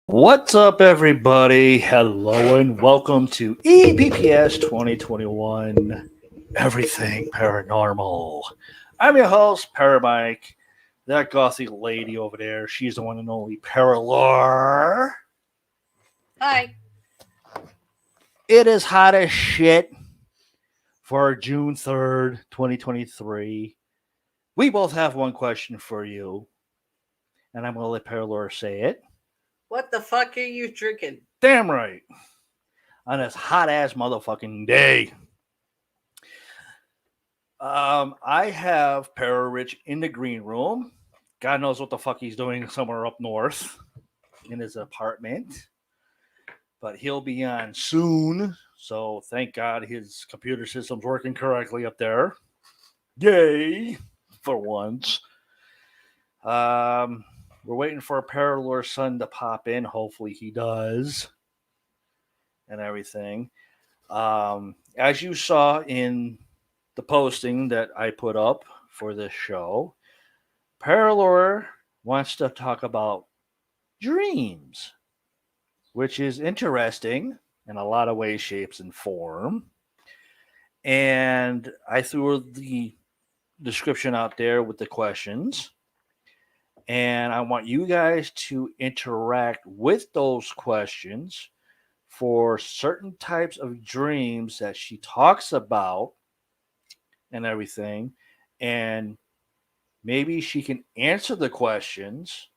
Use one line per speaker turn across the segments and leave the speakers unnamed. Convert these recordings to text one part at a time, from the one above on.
What's up, everybody? Hello and welcome to EPPS 2021 Everything Paranormal. I'm your host, Paramike. That gothy lady over there, she's the one and only Paralore.
Hi.
It is hot as shit for June 3rd, 2023. We both have one question for you, and I'm going to let Paralore say it.
What the fuck are you drinking?
Damn right. On this hot ass motherfucking day. I have Para-Rich in the green room. God knows what the fuck he's doing somewhere up north in his apartment. But he'll be on soon. So thank God his computer system's working correctly up there. Yay! For once. We're waiting for Paralore's son to pop in. Hopefully he does. And everything. As you saw in the posting that I put up for this show, Paralore wants to talk about dreams, which is interesting in a lot of ways, shapes, and form. And I threw the description out there with the questions. And I want you guys to interact with those questions for certain types of dreams that she talks about and everything. And maybe she can answer the questions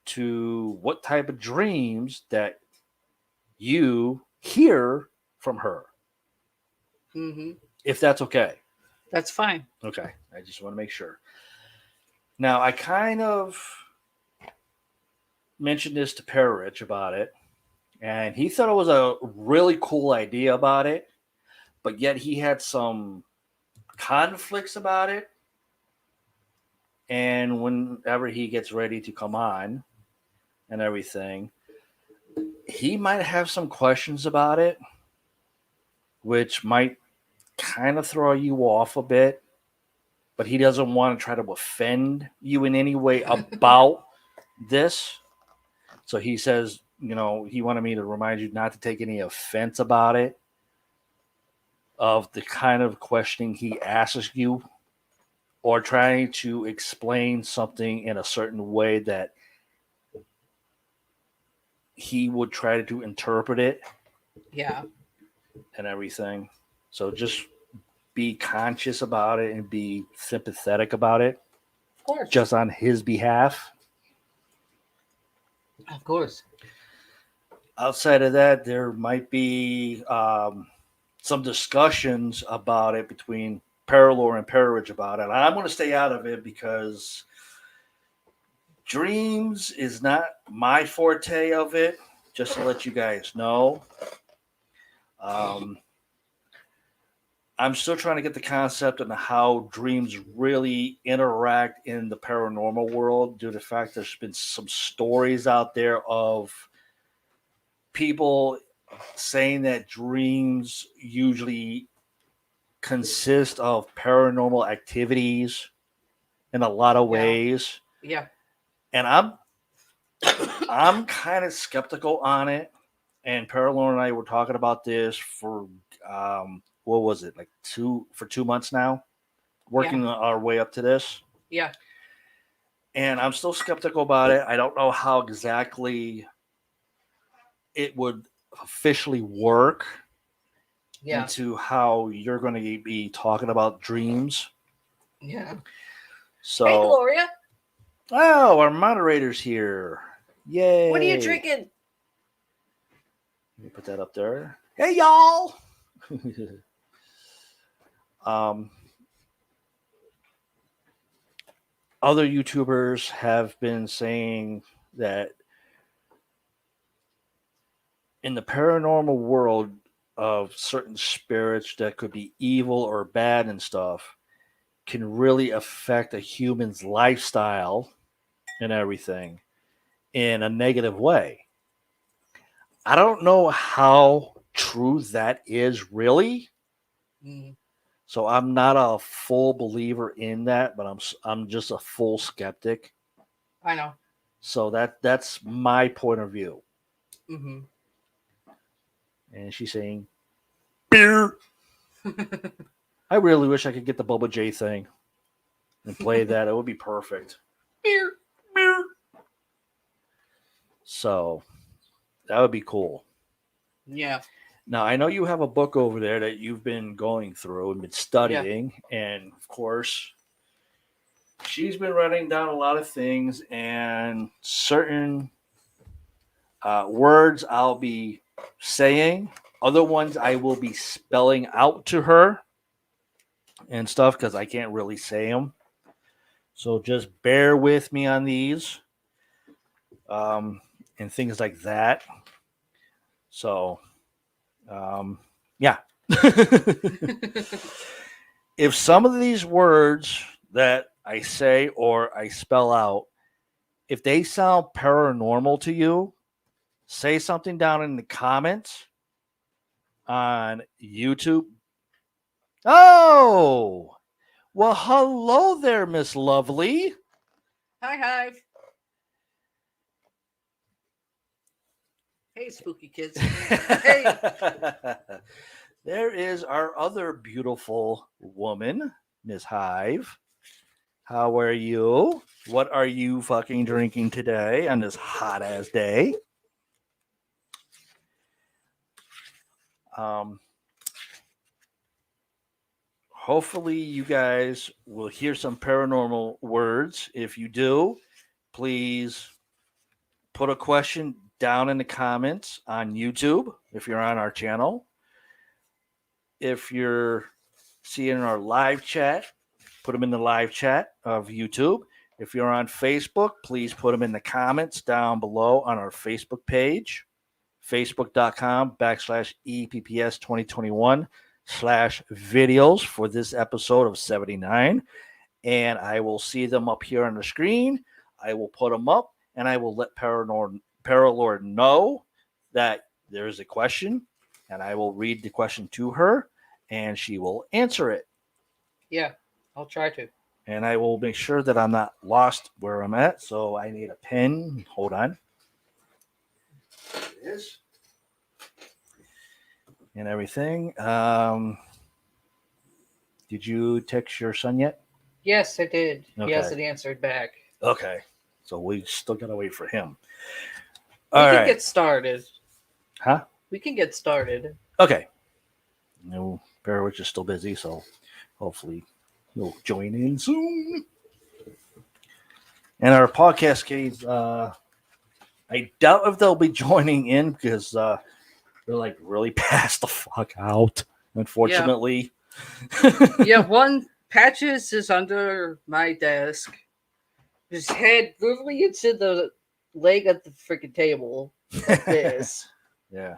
to what type of dreams that you hear from her.
Mm-hmm.
If that's okay.
That's fine.
Okay. I just want to make sure. Now, I kind of mentioned this to Parrich about it, and he thought it was a really cool idea about it, but yet he had some conflicts about it. And whenever he gets ready to come on and everything, he might have some questions about it, which might kind of throw you off a bit, but he doesn't want to try to offend you in any way about this. So he says, he wanted me to remind you not to take any offense about it, of the kind of questioning he asks you, or trying to explain something in a certain way that he would try to interpret it.
Yeah.
And everything. So just be conscious about it and be sympathetic about it.
Of course.
Just on his behalf.
Of course.
Outside of that, there might be some discussions about it between Paralore and Parridge about it. I'm going to stay out of it because dreams is not my forte of it, just to let you guys know. I'm still trying to get the concept on how dreams really interact in the paranormal world due to the fact there's been some stories out there of people saying that dreams usually consist of paranormal activities in a lot of ways.
Yeah.
And I'm kind of skeptical on it. And Paralore and I were talking about this for what was it, like 2 months now, working our way up to this.
Yeah.
And I'm still skeptical about it. I don't know how exactly it would officially work into how you're going to be talking about dreams.
Yeah.
So,
hey, Gloria.
Oh, our moderator's here. Yay.
What are you drinking?
Let me put that up there. Hey, y'all. Other YouTubers have been saying that in the paranormal world of certain spirits that could be evil or bad and stuff can really affect a human's lifestyle and everything in a negative way. I don't know how true that is really.
Mm.
So I'm not a full believer in that, but I'm just a full skeptic.
I know.
So that's my point of view.
Mm-hmm.
And she's saying, beer. I really wish I could get the Bubba J thing and play that. It would be perfect.
Beer.
Beer. So that would be cool.
Yeah.
Now, I know you have a book over there that you've been going through and been studying. And of course, she's been writing down a lot of things, and certain words I'll be saying, other ones I will be spelling out to her and stuff because I can't really say them. So just bear with me on these and things like that. So, yeah. If some of these words that I say or I spell out, if they sound paranormal to you, say something down in the comments on YouTube. Oh, well, hello there, Miss Lovely.
Hi, Hive. Hey, spooky kids. Hey.
There is our other beautiful woman, Miss Hive. How are you? What are you fucking drinking today on this hot ass day? Um, hopefully, you guys will hear some paranormal words. If you do, please put a question down in the comments on YouTube if you're on our channel. If you're seeing our live chat, put them in the live chat of YouTube. If you're on Facebook, please put them in the comments down below on our Facebook page, facebook.com/EPPS2021/videos for this episode of 79. And I will see them up here on the screen. I will put them up and I will let Paralord know that there is a question, and I will read the question to her and she will answer it.
Yeah, I'll try to.
And I will make sure that I'm not lost where I'm at. So I need a pen. Hold on. There it is. And everything. Did you text your son yet?
Yes, I did.
Okay.
He hasn't answered back.
Okay. So we still got to wait for him.
We
All
can
right.
get started.
Huh?
We can get started.
Okay. No, Bearwitch is still busy, so hopefully he'll join in soon. And our podcast kids, I doubt if they'll be joining in because they're like really passed the fuck out, unfortunately.
Yeah, one Patches is under my desk. His head literally into the leg of the freaking table. Like this.
Yeah.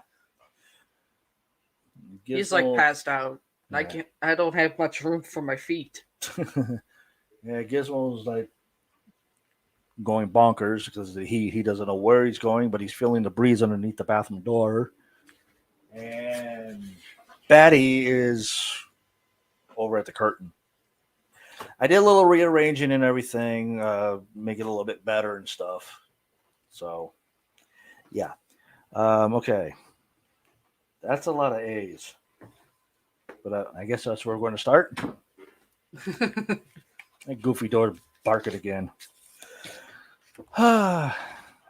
He's like
Gizmo,
passed out.
yeah.
I don't have much room for my feet.
Yeah, Gizmo's like going bonkers because he doesn't know where he's going, but he's feeling the breeze underneath the bathroom door. And Batty is over at the curtain. I did a little rearranging and everything, make it a little bit better and stuff. So, yeah. Okay. That's a lot of A's. But I guess that's where we're going to start. That goofy door bark it again.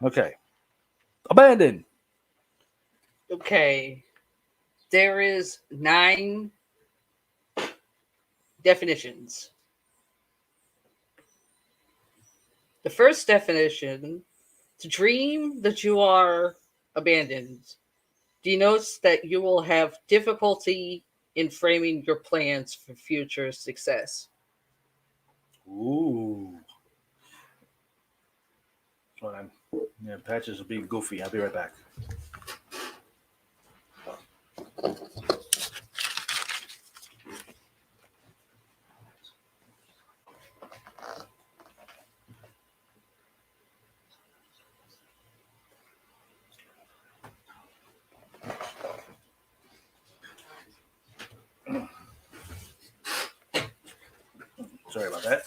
Okay. Abandoned.
Okay. There is 9 definitions. The first definition, to dream that you are abandoned, denotes that you will have difficulty in framing your plans for future success.
Ooh. Hold on. Yeah, Patches will be goofy. I'll be right back. Sorry about that.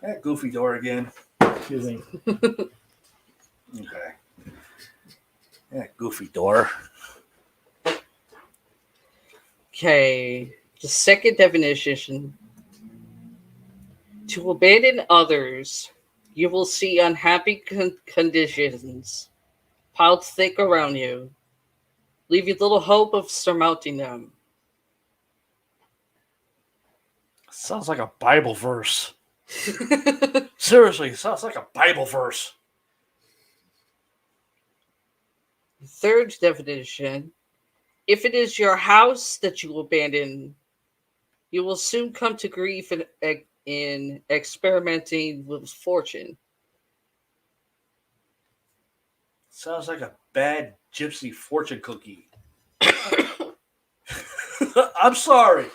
That goofy door again.
Excuse me.
Okay. That goofy door.
Okay. The second definition: to abandon others, you will see unhappy conditions piled thick around you, leaving little hope of surmounting them.
Sounds like a Bible verse. Seriously, sounds like a Bible verse.
Third definition: if it is your house that you abandon, you will soon come to grief in experimenting with fortune.
Sounds like a bad gypsy fortune cookie. I'm sorry.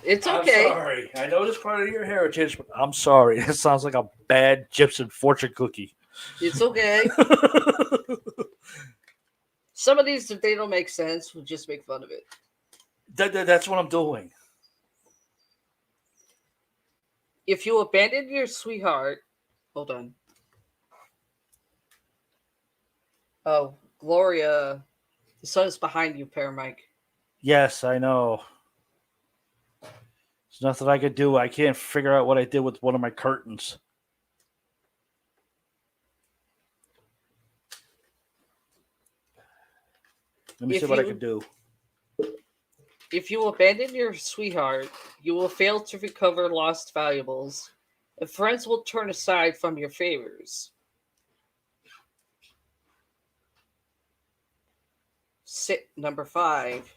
It's
I'm
okay.
sorry. I know this part of your heritage, but I'm sorry. It sounds like a bad gypsy fortune cookie.
It's okay. Some of these, if they don't make sense, we'll just make fun of it.
That's what I'm doing.
If you abandon your sweetheart, hold on. Oh, Gloria, the sun is behind you, Paramike.
Yes, I know. There's nothing I could do. I can't figure out what I did with one of my curtains. Let me see what I can do.
If you abandon your sweetheart, you will fail to recover lost valuables, and friends will turn aside from your favors. Number 5.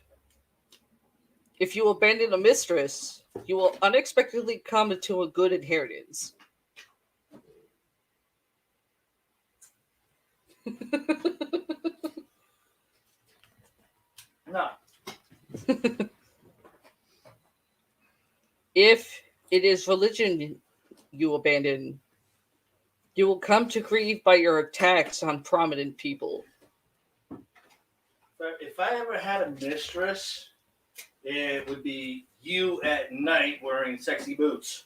If you abandon a mistress, you will unexpectedly come into a good inheritance.
No.
If it is religion you abandon, you will come to grieve by your attacks on prominent people.
If I ever had a mistress, it would be you at night wearing sexy boots.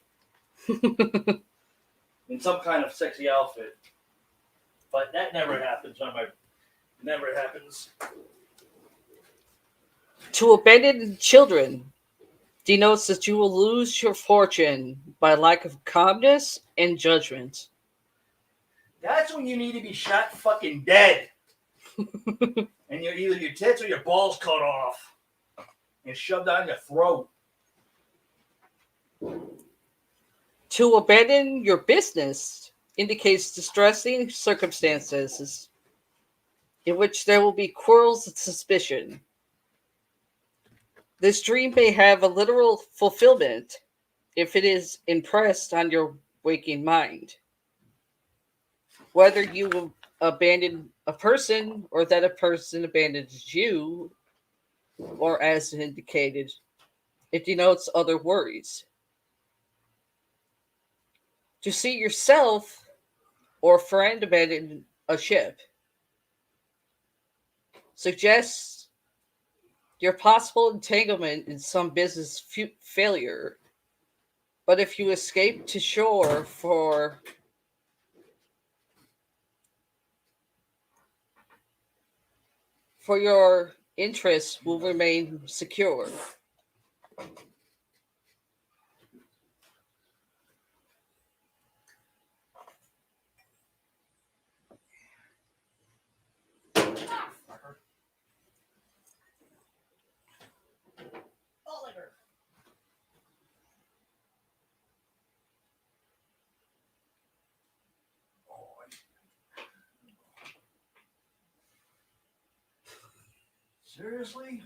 In some kind of sexy outfit. But that never happens on my... Never happens.
To abandon children denotes that you will lose your fortune by lack of calmness and judgment.
That's when you need to be shot fucking dead. And either your tits or your balls cut off. And shoved down your throat.
To abandon your business indicates distressing circumstances in which there will be quarrels and suspicion. This dream may have a literal fulfillment if it is impressed on your waking mind. Whether you abandon a person or that a person abandons you, or as indicated, it denotes other worries. To see yourself or friend abandon a ship suggests your possible entanglement in some business failure. But if you escape to shore for your interests will remain secure.
Seriously?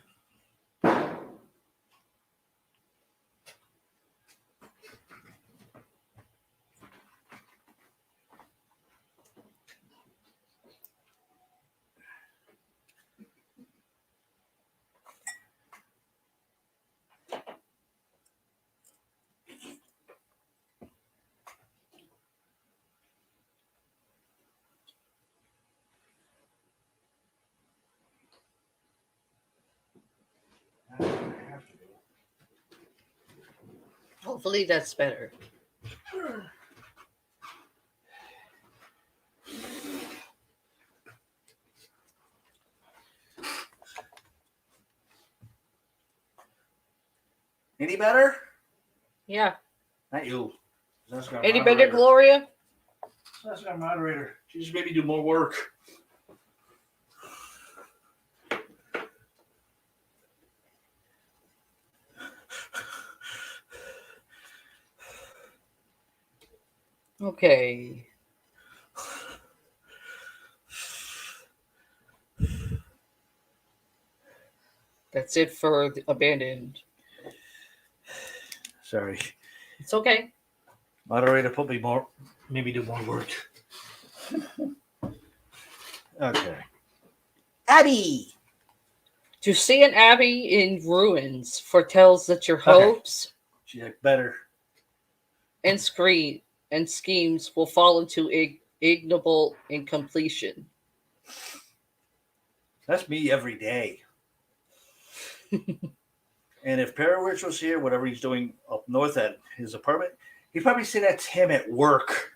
Hopefully that's better.
Any better?
Yeah.
Not you. That's our
Any better,
moderator.
Gloria?
That's our moderator. She just made me do more work.
Okay. That's it for the abandoned.
Sorry.
It's okay.
Moderator, put me more. Maybe do more work. Okay. Abby!
To see an abbey in ruins foretells that your
Okay.
hopes
She's like, better.
and schemes will fall into ignoble incompletion.
That's me every day. And if Parawich was here, whatever he's doing up north at his apartment, he'd probably say that's him at work.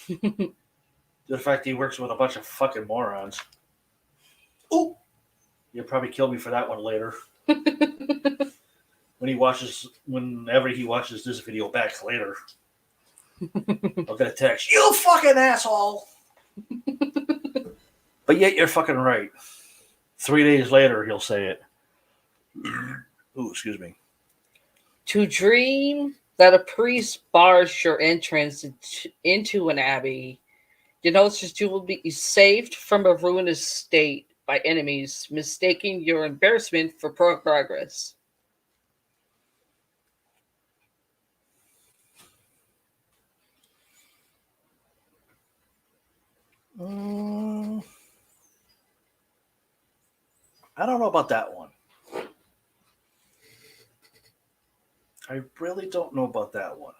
The fact he works with a bunch of fucking morons. Oh, you'll probably kill me for that one later. Whenever he watches this video back later, I'll get a text. You fucking asshole! But yet you're fucking right. 3 days later, he'll say it. Ooh, excuse me.
To dream that a priest bars your entrance into an abbey denotes that you will be saved from a ruinous state by enemies, mistaking your embarrassment for progress.
I don't know about that one. I really don't know about that one.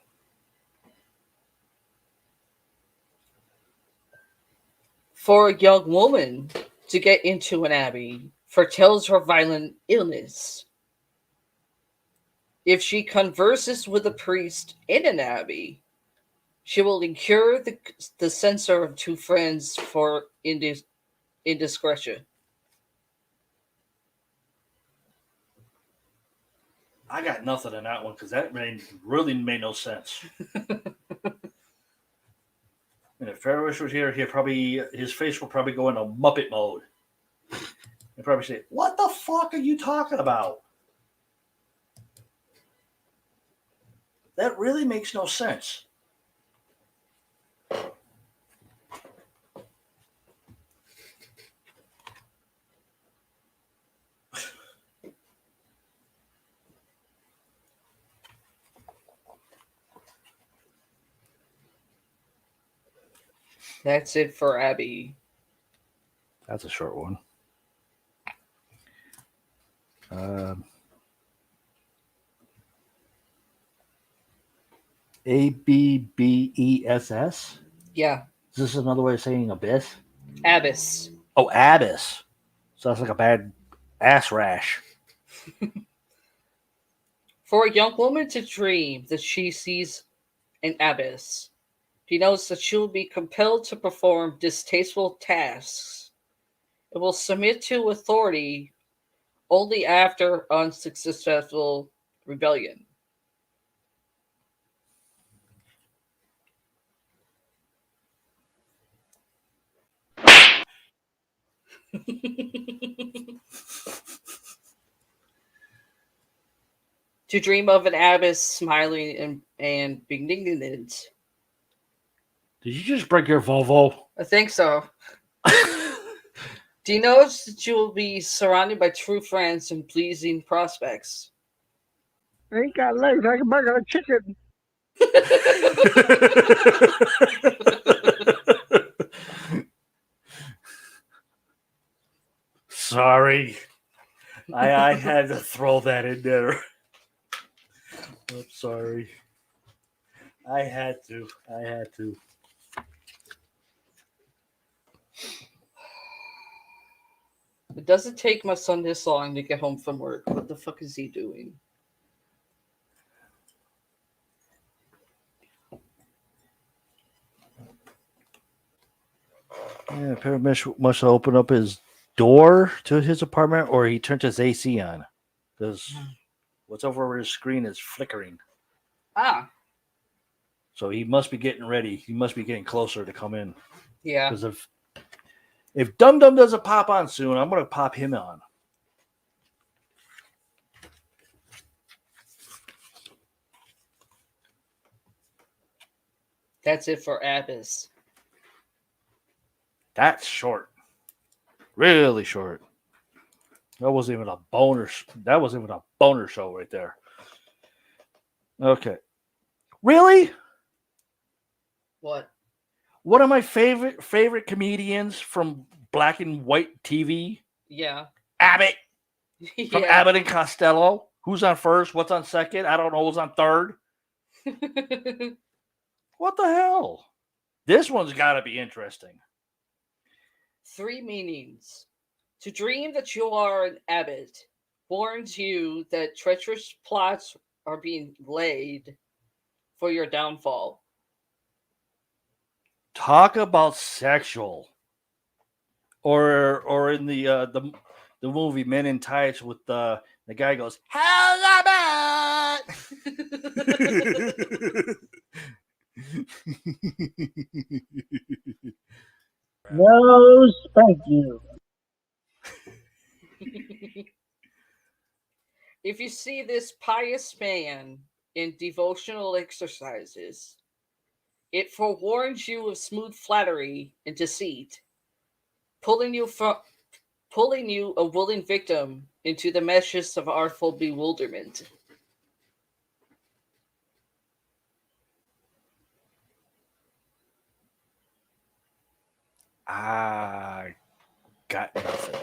For a young woman to get into an abbey foretells her violent illness. If she converses with a priest in an abbey, she will incur the censor of two friends for indiscretion.
I got nothing in that one because that really made no sense. And if Ferris was here, his face will probably go into Muppet mode. He'd probably say, "What the fuck are you talking about? That really makes no sense."
That's it for Abby.
That's a short one. ABBESS?
Yeah,
Is this another way of saying abyss?
Abyss.
Oh, abyss. So that's like a bad ass rash.
For a young woman to dream that she sees an abyss, she knows that she will be compelled to perform distasteful tasks. It will submit to authority only after unsuccessful rebellion. To dream of an abbess smiling and benignant.
Did you just break your Volvo?
I think so. Denotes that you will be surrounded by true friends and pleasing prospects.
I ain't got legs. I can make a chicken.
Sorry. I had to throw that in there. I'm sorry. I had to.
It doesn't take my son this long to get home from work. What the fuck is he doing?
Yeah, Paramish must open up his door to his apartment or he turned his AC on. Because what's over his screen is flickering.
Ah,
So he must be getting ready. He must be getting closer to come in.
yeah.
Because if Dum Dum doesn't pop on soon, I'm going to pop him on.
That's it for Abbas.
That's short. Really short. That wasn't even a boner. That wasn't even a boner show right there. Okay. Really?
What?
One of my favorite comedians from black and white TV,
Yeah.
Abbott from
Yeah.
Abbott and Costello. Who's on first? What's on second? I don't know. Who's on third? What the hell? This one's got to be interesting.
3 meanings. To dream that you are an abbot warns you that treacherous plots are being laid for your downfall.
Talk about sexual. Or in the movie Men in Tights with the guy goes, "How's about?"
No, spank you.
If you see this pious man in devotional exercises, it forewarns you of smooth flattery and deceit, pulling you a willing victim into the meshes of artful bewilderment.
I got nothing.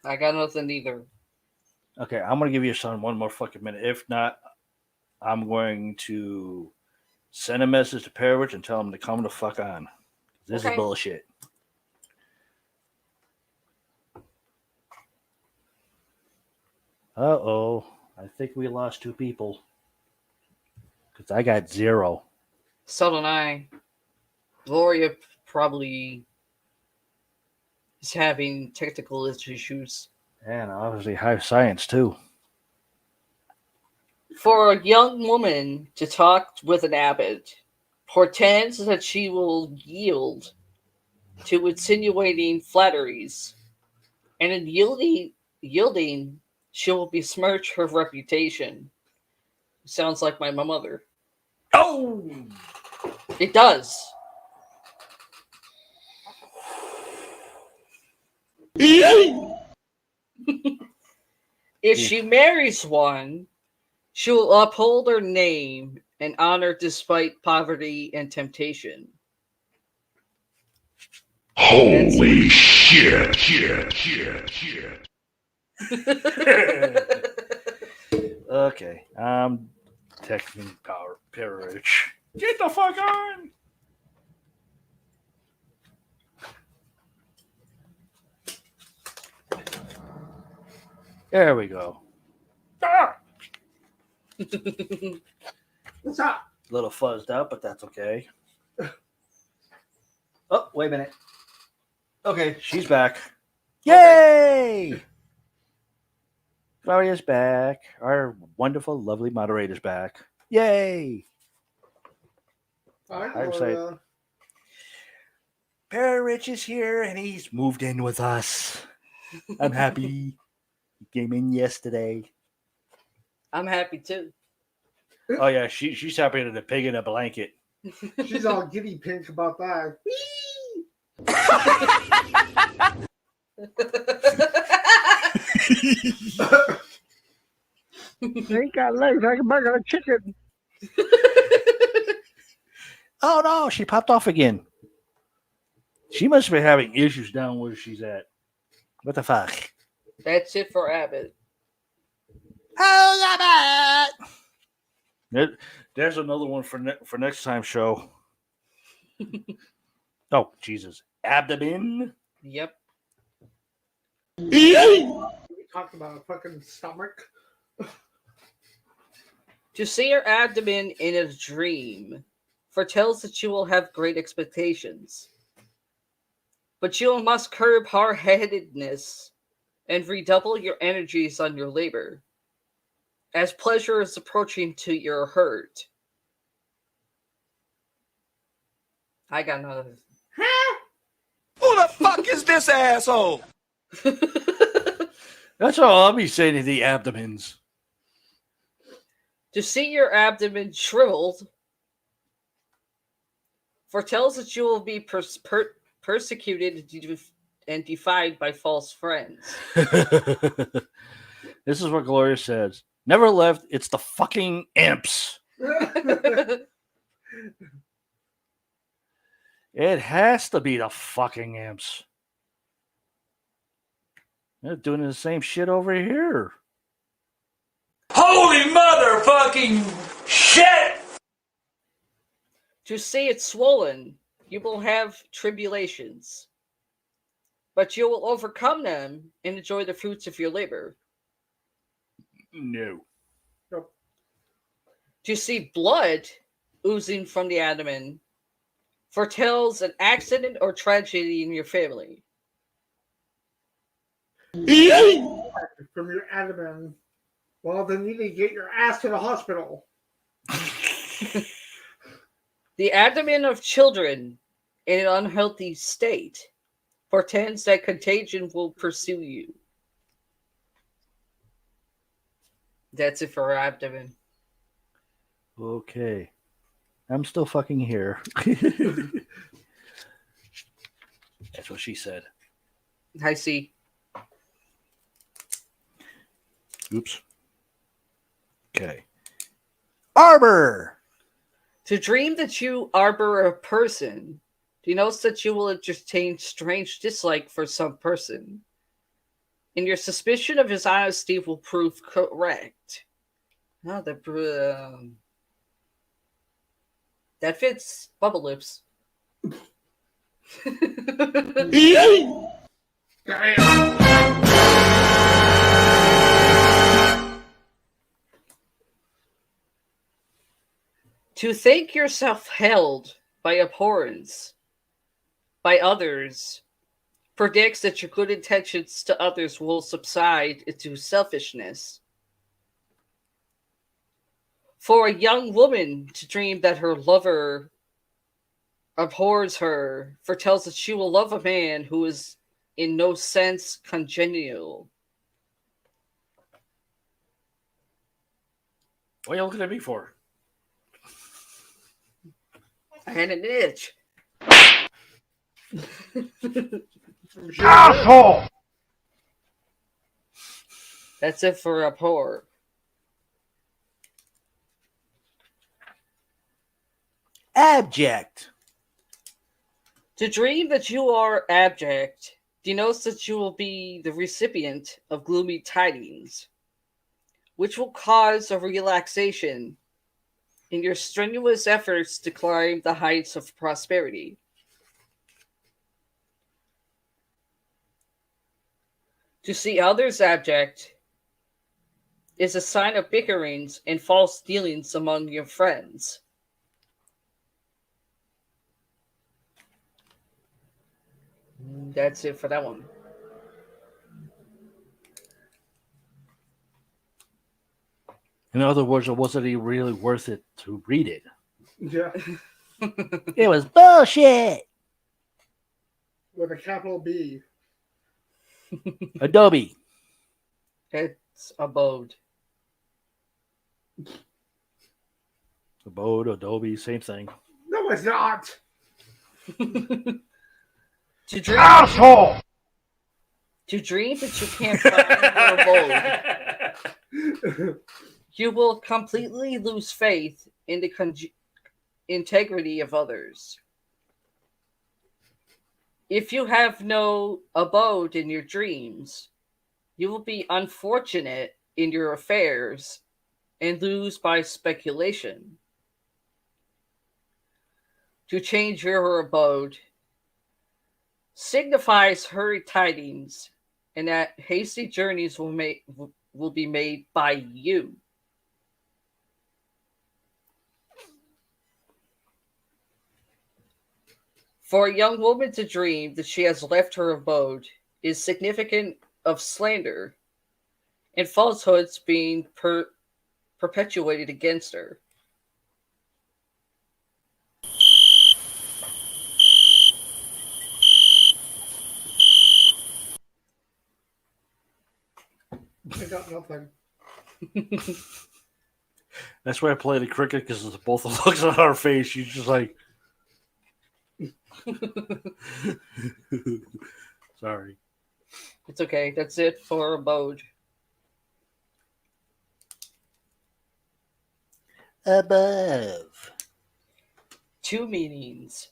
I got nothing either.
Okay, I'm gonna give your son one more fucking minute. If not, I'm going to send a message to Perovich and tell him to come the fuck on. This is bullshit. Uh-oh. I think we lost 2 people. Because I got 0.
So don't I. Gloria probably is having technical issues.
And obviously high science, too.
For a young woman to talk with an abbot portends that she will yield to insinuating flatteries, and in yielding, she will besmirch her reputation. Sounds like my mother.
Oh!
It does. If she marries one, she will uphold her name and honor despite poverty and temptation.
Holy shit.
Okay, I'm texting Perovich. Get the fuck on! There we go. Ah!
What's up?
A little fuzzed up, but that's okay. Oh, wait a minute. Okay, she's back. Yay! Gloria's back. Our wonderful, lovely moderator's back. Yay!
Hi,
I'm excited. Perovich is here, and he's moved in with us. I'm happy. He came in yesterday.
I'm happy too.
Oh yeah, she's happier than a pig in a blanket.
She's all giddy pink about that. They ain't got legs like a burger chicken.
Oh no, she popped off again. She must be having issues down where she's at. What the fuck?
That's it for Abbott.
How's Abbott? There's another one for next time show. Oh Jesus, abdomen.
Yep.
We talked about a fucking stomach.
To see your abdomen in a dream foretells that you will have great expectations. But you must curb hard-headedness and redouble your energies on your labor. as pleasure is approaching to your hurt. I got another.
Who the fuck is this asshole?
That's all I'll be saying to the abdomens.
To see your abdomen shriveled foretells that you will be persecuted and defied by false friends.
This is what Gloria says. Never left. It's the fucking imps. It has to be the fucking imps. They're doing the same shit over here.
Holy motherfucking shit!
To see it swollen, you will have tribulations, but you will overcome them and enjoy the fruits of your labor.
No.
To see blood oozing from the abdomen foretells an accident or tragedy in your family.
From your abdomen. Well, then you need to get your ass to the hospital.
The abdomen of children in an unhealthy state portends that contagion will pursue you. That's it for abdomen.
Okay. I'm still fucking here. That's what she said.
I see.
Oops. Okay. Arbor!
To dream that you arbor a person denotes that you will entertain strange dislike for some person, and your suspicion of his honesty will prove correct. Oh, that fits Bubble Lips. To think yourself held by abhorrence by others predicts that your good intentions to others will subside into selfishness. For a young woman to dream that her lover abhors her foretells that she will love a man who is in no sense congenial.
What are you looking at me for?
I had an itch.
Asshole!
That's it for abhor.
Abject.
To dream that you are abject denotes that you will be the recipient of gloomy tidings, which will cause a relaxation in your strenuous efforts to climb the heights of prosperity. To see others abject is a sign of bickerings and false dealings among your friends. That's it for that one.
In other words, it wasn't even really worth it to read it.
Yeah,
It was bullshit.
with a capital B.
Adobe.
It's abode.
Abode, Adobe, same thing.
No, it's not.
To dream,
Asshole!
to dream that you can't find your abode, you will completely lose faith in the integrity of others. If you have no abode in your dreams, you will be unfortunate in your affairs and lose by speculation. To change your abode signifies hurried tidings and that hasty journeys will be made by you. For a young woman to dream that she has left her abode is significant of slander and falsehoods being perpetuated against her.
I got nothing.
That's why I play the cricket, because both the looks on our face. She's just like, sorry.
It's okay. That's it for abode.
Above.
2 meanings.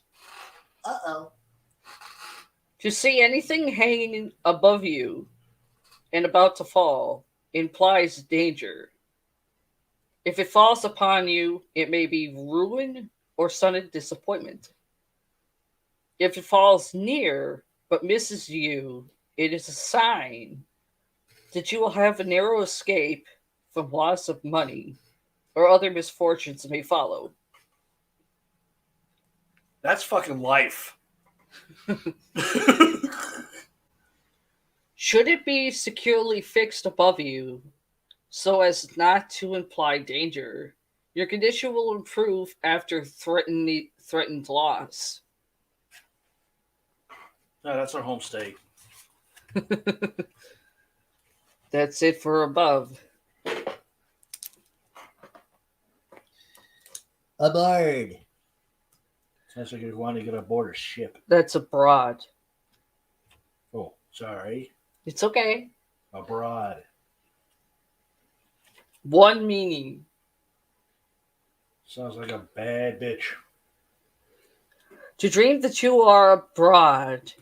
Uh-oh.
To see anything hanging above you and about to fall implies danger. If it falls upon you, it may be ruin or sudden disappointment. If it falls near but misses you, it is a sign that you will have a narrow escape from loss of money or other misfortunes may follow.
That's fucking life.
Should it be securely fixed above you so as not to imply danger, your condition will improve after threatened loss.
No, that's our home state.
That's it for above.
Aboard.
Sounds like you want to get aboard a ship.
That's abroad.
Oh, sorry.
It's okay.
Abroad.
1 meaning.
Sounds like a bad bitch.
To dream that you are abroad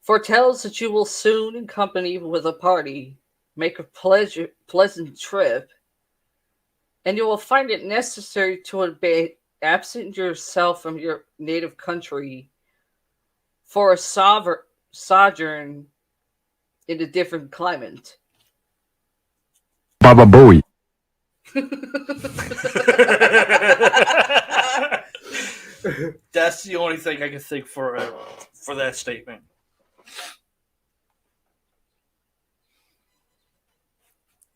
foretells that you will soon, in company with a party, make a pleasant trip, and you will find it necessary to absent yourself from your native country for a sojourn in a different climate.
Baba Booey.
That's the only thing I can think for that statement.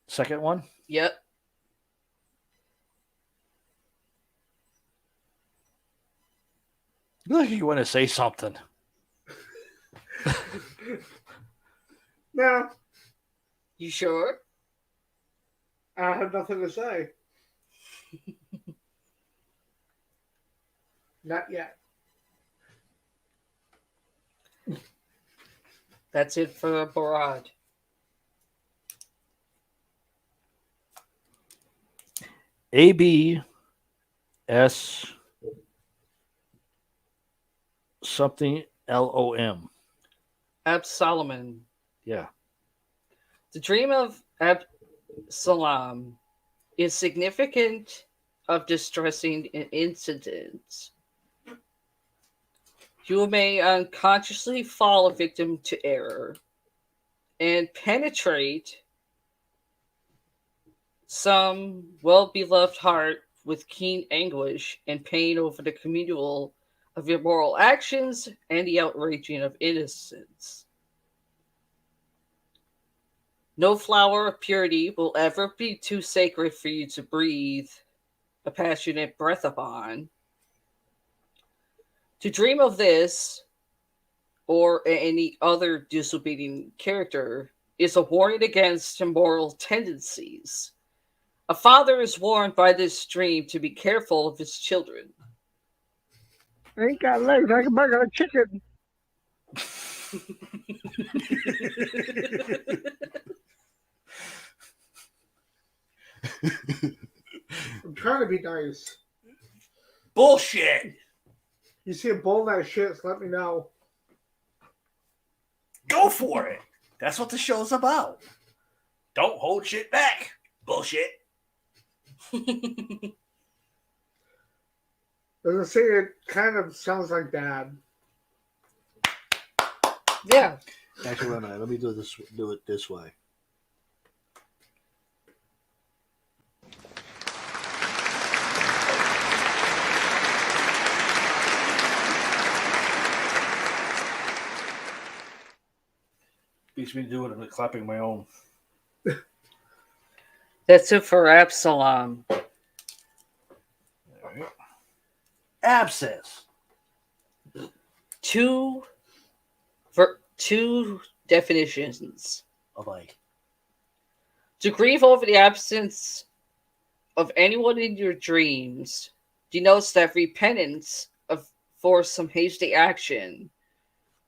Second one?
Yep.
Look, you want to say something.
No,
You sure?
I have nothing to say. Not yet.
That's it for abroad.
ABS something LOM.
Absalom.
Yeah.
The dream of Absalom is significant of distressing incidents. You may unconsciously fall a victim to error and penetrate some well-beloved heart with keen anguish and pain over the communal of your moral actions and the outraging of innocence. No flower of purity will ever be too sacred for you to breathe a passionate breath upon. To dream of this or any other disobedient character is a warning against immoral tendencies. A father is warned by this dream to be careful of his children.
I ain't got legs. I can burger a chicken. I'm trying to be nice.
Bullshit.
You see a bull that shit, let me know.
Go for it. That's what the show's about. Don't hold shit back. Bullshit.
As I say, it kind of sounds like Dad.
Yeah.
Actually, wait a minute. Let me do it this way.
Beats me doing it and clapping my own.
That's it for Absalom.
Abscess.
Two definitions.
Oh, like,
To grieve over the absence of anyone in your dreams denotes that repentance for some hasty action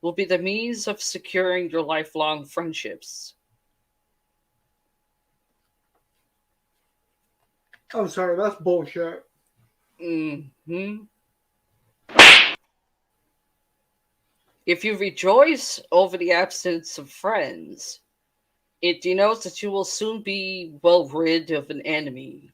will be the means of securing your lifelong friendships.
I'm sorry, that's bullshit.
Hmm. If you rejoice over the absence of friends, it denotes that you will soon be well rid of an enemy.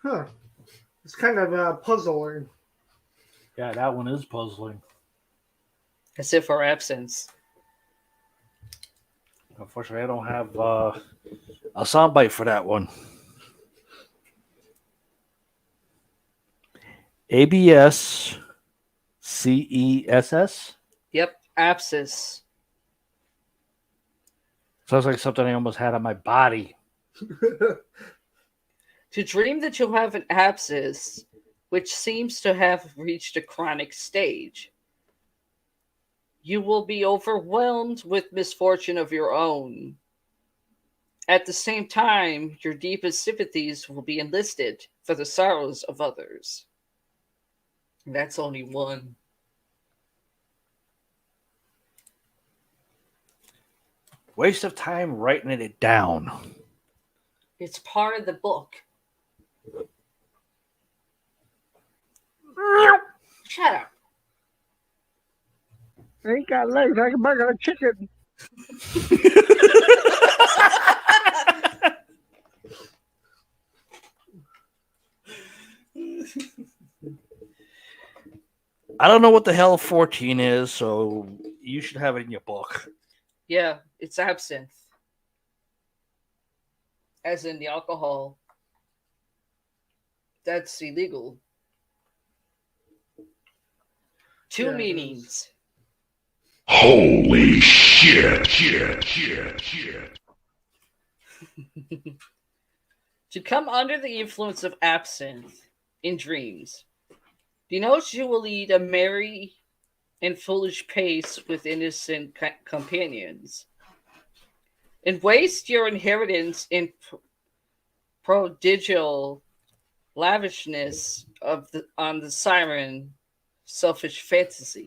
Huh. It's kind of puzzling.
yeah, that one is puzzling.
As if for absence.
Unfortunately, I don't have a soundbite for that one. ABS CESS.
Yep, abscess.
Sounds like something I almost had on my body.
To dream that you have an abscess, which seems to have reached a chronic stage. You will be overwhelmed with misfortune of your own. At the same time, your deepest sympathies will be enlisted for the sorrows of others. And that's only one.
Waste of time writing it down.
It's part of the book. Shut up.
I ain't got legs. I can burger a chicken.
I don't know what the hell 14 is, so you should have it in your book.
Yeah, it's absinthe. As in the alcohol. That's illegal. Two
Yeah, it is.
meanings.
Holy shit.
To come under the influence of absinthe in dreams denotes you will lead a merry and foolish pace with innocent companions, and waste your inheritance in prodigal lavishness on the siren selfish fancy.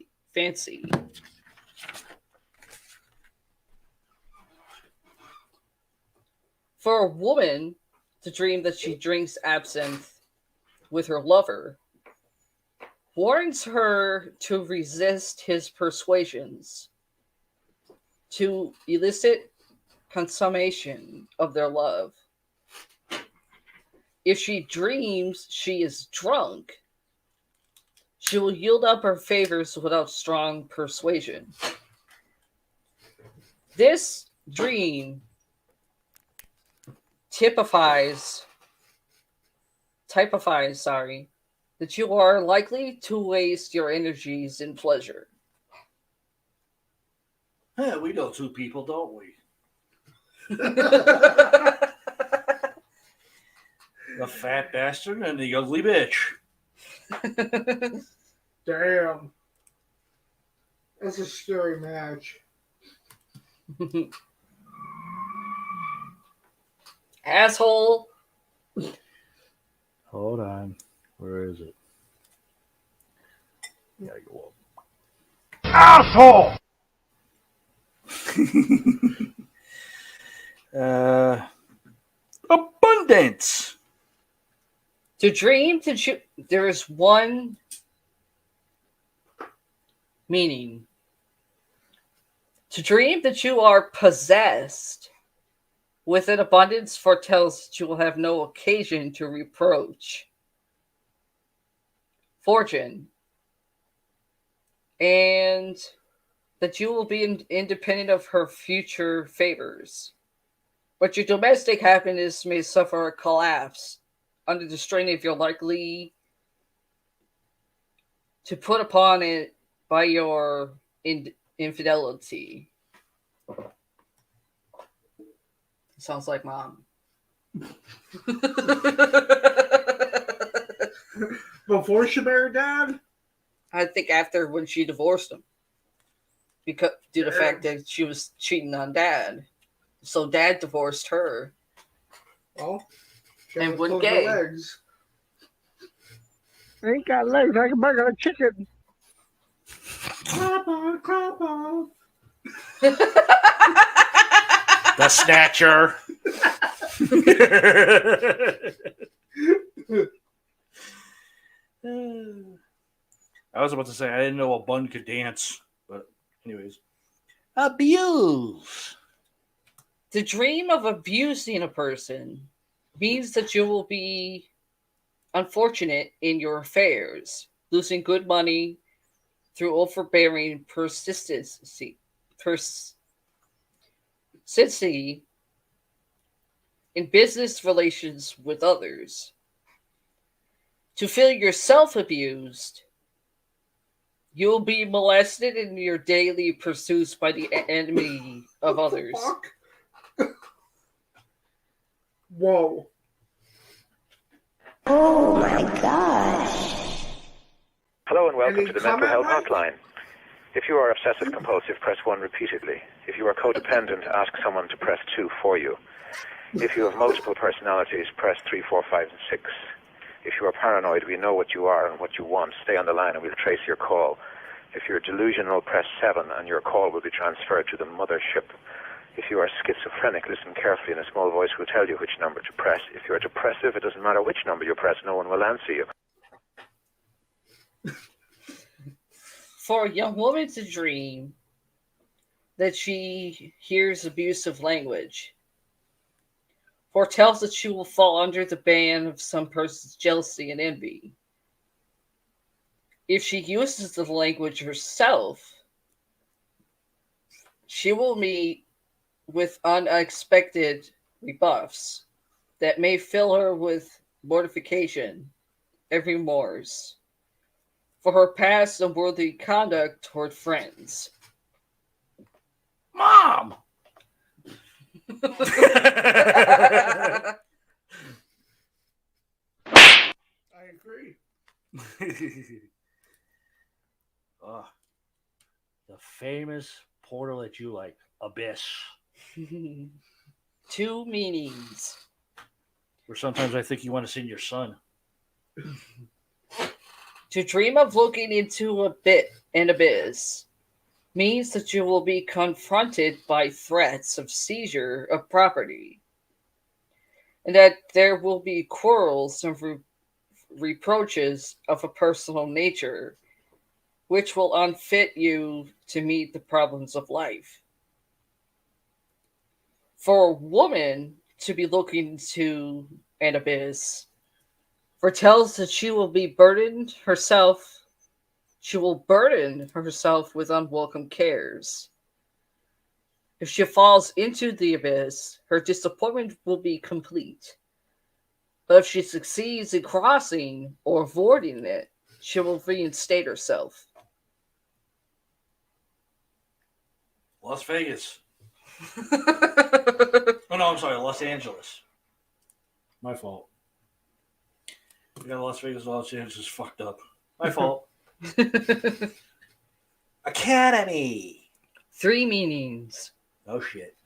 For a woman to dream that she drinks absinthe with her lover warns her to resist his persuasions to elicit consummation of their love. If she dreams she is drunk, she will yield up her favors without strong persuasion. This dream typifies, that you are likely to waste your energies in pleasure.
Yeah, we know two people, don't we? The fat bastard and the ugly bitch.
Damn. That's a scary match.
Asshole.
Hold on. Where is it? Yeah, go
Asshole!
up. Abundance.
To dream there is one meaning. To dream that you are possessed with an abundance foretells that you will have no occasion to reproach fortune, and that you will be independent of her future favors. But your domestic happiness may suffer a collapse under the strain of your likely to put upon it by your infidelity. Sounds like mom.
Before she married Dad?
I think after when she divorced him. Because due to the fact that she was cheating on Dad. So Dad divorced her.
Well, she
And
had
went
close her
gay.
legs.
I ain't got legs. I can burn a chicken.
Crop on.
The Snatcher. I was about to say I didn't know a bun could dance, but anyways. Abuse.
The dream of abusing a person means that you will be unfortunate in your affairs, losing good money through overbearing persistency in business relations with others. To feel yourself abused, you will be molested in your daily pursuits by the enemy of others.
Fuck? Whoa.
Oh my gosh.
Hello and welcome
Any
to the Mental
comment,
Health
Mike?
Hotline. If you are obsessive compulsive, press 1 repeatedly. If you are codependent, ask someone to press 2 for you. If you have multiple personalities, press 3, 4, 5, and 6. If you are paranoid, we know what you are and what you want. Stay on the line and we'll trace your call. If you're delusional, press 7 and your call will be transferred to the mothership. If you are schizophrenic, listen carefully and a small voice will tell you which number to press. If you are depressive, it doesn't matter which number you press, no one will answer you.
For a young woman to dream that she hears abusive language foretells that she will fall under the ban of some person's jealousy and envy. If she uses the language herself, she will meet with unexpected rebuffs that may fill her with mortification and remorse for her past unworthy conduct toward friends.
Mom!
I agree.
Oh, the famous portal that you like, Abyss.
Two meanings.
Where sometimes I think you want to send your son.
To dream of looking into an abyss means that you will be confronted by threats of seizure of property, and that there will be quarrels and reproaches of a personal nature, which will unfit you to meet the problems of life. For a woman to be looking into an abyss foretells that she will burden herself with unwelcome cares. If she falls into the abyss, her disappointment will be complete. But if she succeeds in crossing or avoiding it, she will reinstate herself.
Las Vegas. Oh, no, I'm sorry, Los Angeles. My fault. We got Las Vegas, Los Angeles fucked up. My fault. Academy.
3 meanings.
Oh, shit.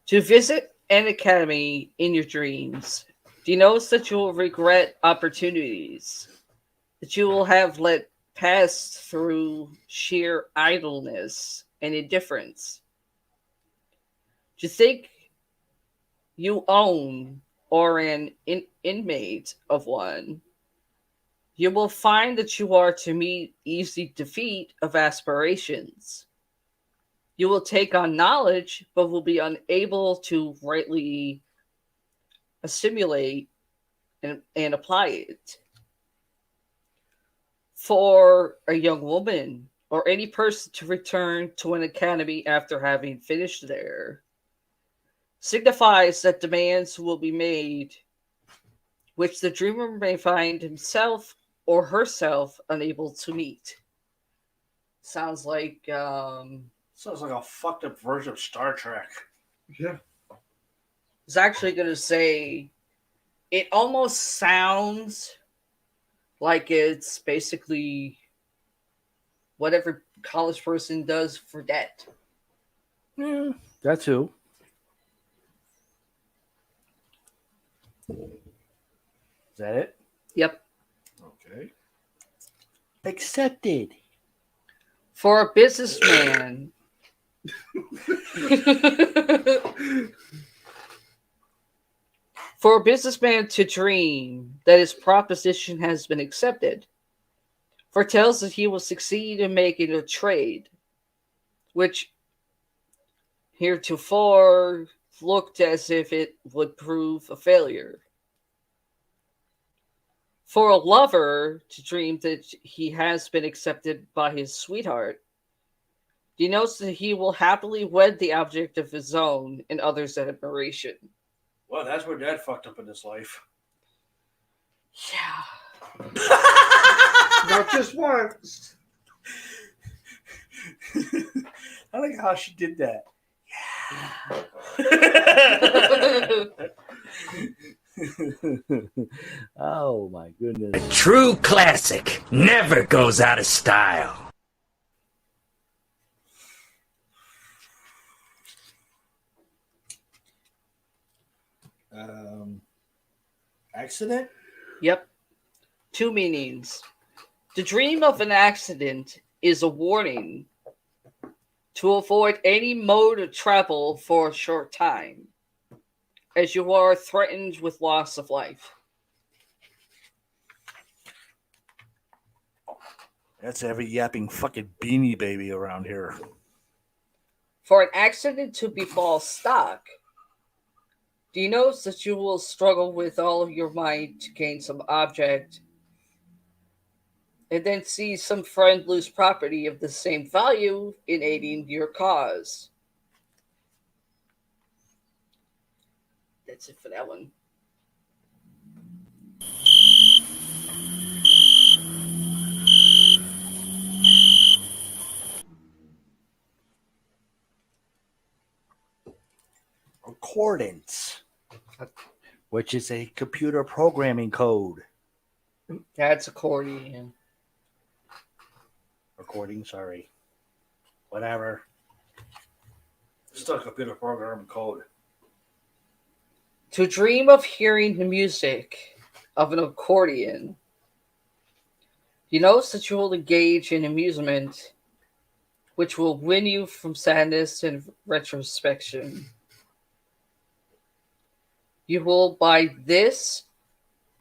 To visit an academy in your dreams denotes that you will regret opportunities that you will have let pass through sheer idleness and indifference. To think you own or an inmate of one, you will find that you are to meet easy defeat of aspirations. You will take on knowledge, but will be unable to rightly assimilate and apply it. For a young woman or any person to return to an academy after having finished there signifies that demands will be made which the dreamer may find himself or herself unable to meet. Sounds like
Sounds like a fucked up version of Star Trek.
Yeah.
I was actually going to say it almost sounds like it's basically whatever college person does for debt.
Yeah, that too. Is that it?
Yep.
Okay. Accepted.
For a businessman, for a businessman to dream that his proposition has been accepted foretells that he will succeed in making a trade, which heretofore looked as if it would prove a failure. For a lover to dream that he has been accepted by his sweetheart denotes that he will happily wed the object of his own and others' admiration.
Well, that's where Dad fucked up in his life.
Yeah.
Not just once.
I like how she did that. Oh my goodness.
True classic. Never goes out of style.
Accident?
Yep. Two meanings. To dream of an accident is a warning to avoid any mode of travel for a short time, as you are threatened with loss of life.
That's every yapping fucking beanie baby around here.
For an accident to befall stock denotes that you will struggle with all of your might to gain some object and then see some friend lose property of the same value in aiding your cause. That's it for that one.
Accordance, which is a computer programming code.
That's accordion.
Recording, sorry. Whatever. Still a computer programming code.
To dream of hearing the music of an accordion denotes that you will engage in amusement which will win you from sadness and retrospection. You will, by this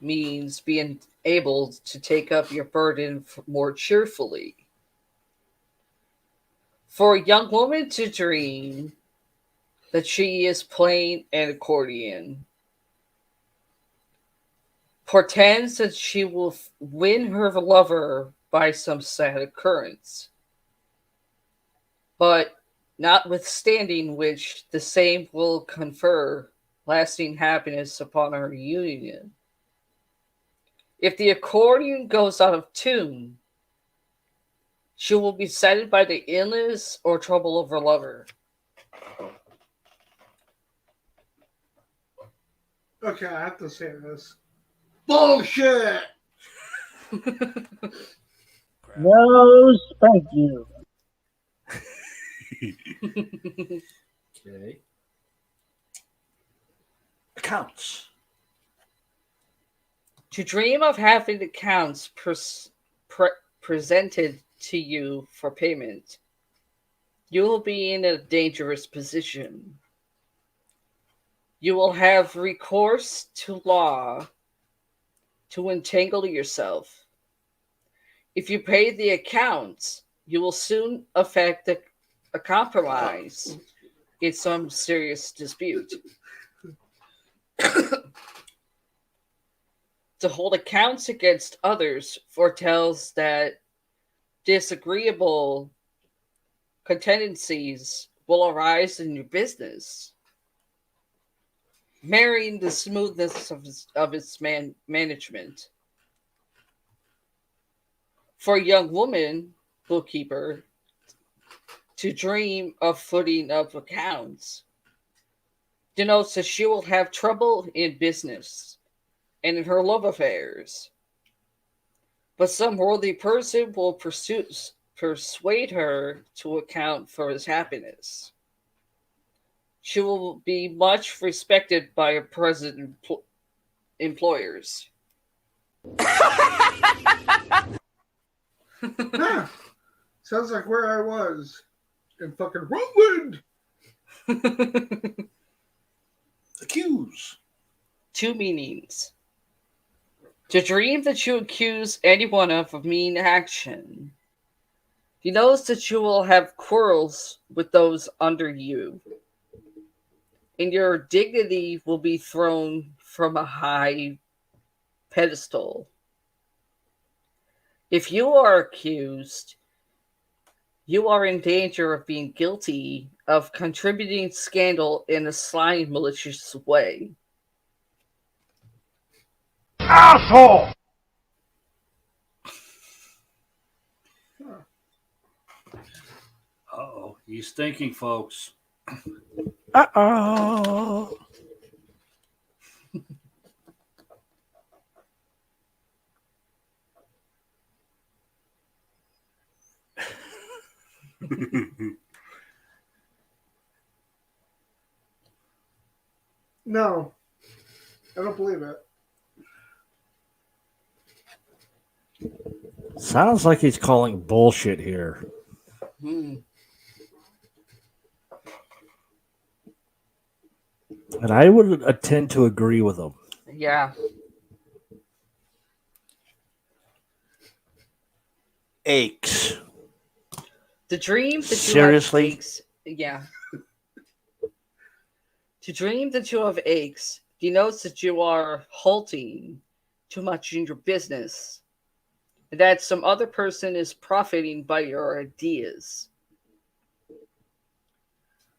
means, be able to take up your burden more cheerfully. For a young woman to dream that she is playing an accordion portends that she will win her lover by some sad occurrence, but notwithstanding which the same will confer lasting happiness upon her union. If the accordion goes out of tune, she will be saddened by the illness or trouble of her lover.
Okay, I have to say this. Bullshit!
No, thank you.
Okay. Accounts.
To dream of having accounts presented to you for payment, you will be in a dangerous position. You will have recourse to law to entangle yourself. If you pay the accounts, you will soon effect a compromise in some serious dispute. To hold accounts against others foretells that disagreeable contingencies will arise in your business. marrying the smoothness of its management. For a young woman, bookkeeper, to dream of footing of accounts denotes that she will have trouble in business and in her love affairs. But some worthy person will persuade her to account for his happiness. She will be much respected by her present employers.
Huh. Sounds like where I was in fucking Rutland.
Accuse.
Two meanings. To dream that you accuse anyone of a mean action. He knows that you will have quarrels with those under you, and your dignity will be thrown from a high pedestal. If you are accused, you are in danger of being guilty of contributing scandal in a sly, malicious way.
Asshole!
Uh-oh. He's thinking, folks.
Uh-oh.
No, I don't believe it.
Sounds like he's calling bullshit here.
Hmm.
And I would tend to agree with him.
Yeah.
Aches.
The dream that
Seriously?
you have aches. Yeah. To dream that you have aches denotes that you are halting too much in your business, and that some other person is profiting by your ideas.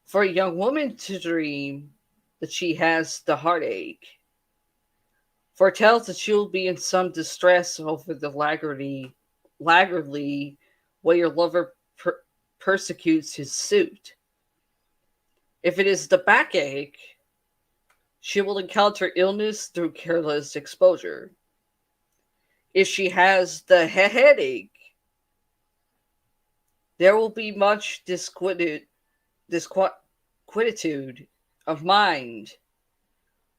For a young woman to dream that she has the heartache foretells that she will be in some distress over the laggardly way your lover persecutes his suit. If it is the backache, she will encounter illness through careless exposure. If she has the headache, there will be much disquietude of mind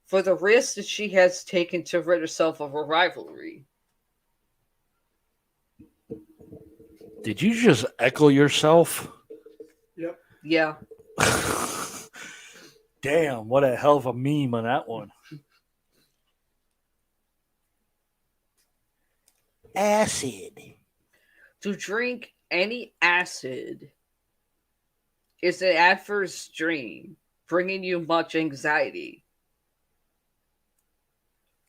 for the risk that she has taken to rid herself of a rivalry.
Did you just echo yourself?
Yep.
Yeah.
Damn, what a hell of a meme on that one. Acid.
To drink any acid is an adverse dream, bringing you much anxiety.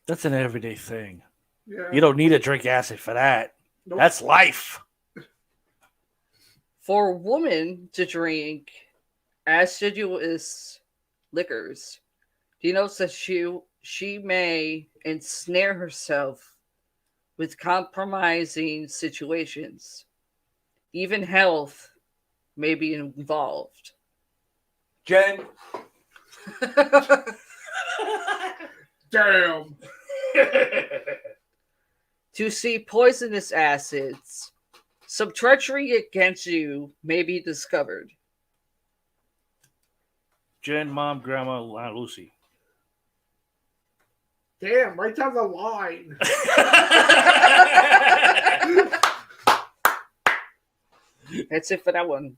That's an everyday thing.
Yeah.
You don't need to drink acid for that.
Nope.
That's life.
For a woman to drink acidulous liquors denotes that she may ensnare herself with compromising situations. Even health may be involved.
Jen,
Damn.
To see poisonous acids, some treachery against you may be discovered.
Jen, Mom, Grandma, Aunt Lucy.
Damn, right down the line.
That's it for that one.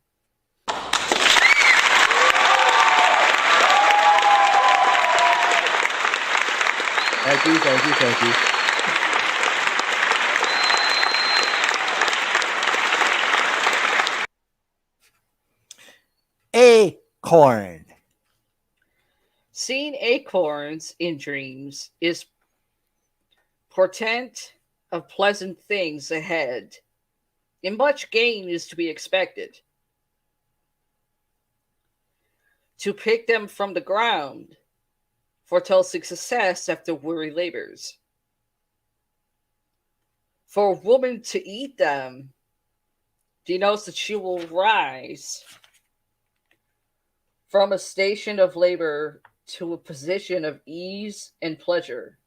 Thank you. Acorn.
Seeing acorns in dreams is portent of pleasant things ahead, and much gain is to be expected. To pick them from the ground foretells success after weary labors. For a woman to eat them denotes that she will rise from a station of labor to a position of ease and pleasure.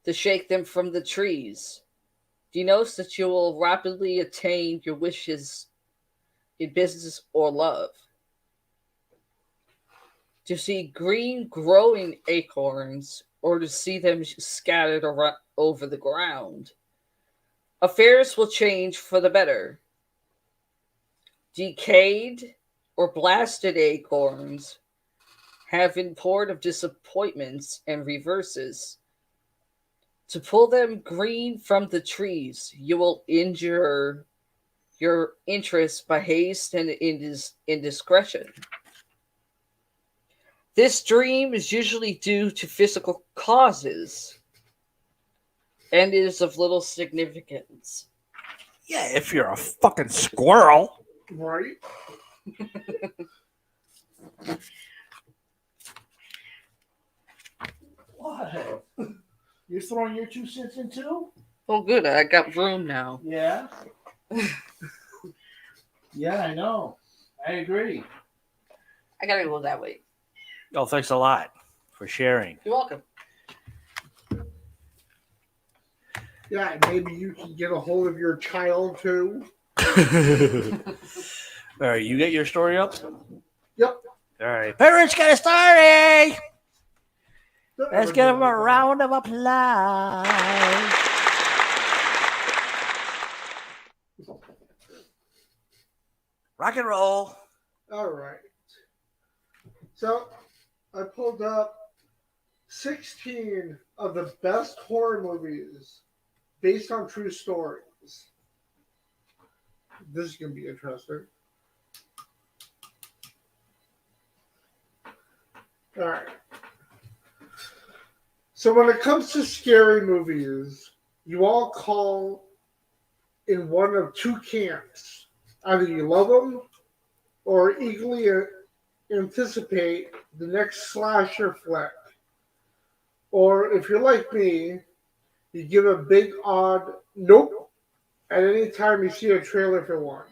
To shake them from the trees denotes that you will rapidly attain your wishes in business or love. To see green growing acorns or to see them scattered over the ground, affairs will change for the better. Decayed or blasted acorns have in port of disappointments and reverses. To pull them green from the trees, you will injure your interest by haste and indiscretion. This dream is usually due to physical causes and is of little significance.
Yeah, if you're a fucking squirrel.
Right?
What? You're throwing your 2 cents in too?
Oh, good. I got room now.
Yeah. Yeah, I know. I agree.
I gotta go that way.
Oh, thanks a lot for sharing.
You're welcome.
Yeah, maybe you can get a hold of your child too.
All right, you get your story up?
Yep.
All right. Parents got a story. Let's give them a
round.
round of applause. Rock and roll.
All right. So I pulled up 16 of the best horror movies based on true stories. This is going to be interesting. All right. So when it comes to scary movies, you all call in one of two camps. Either you love them or eagerly anticipate the next slasher flick. Or if you're like me, you give a big odd nope at any time you see a trailer for one.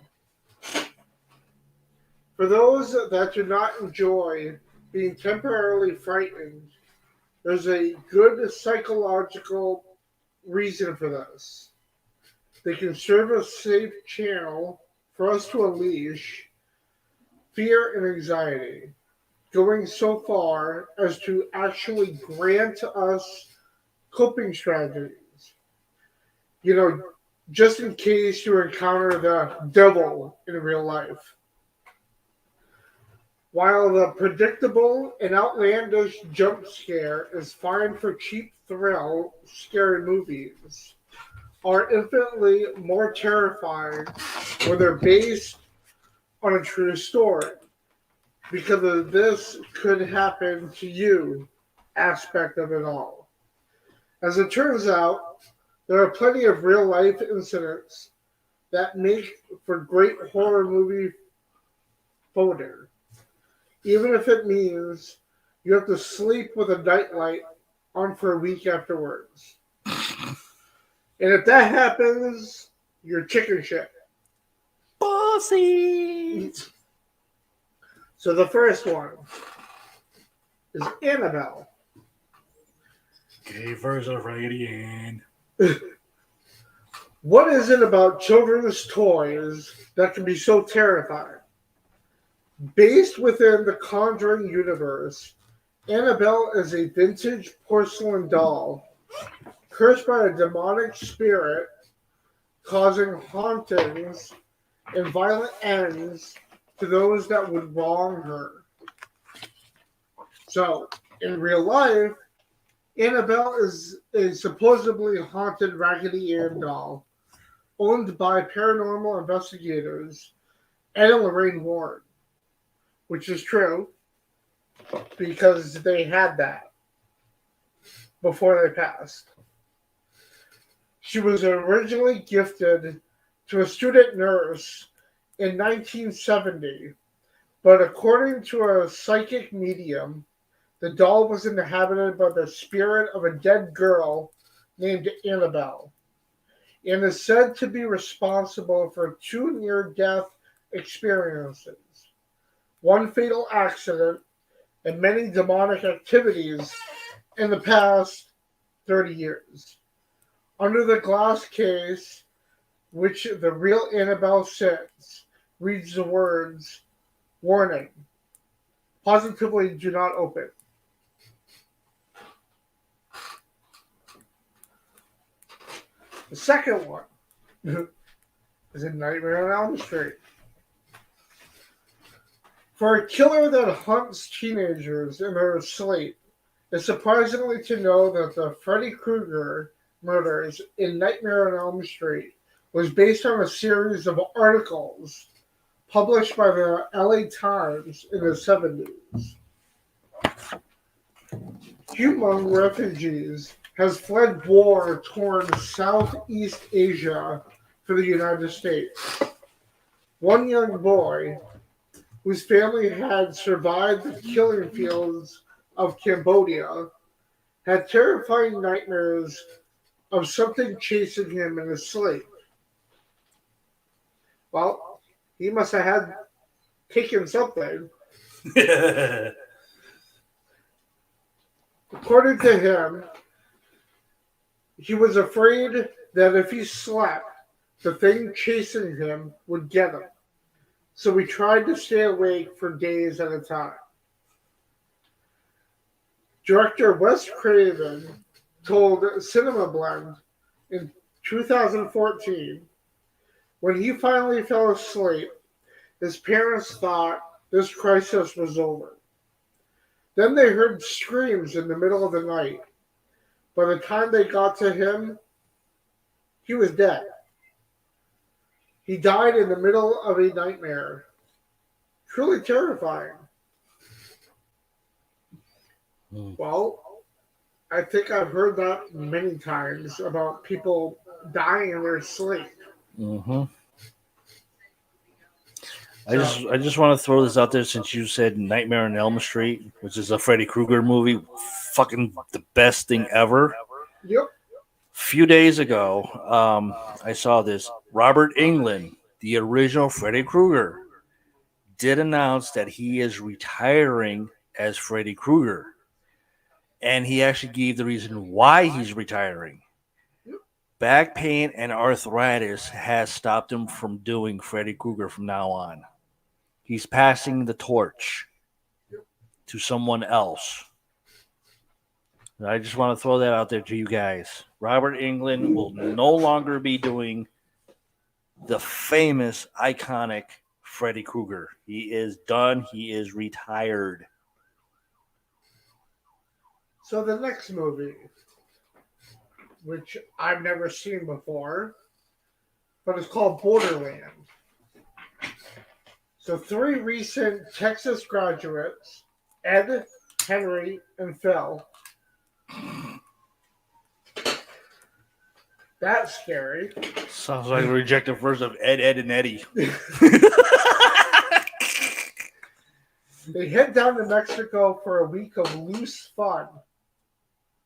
For those that do not enjoy being temporarily frightened, there's a good psychological reason for this. They can serve a safe channel for us to unleash fear and anxiety, going so far as to actually grant us coping strategies. You know, just in case you encounter the devil in real life. While the predictable and outlandish jump scare is fine for cheap thrill scary movies, are infinitely more terrifying when they're based on a true story. Because of this could happen to you aspect of it all. As it turns out, there are plenty of real life incidents that make for great horror movie fodder. Even if it means you have to sleep with a nightlight on for a week afterwards. And if that happens, you're chicken shit.
Pussy.
So the first one is Annabelle.
Gay version of Raggedy Ann.
What is it about children's toys that can be so terrifying? Based within the Conjuring universe, Annabelle is a vintage porcelain doll cursed by a demonic spirit, causing hauntings and violent ends to those that would wrong her. So, in real life, Annabelle is a supposedly haunted Raggedy Ann doll owned by paranormal investigators Ed and Lorraine Warren, which is true because they had that before they passed. She was originally gifted to a student nurse in 1970, but according to a psychic medium, The doll was inhabited by the spirit of a dead girl named Annabelle, and is said to be responsible for 2 near-death experiences, 1 fatal accident, and many demonic activities in the past 30 years. Under the glass case, which the real Annabelle sits, reads the words, "Warning, positively do not open." The second one is in Nightmare on Elm Street. For a killer that hunts teenagers in their sleep, it's surprisingly to know that the Freddy Krueger murders in Nightmare on Elm Street was based on a series of articles published by the LA Times in the 70s. Hmong refugees has fled war-torn Southeast Asia for the United States. One young boy, whose family had survived the killing fields of Cambodia, had terrifying nightmares of something chasing him in his sleep. Well, he must have had taken something. According to him, he was afraid that if he slept, the thing chasing him would get him. So he tried to stay awake for days at a time. Director Wes Craven told Cinema Blend in 2014, when he finally fell asleep, his parents thought this crisis was over. Then they heard screams in the middle of the night. By the time they got to him, he was dead. He died in the middle of a nightmare. Truly terrifying. Well, I think I've heard that many times about people dying in their sleep.
Mm-hmm. I just want to throw this out there since you said Nightmare on Elm Street, which is a Freddy Krueger movie, fucking the best thing ever.
Yep.
Few days ago, I saw this. Robert Englund, the original Freddy Krueger, did announce that he is retiring as Freddy Krueger. And he actually gave the reason why he's retiring. Back pain and arthritis has stopped him from doing Freddy Krueger from now on. He's passing the torch to someone else. I just want to throw that out there to you guys. Robert Englund will no longer be doing the famous, iconic Freddy Krueger. He is done. He is retired.
So the next movie, which I've never seen before, but it's called Borderland. So 3 recent Texas graduates, Ed, Henry, and Phil. That's scary.
Sounds like a rejected version of Ed, Ed, and Eddie.
They head down to Mexico for a week of loose fun.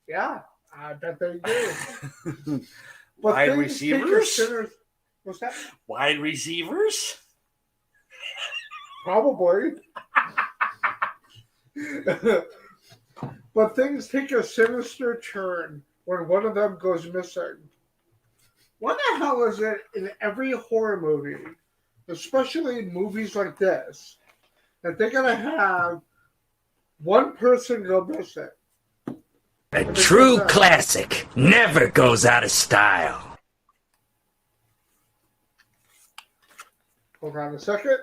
Yeah, I bet they do. But
Wide receivers?
What's that?
Wide receivers?
Probably. But things take a sinister turn when one of them goes missing. What the hell is it in every horror movie, especially movies like this, that they're going to have one person go missing?
A true classic never goes out of style.
Hold on a second.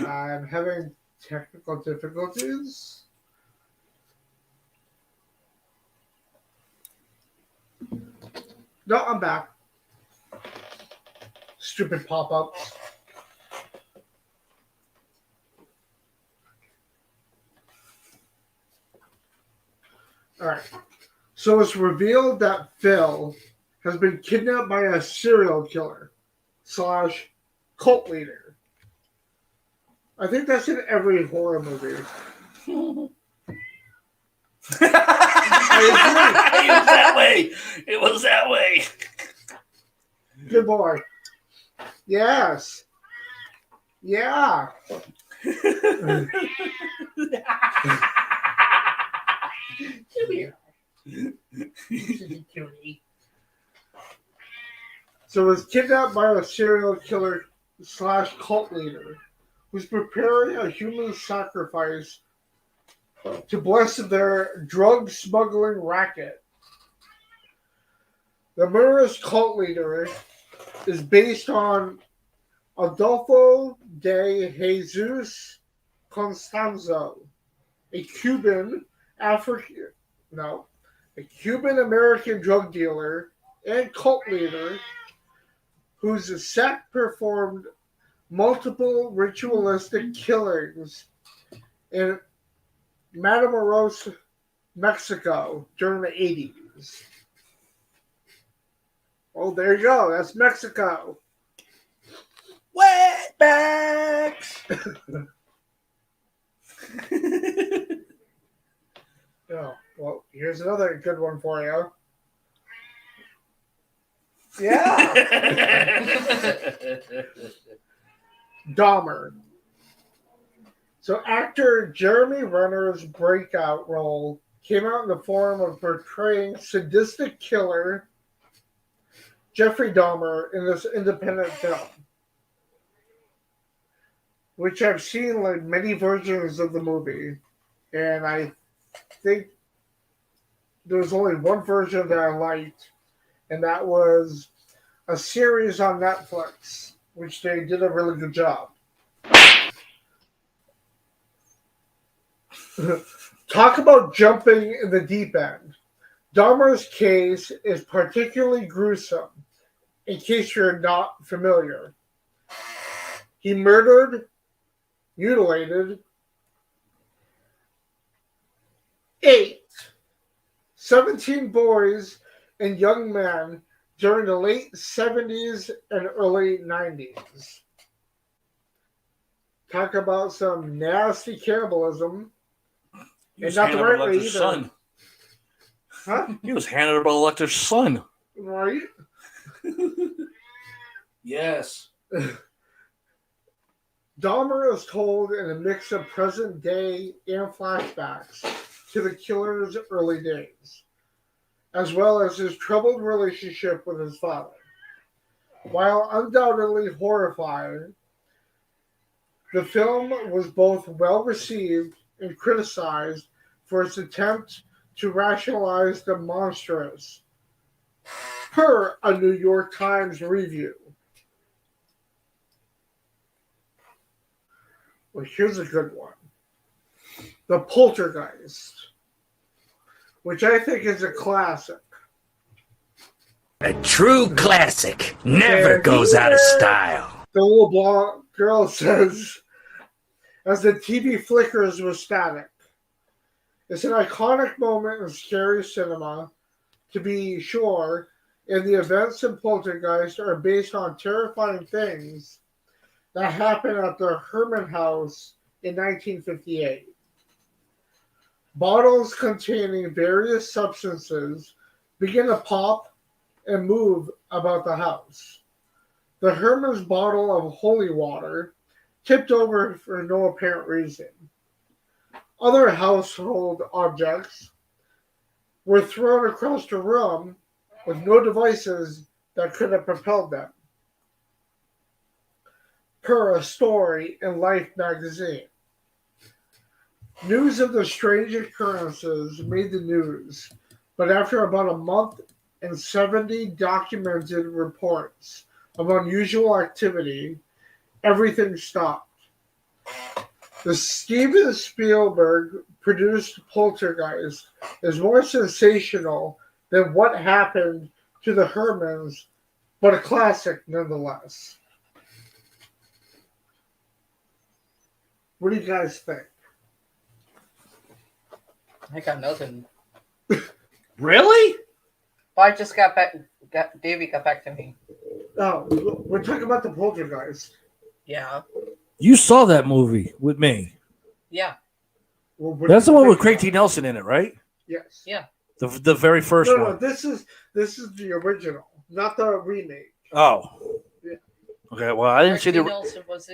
I'm having technical difficulties. No, I'm back. Stupid pop-ups. All right. So it's revealed that Phil has been kidnapped by a serial killer / cult leader. I think that's in every horror movie.
It was that way. It was that way.
Good boy. Yes. Yeah.
Come here.
So was kidnapped by a serial killer / cult leader who's preparing a human sacrifice to bless their drug smuggling racket. The murderous cult leader is based on Adolfo de Jesus Constanzo, a Cuban American drug dealer and cult leader whose sect performed multiple ritualistic killings in Matamoros, Mexico during the 80s. Oh, there you go. That's Mexico.
Wetbacks.
Oh, well, here's another good one for you. Yeah. Dahmer. So actor Jeremy Renner's breakout role came out in the form of portraying sadistic killer Jeffrey Dahmer in this independent film, which I've seen like many versions of the movie, and I think there's only one version that I liked, and that was a series on Netflix, which they did a really good job. Talk about jumping in the deep end. Dahmer's case is particularly gruesome, in case you're not familiar. He murdered, mutilated 17 boys and young men during the late 70s and early 90s. Talk about some nasty cannibalism.
He was
And not the right way
Hannibal
either.
Lecter's son.
Huh?
He was Hannibal Lecter's son.
Right?
Yes.
Dahmer is told in a mix of present day and flashbacks to the killer's early days, as well as his troubled relationship with his father. While undoubtedly horrifying, the film was both well received and criticized for its attempt to rationalize the monstrous, per a New York Times review. Well, here's a good one. The Poltergeist, which I think is a classic.
A true classic. Never goes out of style.
The little blonde girl says, as the TV flickers with static. It's an iconic moment in scary cinema, to be sure, and the events in Poltergeist are based on terrifying things that happened at the Herman house in 1958. Bottles containing various substances begin to pop and move about the house. The Herman's bottle of holy water tipped over for no apparent reason. Other household objects were thrown across the room with no devices that could have propelled them, per a story in Life magazine. News of the strange occurrences made the news, but after about a month and 70 documented reports of unusual activity, everything stopped. The Steven Spielberg produced Poltergeist is more sensational than what happened to the Hermans, but a classic nonetheless. What do you guys think?
I got nothing.
Really?
Well, I just got back. Davey got back to me.
Oh, we're talking about the Poltergeist.
Yeah.
You saw that movie with me.
Yeah.
That's the one with Craig T. Nelson in it, right?
Yes.
Yeah.
The very first
No,
one.
no, this is the original, not the remake.
Oh.
Yeah.
Okay. Well, I didn't see
Craig
the.
T. Nelson was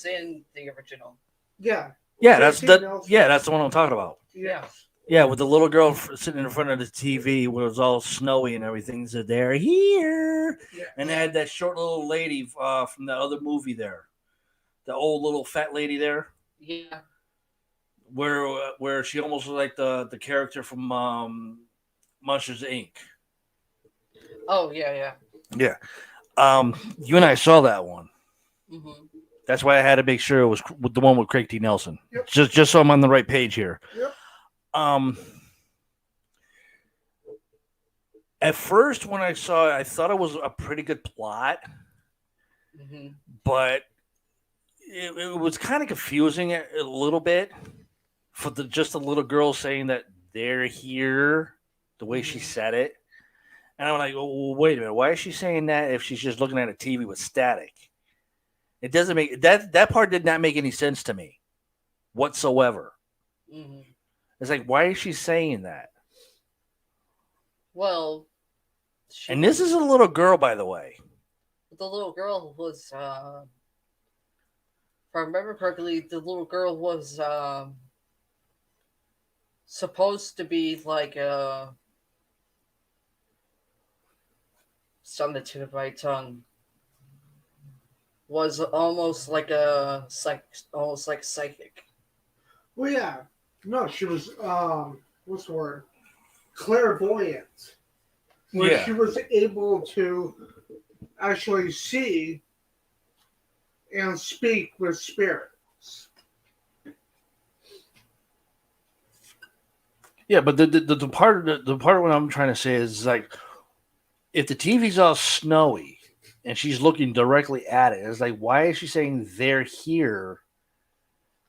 in the original.
Yeah.
Yeah, that's
Craig T.
that.
Nelson.
Yeah, that's the one I'm talking about.
Yeah.
Yeah, with the little girl sitting in front of the TV where it was all snowy and everything. So they're here,
Yeah.
and they had that short little lady from that other movie there, the old little fat lady there,
Yeah.
where she almost was like the character from Monsters Inc.
Oh yeah.
Yeah. You and I saw that one.
Mm-hmm.
That's why I had to make sure it was the one with Craig T. Nelson.
Yep.
Just so I'm on the right page here.
Yep.
At first, when I saw it, I thought it was a pretty good plot, but it was kind of confusing a little bit for just the little girl saying that they're here, the way she said it. And I'm like, oh, wait a minute. Why is she saying that if she's just looking at a TV with static? It doesn't make that part did not make any sense to me whatsoever.
Mm-hmm.
It's like, why is she saying that?
Well,
and this is a little girl, by the way.
The little girl was, if I remember correctly, the little girl was supposed to be like something to my tongue. Was almost like almost like psychic.
Well, yeah. No, she was what's the word? Clairvoyant. Where she was able to actually see and speak with spirits.
Yeah, but the part what I'm trying to say is like, if the TV's all snowy and she's looking directly at it, it's like, why is she saying they're here?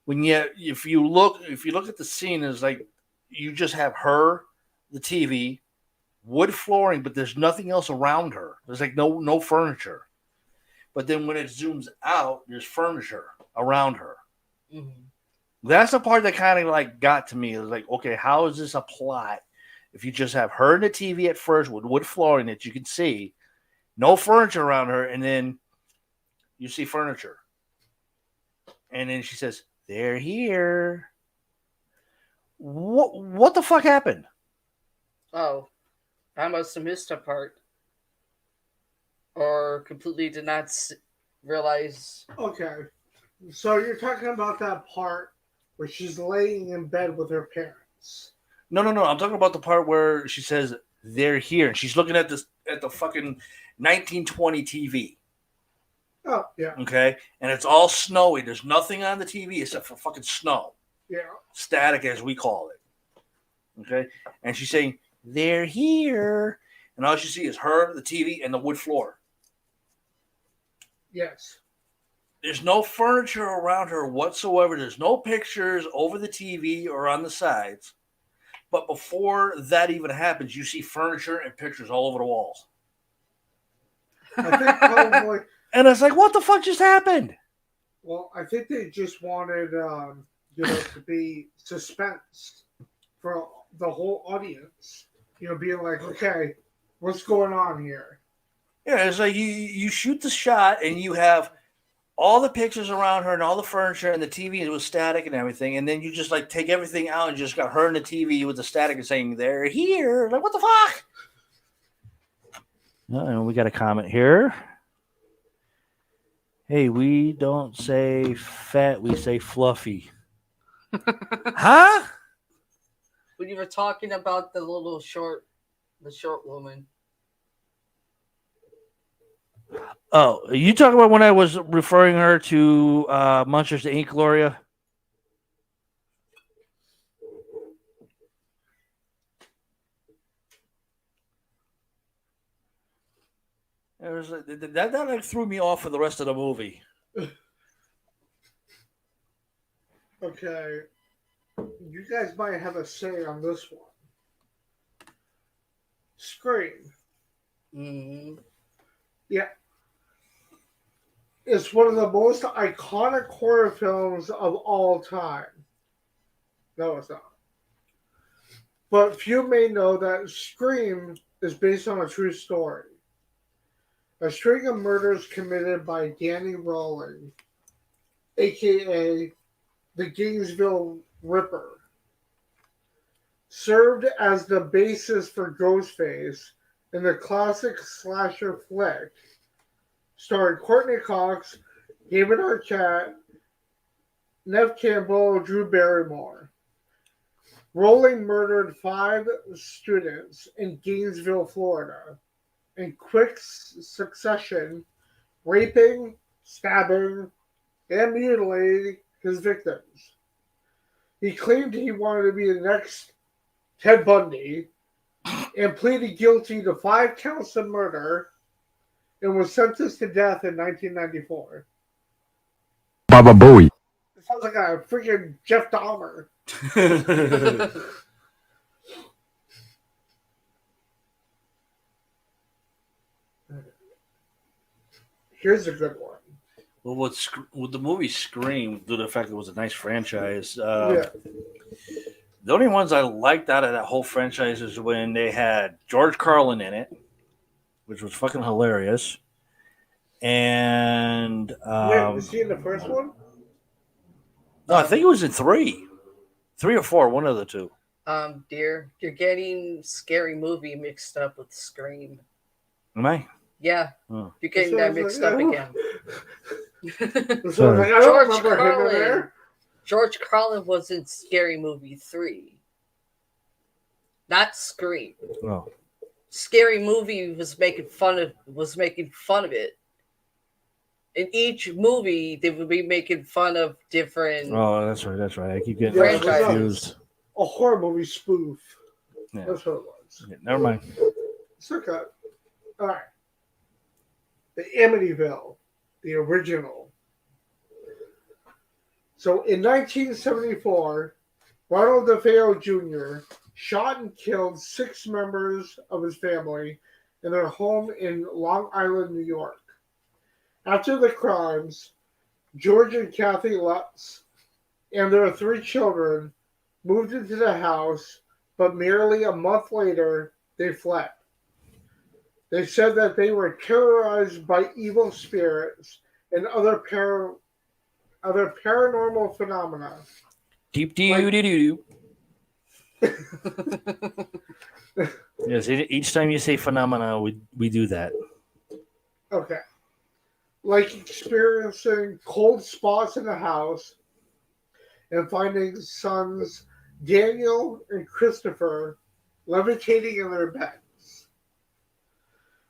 When yet, if you look at the scene, it's like you just have her, the TV, wood flooring, but there's nothing else around her. There's like no furniture. But then when it zooms out, there's furniture around her.
Mm-hmm.
That's the part that kind of like got to me. It was like, okay, how is this a plot? If you just have her and the TV at first with wood flooring that you can see, no furniture around her, and then you see furniture. And then she says, they're here. What the fuck happened?
Oh, I must have missed a part. Or completely did not realize.
Okay. So you're talking about that part where she's laying in bed with her parents.
No. I'm talking about the part where she says they're here, and she's looking at the fucking 1920 TV.
Oh yeah.
Okay, and it's all snowy. There's nothing on the TV except for fucking snow.
Yeah.
Static, as we call it. Okay, and she's saying they're here, and all you see is her, the TV, and the wood floor.
Yes.
There's no furniture around her whatsoever. There's no pictures over the TV or on the sides. But before that even happens, you see furniture and pictures all over the walls.
I think probably.
And it's like, what the fuck just happened?
Well, I think they just wanted, to be suspense for the whole audience. Being like, okay, what's going on here?
Yeah, it's like you shoot the shot and you have all the pictures around her and all the furniture and the TV was static and everything, and then you just like take everything out and just got her and the TV with the static and saying they're here. Like, what the fuck? And we got a comment here. Hey, we don't say fat, we say fluffy. Huh?
When you were talking about the short woman.
Oh, are you talking about when I was referring her to Monsters Inc., Gloria? It was, that like threw me off for the rest of the movie.
Okay. You guys might have a say on this one. Scream.
Mm-hmm.
Yeah. It's one of the most iconic horror films of all time. No, it's not. But few may know that Scream is based on a true story. A string of murders committed by Danny Rowling, aka the Gainesville Ripper, served as the basis for Ghostface in the classic slasher flick, starring Courtney Cox, David Arquette, Nev Campbell, Drew Barrymore. Rowling murdered 5 students in Gainesville, Florida, in quick succession, raping, stabbing, and mutilating his victims. He claimed he wanted to be the next Ted Bundy and pleaded guilty to 5 counts of murder and was sentenced to death in 1994.
Baba Booey.
It sounds like a freaking Jeff Dahmer. Here's a good one.
Well, with the movie Scream, due to the fact it was a nice franchise,
Yeah.
the only ones I liked out of that whole franchise is when they had George Carlin in it, which was fucking hilarious. And
Wait, was he in the first one?
no, I think it was in 3 or 4, one of the two.
Dear, you're getting Scary Movie mixed up with Scream.
Am I?
Yeah,
Oh.
you're getting
So
that
it's like,
mixed up
oh.
again.
So like, I don't
George
remember him in
Carlin.
there.
George Carlin was in Scary Movie 3, not Scream.
Oh.
Scary Movie was making fun of it. In each movie, they would be making fun of different.
Oh, that's right. I keep getting
Franchise.
confused.
A horror movie spoof.
Yeah.
That's what it was.
Yeah, never mind.
It's okay. All right. The Amityville, the original. So in 1974, Ronald DeFeo Jr. shot and killed 6 members of his family in their home in Long Island, New York. After the crimes, George and Kathy Lutz and their 3 children moved into the house, but merely a month later, they fled. They said that they were terrorized by evil spirits and other paranormal phenomena.
Deep doo doo doo. Yes, each time you say phenomena, we do that.
Okay. Like experiencing cold spots in the house and finding sons Daniel and Christopher levitating in their beds.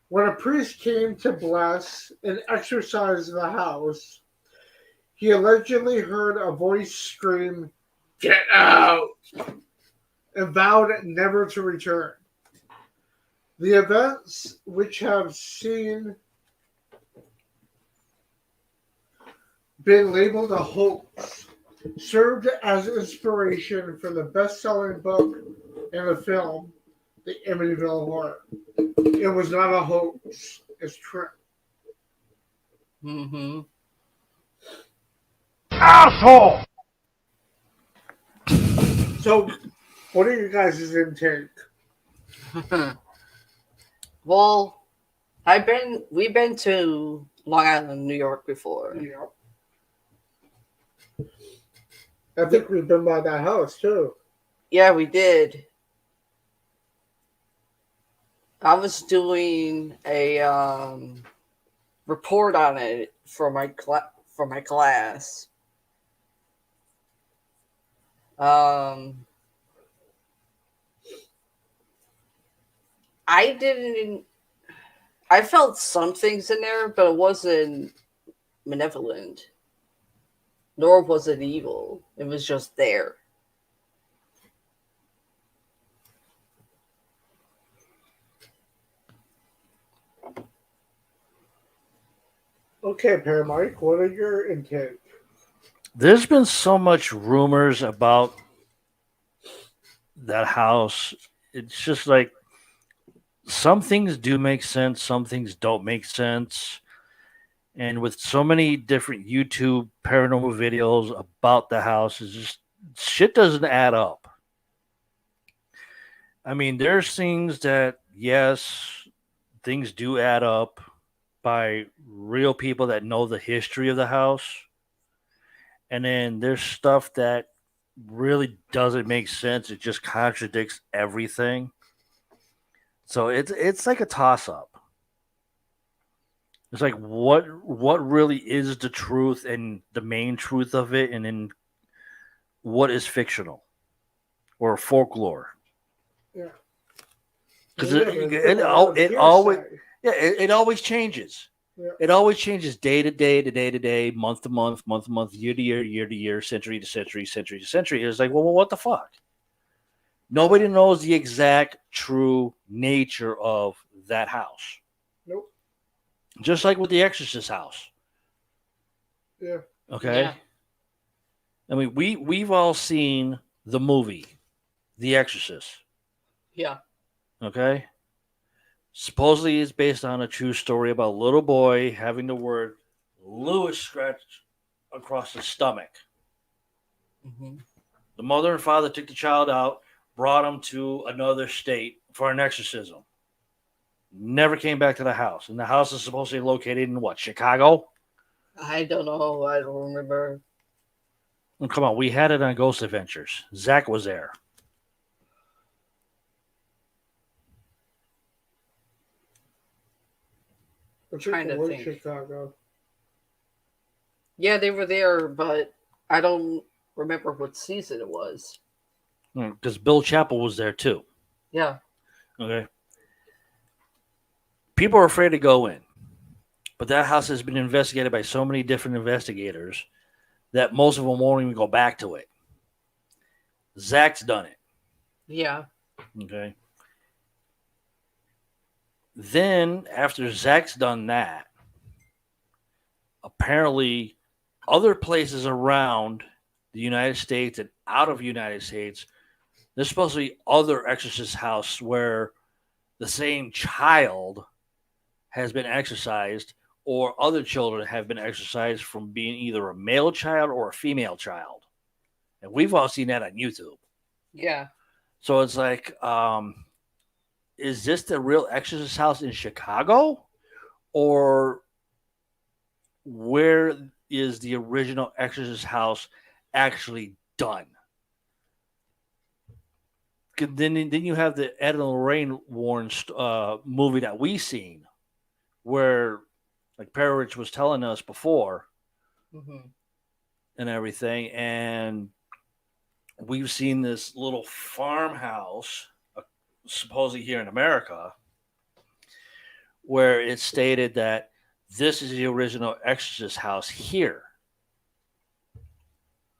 When a priest came to bless and exorcise the house, he allegedly heard a voice scream, "Get out!" and vowed never to return. The events, which have been labeled a hoax, served as inspiration for the best-selling book and the film, The Amityville Horror. It was not a hoax. It's true.
Mm-hmm.
Asshole!
So, what are you guys' intake?
Well, we've been to Long Island, New York before.
Yeah. I think we've been by that house, too.
Yeah, we did. I was doing a report on it for my class. I felt some things in there, but it wasn't malevolent, nor was it evil. It was just there.
Okay, Paramike, what are your intake?
There's been so much rumors about that house. It's just like some things do make sense, some things don't make sense. And with so many different YouTube paranormal videos about the house, it's just shit doesn't add up. I mean, there's things that, yes, things do add up by real people that know the history of the house. And then there's stuff that really doesn't make sense. It just contradicts everything. So it's like a toss up. It's like what really is the truth and the main truth of it, and then what is fictional or folklore.
Yeah.
Because
Yeah,
it
hearsay.
always it always changes.
Yeah.
It always changes day to day to day to day, month to month, month to month, year to year, year to year, century to century, century to century. It's like, well, what the fuck? Nobody knows the exact true nature of that house.
Nope.
Just like with the Exorcist house.
Yeah.
Okay.
Yeah.
I mean, we've all seen the movie, The Exorcist.
Yeah.
Okay. Supposedly, it's based on a true story about a little boy having the word Lewis scratched across his stomach.
Mm-hmm.
The mother and father took the child out, brought him to another state for an exorcism. Never came back to the house. And the house is supposed to be located in what, Chicago?
I don't know. I don't remember.
Well, come on, we had it on Ghost Adventures. Zach was there.
Trying to think.
Chicago.
Yeah, they were there, but I don't remember what season it was.
Because Bill Chappell was there too.
Yeah.
Okay. People are afraid to go in. But that house has been investigated by so many different investigators that most of them won't even go back to it. Zach's done it.
Yeah.
Okay. Then, after Zach's done that, apparently other places around the United States and out of the United States, there's supposed to be other exorcist houses where the same child has been exorcised, or other children have been exorcised from being either a male child or a female child. And we've all seen that on YouTube.
Yeah.
So it's like, is this the real exorcist house in Chicago? Or where is the original exorcist house actually done? Then you have the Ed and Lorraine Warren movie that we seen, where, like Perrich was telling us before, and everything, and we've seen this little farmhouse, supposedly here in America, where it stated that this is the original exorcist house here.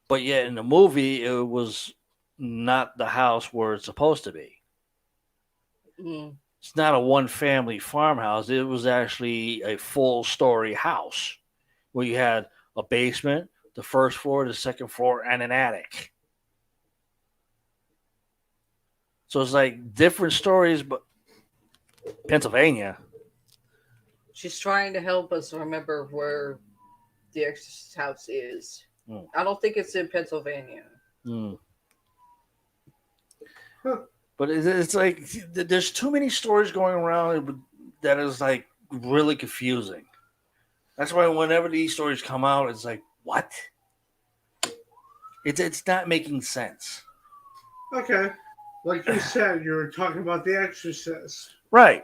But yet in the movie, it was not the house where it's supposed to be. It's not a one-family farmhouse. It was actually a full-story house where you had a basement, the first floor, the second floor, and an attic. So it's like different stories, but Pennsylvania.
She's trying to help us remember where the Exorcist house is. I don't think it's in Pennsylvania.
But it's like there's too many stories going around that is like really confusing. That's why whenever these stories come out, it's like, what? It's not making sense.
Okay. Like you said, you were talking about The Exorcist.
Right.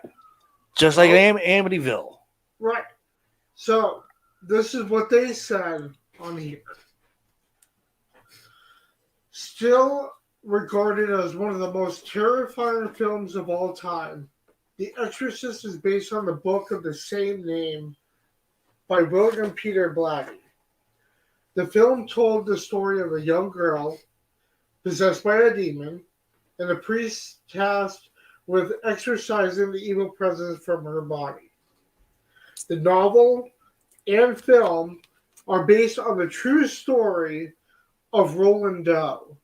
Just like Amityville.
Right. So, this is what they said on here. Still regarded as one of the most terrifying films of all time, The Exorcist is based on the book of the same name by William Peter Blatty. The film told the story of a young girl possessed by a demon and a priest tasked with exorcising the evil presence from her body. The novel and film are based on the true story of Roland Doe,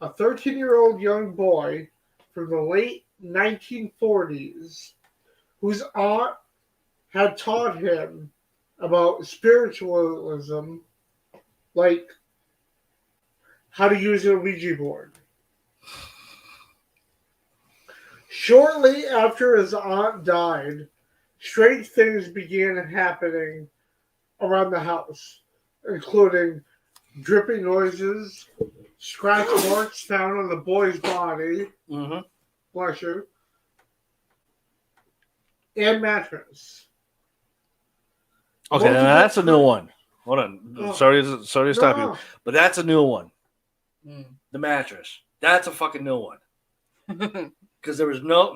a 13-year-old young boy from the late 1940s whose aunt had taught him about spiritualism, like how to use a Ouija board. Shortly after his aunt died, strange things began happening around the house, including dripping noises, scratch marks found on the boy's body, bless you, and mattress.
Okay, now that's a new one. Hold on.
Oh.
Sorry to stop
No.
you. But that's a new one.
Mm.
The mattress. That's a fucking new one. Because there was no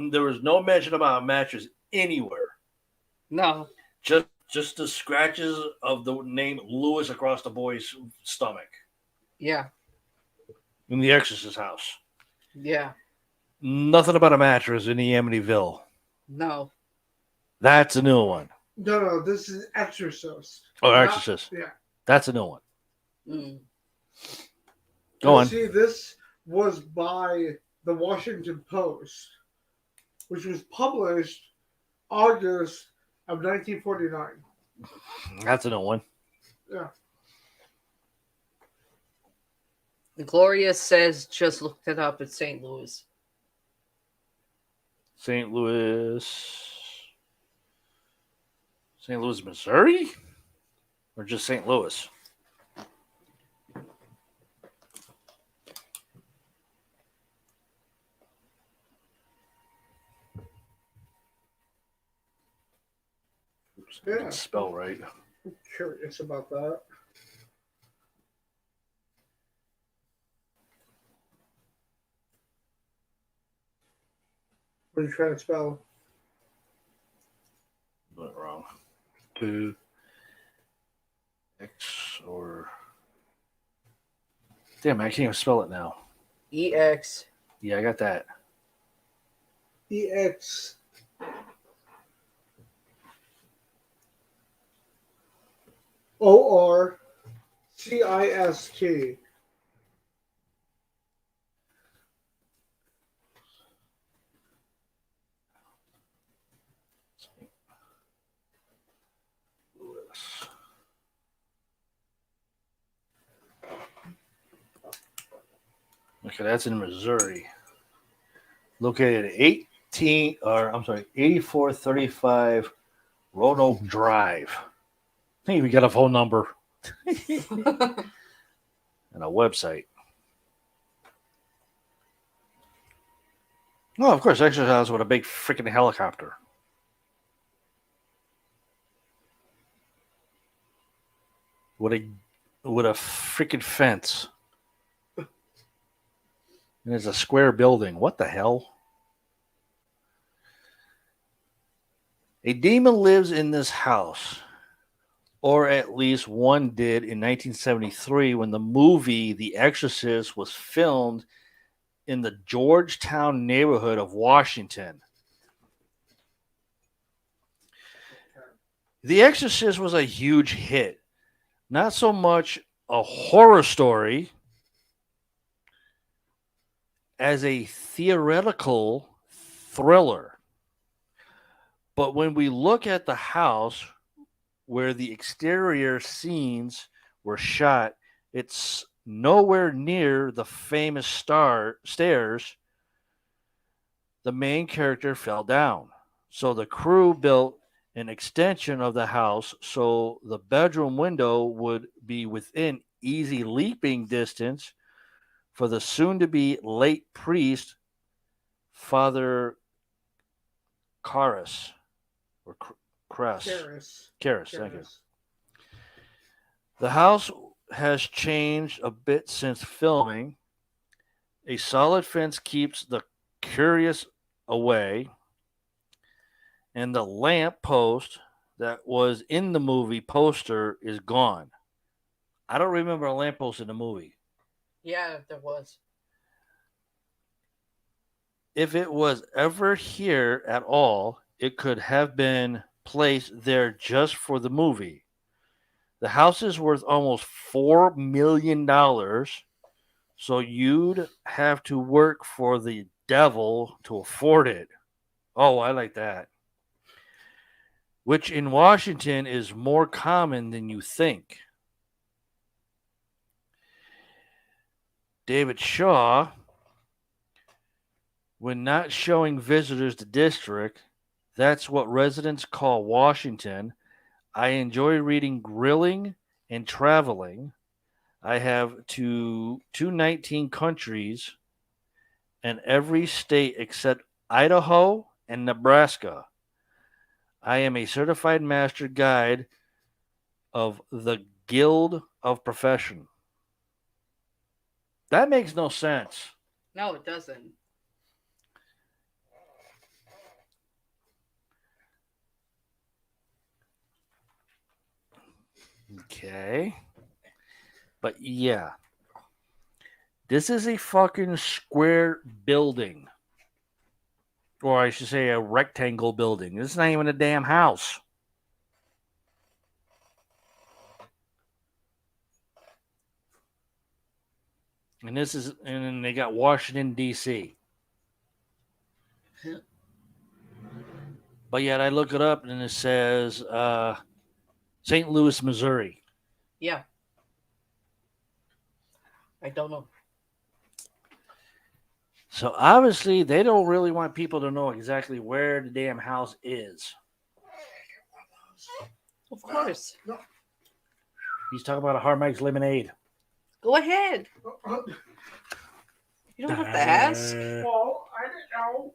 mention about a mattress anywhere.
No.
Just the scratches of the name Lewis across the boy's stomach.
Yeah.
In the Exorcist house.
Yeah.
Nothing about a mattress in the Amityville.
No.
That's a new one.
No, this is Exorcist.
Oh, Exorcist.
Yeah.
That's a new one.
Mm.
Go on.
See, this was by the Washington Post, which was published August of 1949.
That's a new one.
Yeah.
Gloria says just looked it up at St. Louis.
St. Louis, Missouri? Or just St. Louis? Oops, I didn't spell right.
I'm curious about that. What are you trying to spell?
Went wrong. 2 X or damn, I can't even spell it now.
EX.
Yeah, I got that.
EX. ORCIST.
Okay, that's in Missouri. Located at 8435 Roanoke Drive. I think we got a phone number and a website. Oh, of course, exercise with a big freaking helicopter. With a freaking fence. And it's a square building. What the hell? A demon lives in this house. Or at least one did in 1973 when the movie The Exorcist was filmed in the Georgetown neighborhood of Washington. The Exorcist was a huge hit. Not so much a horror story as a theoretical thriller. But when we look at the house where the exterior scenes were shot, it's nowhere near the famous stairs the main character fell down. So the crew built an extension of the house so the bedroom window would be within easy leaping distance for the soon-to-be late priest, Father Karras, or Karras, thank you. The house has changed a bit since filming. A solid fence keeps the curious away, and the lamp post that was in the movie poster is gone. I don't remember a lamp post in the movie.
Yeah, there was.
If it was ever here at all, it could have been placed there just for the movie. The house is worth almost $4 million, so you'd have to work for the devil to afford it. Oh, I like that. Which in Washington is more common than you think. David Shaw, when not showing visitors the district, that's what residents call Washington. I enjoy reading Grilling and Traveling. I have 219 countries and every state except Idaho and Nebraska. I am a certified master guide of the Guild of Profession. That makes no sense.
No, it doesn't.
Okay. But yeah. This is a fucking square building. Or I should say a rectangle building. This is not even a damn house. And then they got Washington, D.C. But yet I look it up and it says St. Louis, Missouri.
Yeah. I don't know.
So obviously they don't really want people to know exactly where the damn house is.
Of course.
He's talking about a Hard Mike's lemonade.
Go ahead. You don't have to ask.
Well, I didn't know.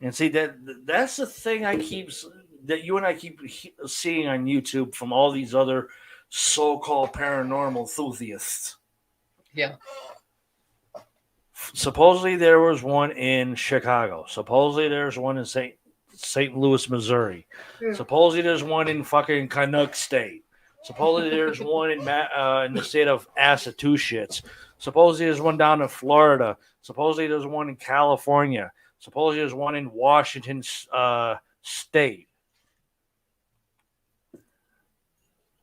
And see that's the thing that you and I keep seeing on YouTube from all these other so-called paranormal enthusiasts.
Yeah.
Supposedly there was one in Chicago. Supposedly there's one in St. Louis, Missouri.
Yeah.
Supposedly there's one in fucking Canuck State. Supposedly there's one in the state of Massachusetts. Supposedly there's one down in Florida. Supposedly there's one in California. Supposedly there's one in Washington State.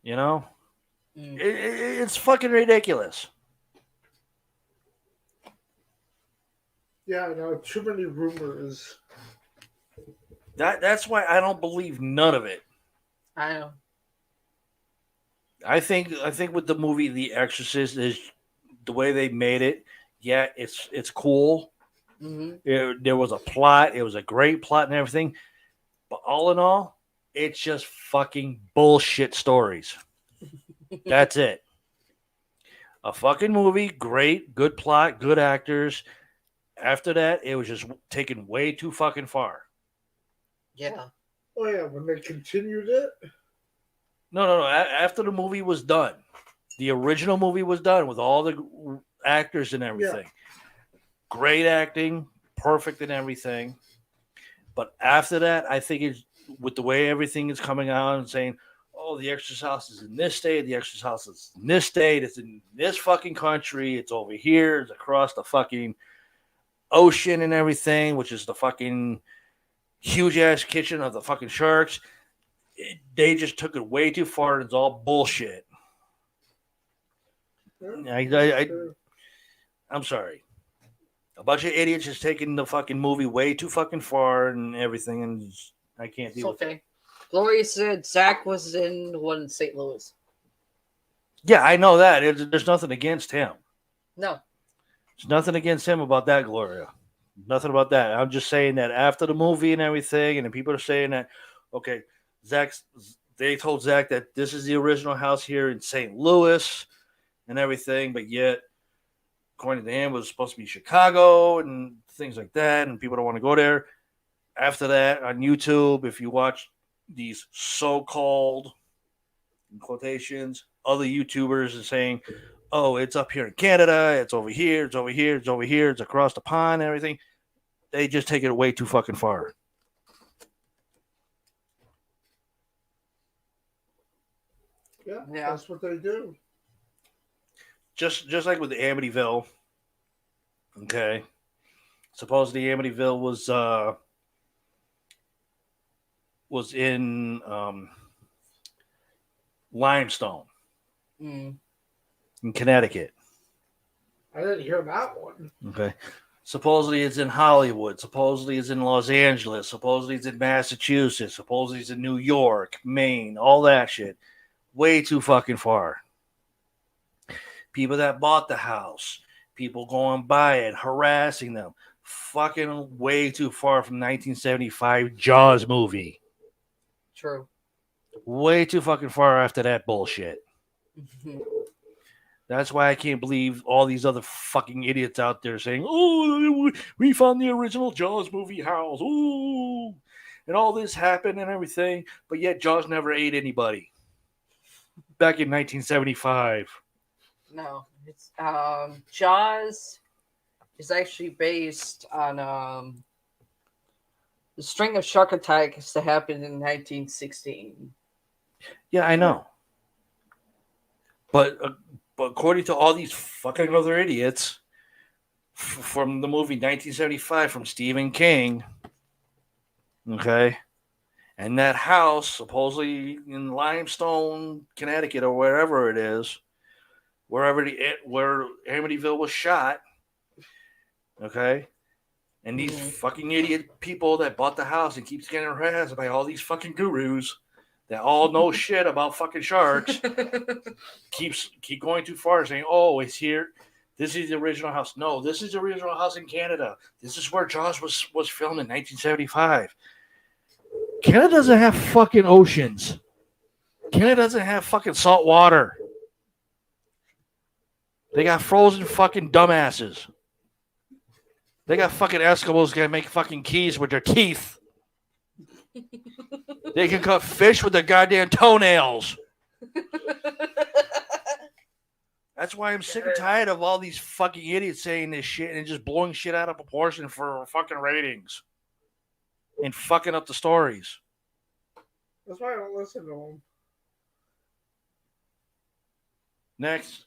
You know? It's fucking ridiculous.
Yeah, no, too many rumors.
That's why I don't believe none of it.
I know.
I think with the movie The Exorcist is the way they made it. Yeah, it's cool.
Mm-hmm.
There was a plot. It was a great plot and everything. But all in all, it's just fucking bullshit stories. That's it. A fucking movie, great, good plot, good actors. After that, it was just taken way too fucking far.
Yeah.
Oh yeah, when they continued it.
No. After the movie was done, the original movie was done with all the actors and everything. Yeah. Great acting, perfect and everything. But after that, I think it's with the way everything is coming out and saying, oh, the Exorcist house is in this state, the Exorcist house is in this state, it's in this fucking country, it's over here, it's across the fucking ocean and everything, which is the fucking huge ass kitchen of the fucking sharks. They just took it way too far and it's all bullshit. I'm sorry. A bunch of idiots just taking the fucking movie way too fucking far and everything, and I can't deal with it.
Gloria said Zach was in one in St. Louis.
Yeah, I know that. There's nothing against him.
No.
There's nothing against him about that, Gloria. Nothing about that. I'm just saying that after the movie and everything, and then people are saying that, okay, they told Zach that this is the original house here in St. Louis and everything, but yet, according to him, it was supposed to be Chicago and things like that, and people don't want to go there. After that, on YouTube, if you watch these so-called, in quotations, other YouTubers are saying, oh, it's up here in Canada, it's over here, it's over here, it's over here, it's across the pond and everything. They just take it way too fucking far.
Yeah, that's what they do.
Just like with the Amityville. Okay. Supposedly Amityville was in Limestone in Connecticut.
I didn't hear that one.
Okay. Supposedly it's in Hollywood. Supposedly it's in Los Angeles. Supposedly it's in Massachusetts. Supposedly it's in New York, Maine, all that shit. Way too fucking far. People that bought the house, people going by it, harassing them. Fucking way too far from 1975 Jaws movie.
True.
Way too fucking far after that bullshit. That's why I can't believe all these other fucking idiots out there saying, "Oh, we found the original Jaws movie house. Ooh." And all this happened and everything, but yet Jaws never ate anybody. Back in 1975.
No, it's Jaws is actually based on the string of shark attacks that happened in 1916.
Yeah, I know. But according to all these fucking other idiots from the movie 1975 from Stephen King, okay, and that house supposedly in Limestone, Connecticut, or wherever it is, where Amityville was shot, okay, and these fucking idiot people that bought the house and keeps getting harassed by all these fucking gurus that all know shit about fucking sharks keep going too far, saying, "Oh, it's here. This is the original house." No, this is the original house in Canada. This is where Jaws was filmed in 1975. Canada doesn't have fucking oceans. Canada doesn't have fucking salt water. They got frozen fucking dumbasses. They got fucking Eskimos that make fucking keys with their teeth. They can cut fish with their goddamn toenails. That's why I'm sick and tired of all these fucking idiots saying this shit and just blowing shit out of proportion for fucking ratings and fucking up the stories.
That's why I don't listen to them.
Next.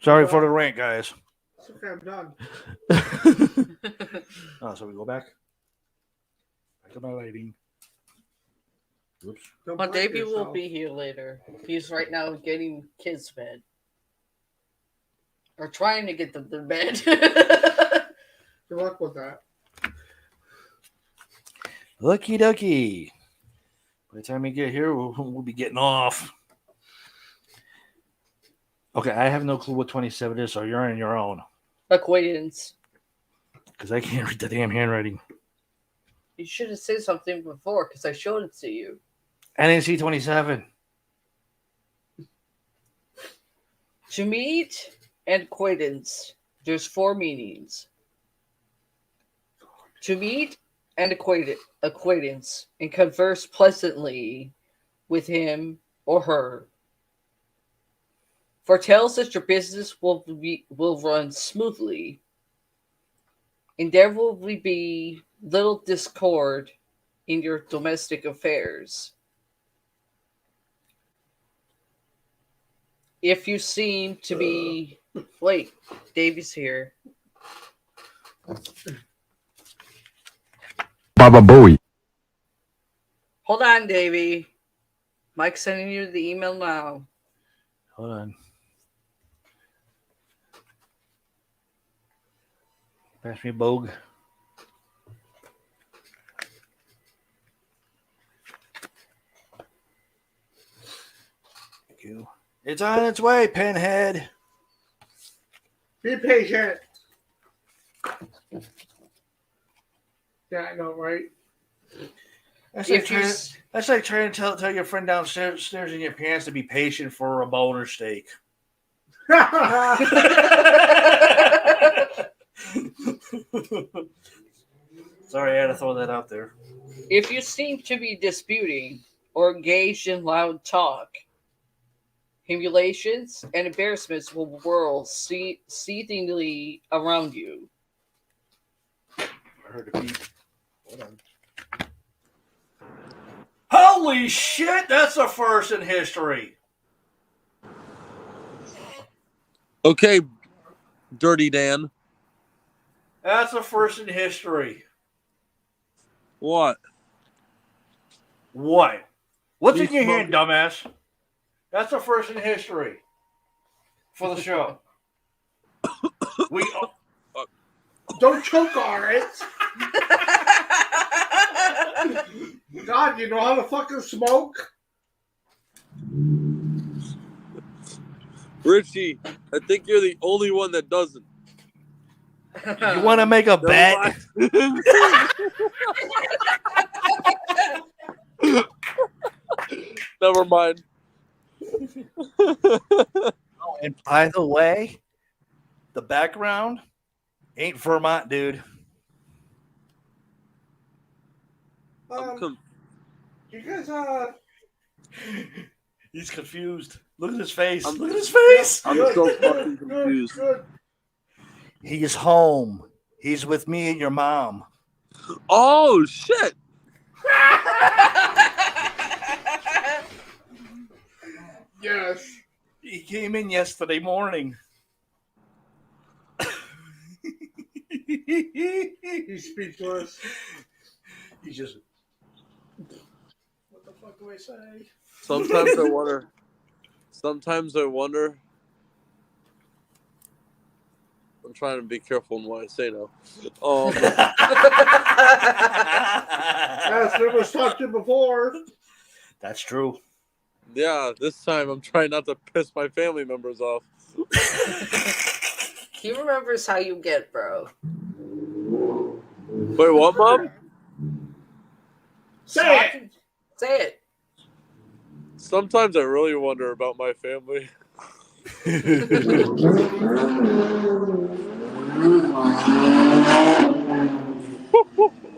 Sorry for the rant, guys.
It's okay, I'm done.
Oh, so we go back. Back to my lighting. Oops.
Well, Davey will be here later. He's right now getting kids bed. Or trying to get them to bed.
Good luck with that.
Looky ducky. By the time we get here, we'll be getting off. Okay, I have no clue what 27 is, so you're on your own.
Acquaintance.
Because I can't read the damn handwriting.
You should have said something before, because I showed it to you.
I didn't see 27.
To meet and acquaintance, there's 4 meanings. To meet and acquaintance and converse pleasantly with him or her. Foretells that your business will run smoothly, and there will be little discord in your domestic affairs. If you seem to be... Wait, Davey's here.
Baba Bowie.
Hold on, Davey. Mike's sending you the email now.
Hold on. Pass me a Bogue. Thank you. It's on its way, Pinhead.
Be patient. Yeah, I know, right?
That's like trying to tell your friend downstairs in your pants to be patient for a boner steak. Sorry, I had to throw that out there.
If you seem to be disputing or engaged in loud talk, humiliations and embarrassments will whirl seethingly around you.
I heard a beep. Hold on. Holy shit, that's a first in history.
Okay, Dirty Dan.
That's a first in history.
What?
What? What's
He's
in your hand,
smoking.
dumbass? That's a first in history for the show.
Don't choke on it. God, you know how to fucking smoke?
Richie, I think you're the only one that doesn't.
You want to make a bet?
Never mind.
And by the way, the background ain't Vermont, dude.
You guys,
He's confused. Look at his face. Look at his face.
I'm so fucking confused.
He's home. He's with me and your mom.
Oh, shit.
Yes.
He came in yesterday morning.
He's speechless.
He's just. What the fuck do I say?
Sometimes I wonder. Sometimes I wonder. I'm trying to be careful in what I say now.
Yes, never talked to you before.
That's true.
Yeah, this time I'm trying not to piss my family members off.
He remembers how you get, bro.
Wait, what, Mom?
Say it.
Say it.
Sometimes I really wonder about my family.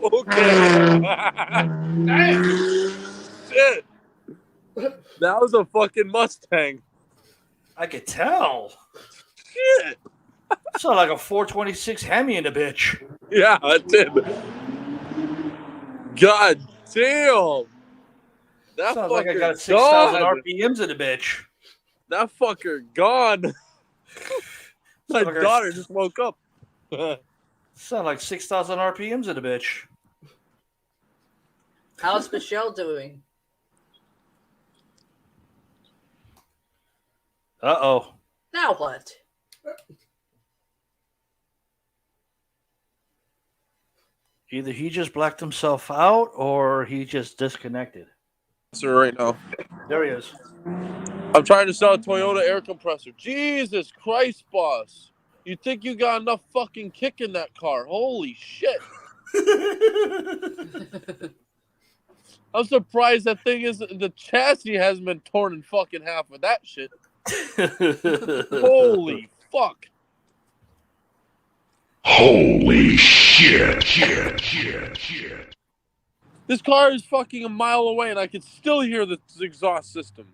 Okay. Shit. That was a fucking Mustang.
I could tell.
Shit.
Sound like a 426 Hemi in a bitch.
Yeah, it did. God damn. That
Sounds
fucker
like I got 6,000
gone.
RPMs in a bitch.
That fucker gone. My
Sound like
daughter just woke up.
Sound like 6,000 RPMs in a bitch.
How's Michelle doing?
Uh-oh.
Now what?
Either he just blacked himself out or he just disconnected.
Sir, right now.
There he is.
I'm trying to sell a Toyota air compressor. Jesus Christ, boss. You think you got enough fucking kick in that car? Holy shit. I'm surprised that thing is the chassis hasn't been torn in fucking half with that shit. Holy fuck.
Holy shit.
This car is fucking a mile away and I can still hear the exhaust system.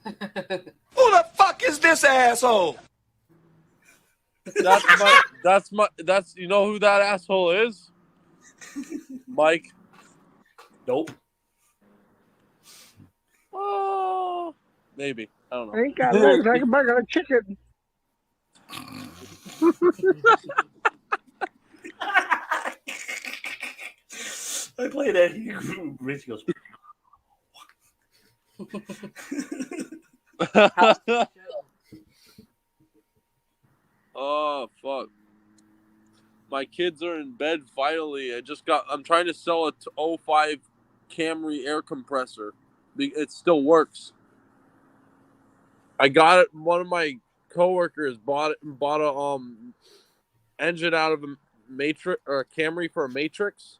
Who the fuck is this asshole?
That's you know who that asshole is? Mike.
Nope.
Oh, maybe. I don't know.
I ain't got legs. I can bug a chicken.
I play that. Richie goes.
Oh fuck! My kids are in bed finally. I'm trying to sell a 05 Camry air compressor. It still works. I got it. One of my coworkers bought a engine out of a Matrix or a Camry for a Matrix,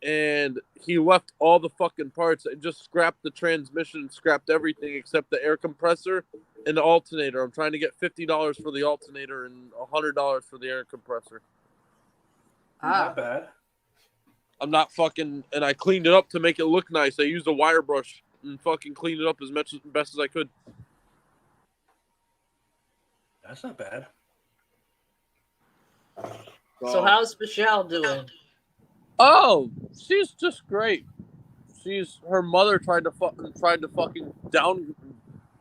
and he left all the fucking parts and just scrapped the transmission, scrapped everything except the air compressor and the alternator. I'm trying to get $50 for the alternator and $100 for the air compressor.
Not bad.
I'm not fucking, and I cleaned it up to make it look nice. I used a wire brush and fucking cleaned it up as best as I could.
That's not bad.
So how's Michelle doing?
Oh, she's just great. Her mother tried to fucking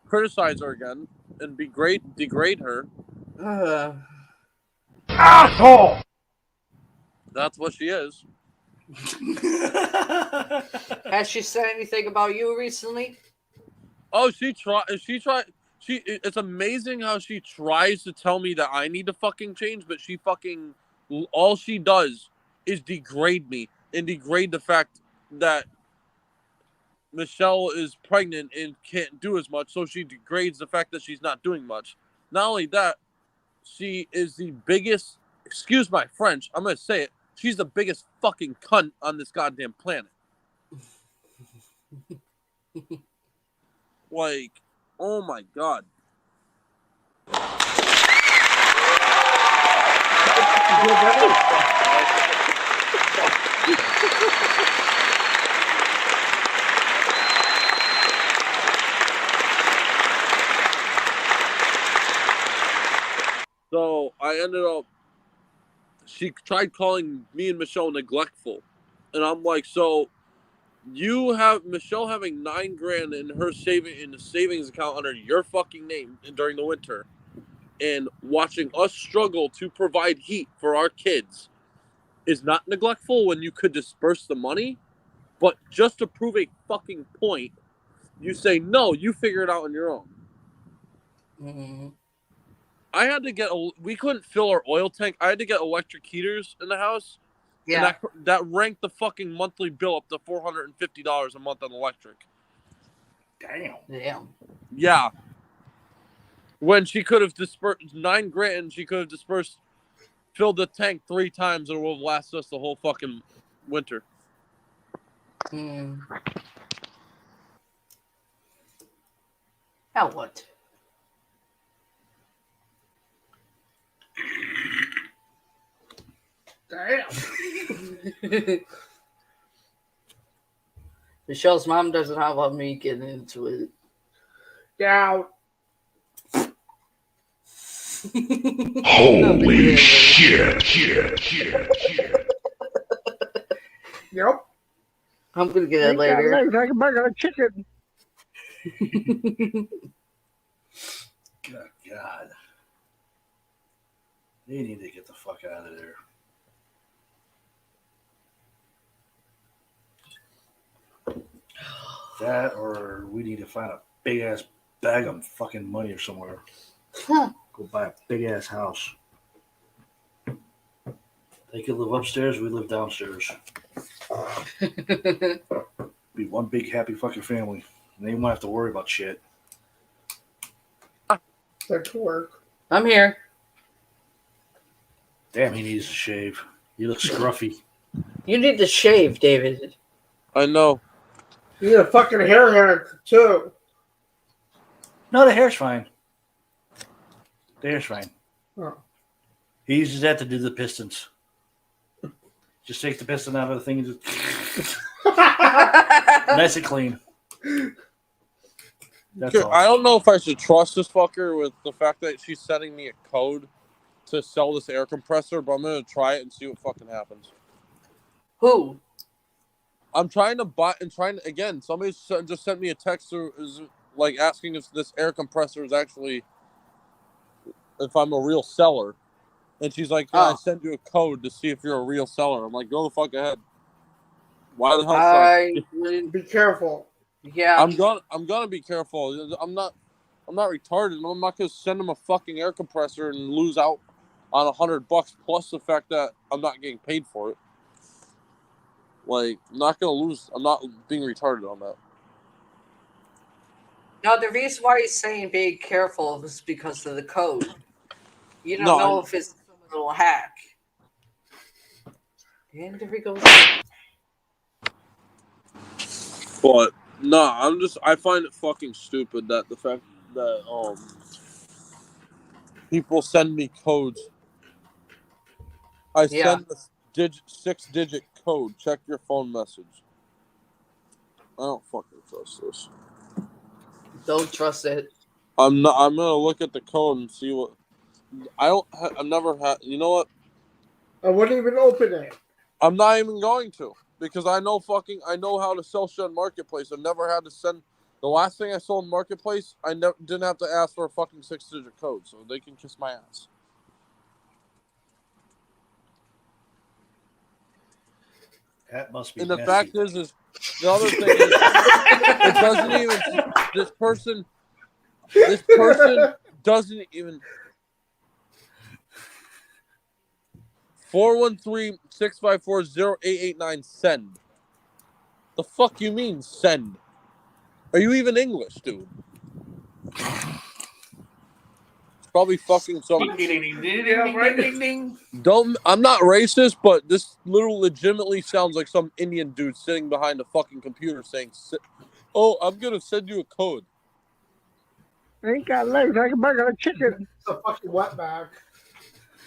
criticize her again and degrade her.
Asshole!
That's
what she is.
Has she said anything about you recently?
Oh, it's amazing how she tries to tell me that I need to fucking change, but she fucking all she does is degrade me and degrade the fact that Michelle is pregnant and can't do as much, so she degrades the fact that she's not doing much. Not only that, she is the biggest, excuse my French, I'm going to say it, she's the biggest fucking cunt on this goddamn planet. Like, oh my god. So I ended up, she tried calling me and Michelle neglectful. And I'm like, so you have Michelle having $9,000 in her in the savings account under your fucking name during the winter, and watching us struggle to provide heat for our kids is not neglectful when you could disperse the money. But just to prove a fucking point, you say, no, you figure it out on your own.
Mm-hmm.
I had to get we couldn't fill our oil tank. I had to get electric heaters in the house.
Yeah.
And that ranked the fucking monthly bill up to $450 a month on electric.
Damn.
Yeah. When she could have dispersed $9,000, she could have dispersed, filled the tank 3 times, and it would have lasted us the whole fucking winter.
Hmm. Now what?
Damn.
Michelle's mom doesn't have on me getting into it.
Yeah.
Holy shit.
Yep.
I'm gonna get that later.
I can make a chicken.
Good God. They need to get the fuck out of there. That, or we need to find a big ass bag of fucking money or somewhere. Go buy a big ass house. They could live upstairs, we live downstairs. Be one big happy fucking family. And they won't have to worry about shit.
That could work.
I'm here.
Damn, he needs to shave. He looks scruffy.
You need to shave, David.
I know.
You need a fucking haircut, too.
No, the hair's fine. The hair's fine.
Oh.
He uses that to do the pistons. Just takes the piston out of the thing and just nice and clean. That's all.
I don't know if I should trust this fucker with the fact that she's sending me a code to sell this air compressor, but I'm going to try it and see what fucking happens.
Who?
I'm trying to buy and again, somebody just sent me a text like asking if this air compressor is actually, if I'm a real seller. And she's like, I send you a code to see if you're a real seller. I'm like, go the fuck ahead. Why the hell should I?
Be careful.
Yeah.
I'm gonna be careful. I'm not retarded. I'm not gonna send him a fucking air compressor and lose out on $100 plus the fact that I'm not getting paid for it. Like, I'm not gonna lose. I'm not being retarded on that.
No, the reason why he's saying be careful is because of the code. You don't know if it's a little hack. And there he goes.
But no, I find it fucking stupid that the fact that people send me codes. I send a 6-digit code. Check your phone message. I don't fucking trust this.
Don't trust it.
I'm gonna look at the code and see what. I've never had. You know what?
I wouldn't even open it.
I'm not even going to, because I know how to sell shit on Marketplace. I've never had to send. The last thing I sold in Marketplace, I didn't have to ask for a fucking 6-digit code, so they can kiss my ass.
That must be.
And the
nasty.
fact is the other thing is, it doesn't even. This person doesn't even 413-654-0889. Send. The fuck you mean send? Are you even English, dude? Probably fucking some.
Yeah, right.
Don't. I'm not racist, but this legitimately sounds like some Indian dude sitting behind a fucking computer saying, "Oh, I'm gonna send you a code."
I ain't got legs. I can bug a chicken.
It's a fucking wetback.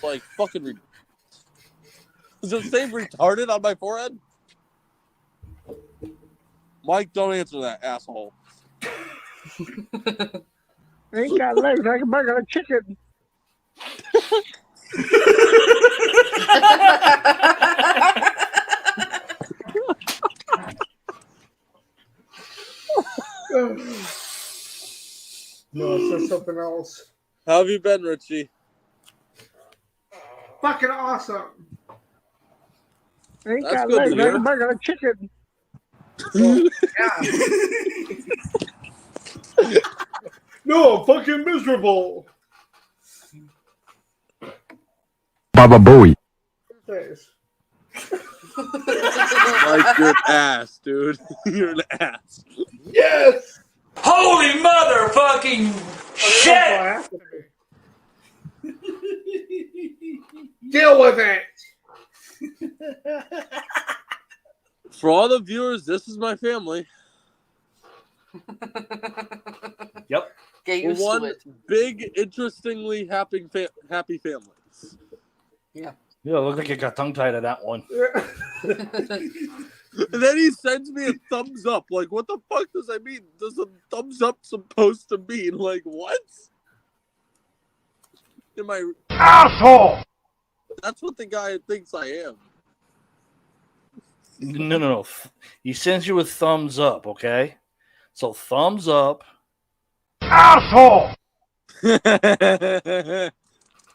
Like fucking. Does it say retarded on my forehead? Mike, don't answer that, asshole.
I ain't got legs. I can bug a chicken.
No, it says something else.
How have you been, Richie?
Fucking awesome.
I ain't
That's
got
good to
legs. I
hear.
can bug a chicken.
Yeah. No, I'm fucking miserable.
Baba Booey.
Face.
Like you're an ass, dude. You're an ass.
Yes.
Holy motherfucking shit!
Deal with it.
For all the viewers, this is my family.
Yep.
Get
We're
used to
one
it.
big, interestingly happy family.
Yeah.
Yeah, look like you got tongue tied to that one.
And then he sends me a thumbs up. Like, what the fuck does that mean? Does a thumbs up supposed to mean? Like, what? Am I
Asshole!
That's what the guy thinks I am.
No. He sends you a thumbs up, okay? So thumbs up.
Asshole!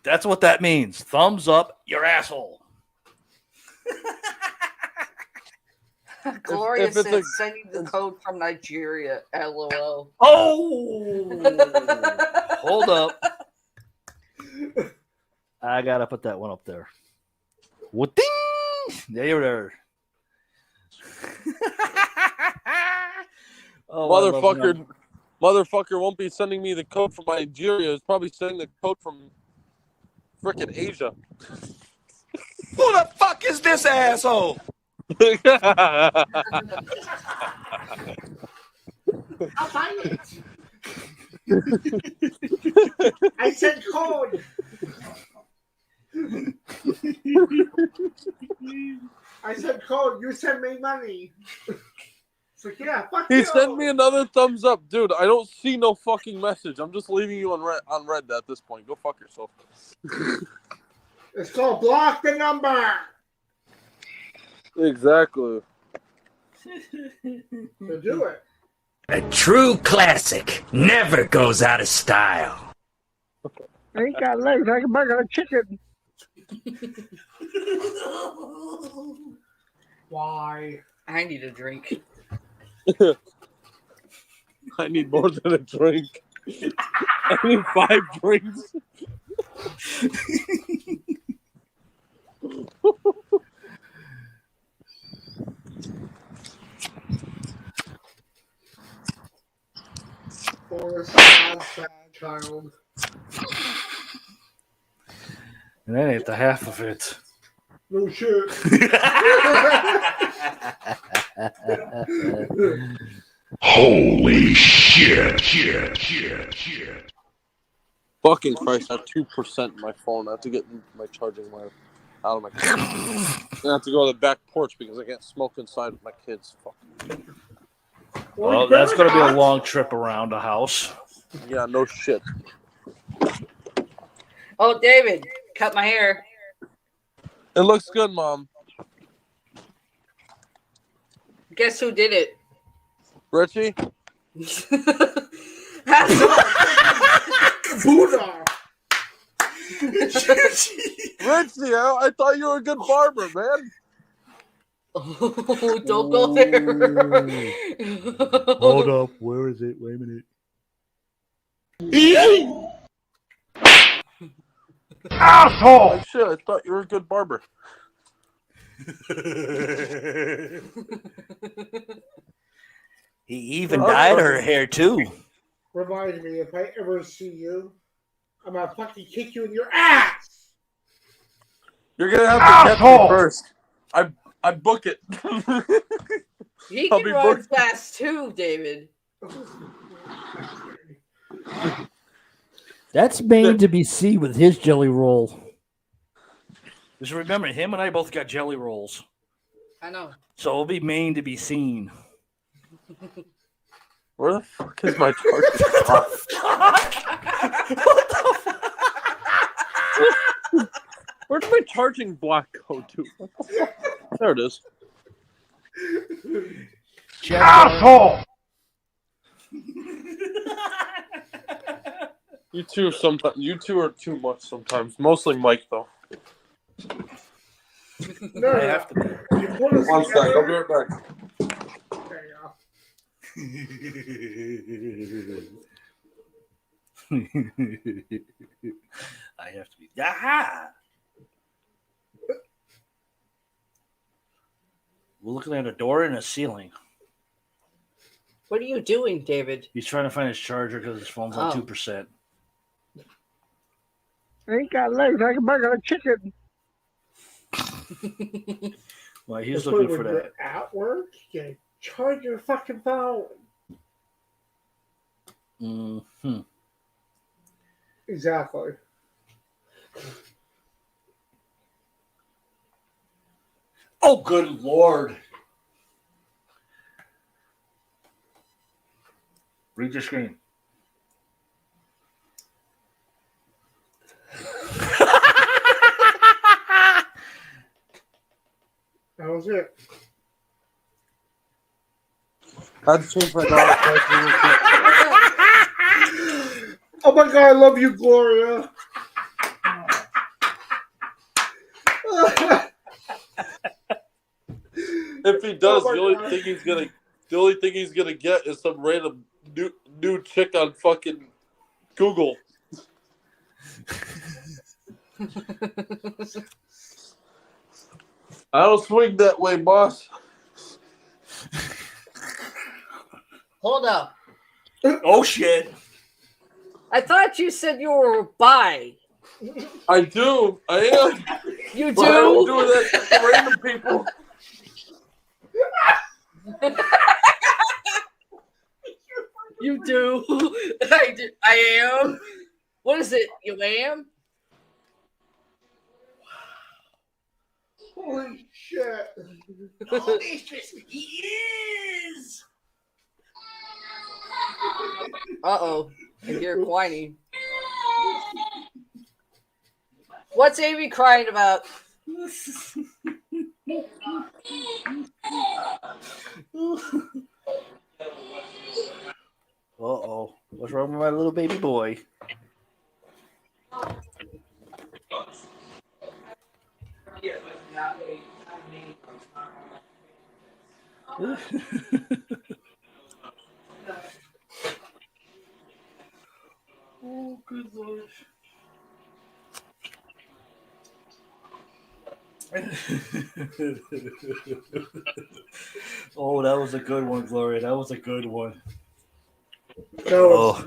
That's what that means. Thumbs up, your asshole.
Gloria
if it's
said, send you the code from Nigeria. LOL.
Oh! Hold up. I gotta put that one up there. What? There you are. Oh,
Motherfucker won't be sending me the code from Nigeria. It's probably sending the code from frickin' Asia.
Who the fuck is this asshole?
I'll find it. I said code. I said code. You send me money. It's like, yeah, fuck
He
you.
sent me another thumbs up. Dude, I don't see no fucking message. I'm just leaving you on red at this point. Go fuck yourself.
It's called block the number.
Exactly.
So do it.
A true classic never goes out of style.
I ain't got legs. I can bug a chicken.
Why?
I need a drink.
I need more than a drink. I need 5 drinks.
For a sad child.
And that ain't the half of it.
No shit.
Holy shit.
Fucking Christ, I have 2% in my phone. I have to get my charging wire out of my car. I have to go to the back porch because I can't smoke inside with my kids. Fuck.
Well, that's going to be a long trip around the house.
Yeah, no shit.
Oh, David, cut my hair.
It looks good, Mom.
Guess who did it?
Richie?
Buddha.
Richie, I thought you were a good barber, man.
Oh, don't go there.
Hold up. Where is it? Wait a minute.
Asshole!
Like, shit, I thought you were a good barber.
He even dyed her hair too.
Remind me, if I ever see you, I'm gonna fucking kick you in your ass!
You're gonna have to catch me first. I book it.
He
I'll
can
be
run
booked.
fast too, David.
That's made to be seen with his jelly roll.
Just remember, him and I both got jelly rolls.
I know.
So it'll be Maine to be seen.
Where the fuck is my charger? Where'd my charging block go to? What the fuck? There it is.
Asshole!
You two sometimes. You two are too much sometimes. Mostly Mike though.
No,
I have to be.
you put us
One sec.
together.
I'll be right back.
There you go.
I have to be. Aha! We're looking at a door and a ceiling.
What are you doing, David?
He's trying to find his charger because his phone's on 2%.
I ain't got legs like a burger chicken.
Well, he's
That's
looking
why
for
when you're
that.
at work, you charge your fucking phone.
Mm-hmm.
Exactly.
Oh, good Lord. Read your screen.
That was it.
I had to change my dog.
Oh my god, I love you, Gloria.
If he does,
Oh my
the only
God.
thing he's gonna get is some random new chick on fucking Google. I don't swing that way, boss.
Hold up.
Oh, shit.
I thought you said you were bi.
I do. I am.
You
But I don't
do?
do that to random people.
You do. I am. What is it? You am?
Holy shit.
He is.
Uh-oh. I hear whining. What's Amy crying about?
Uh-oh. What's wrong with my little baby boy? Oh, good Lord. Oh, that was a good one, Gloria. That was a good one.
That was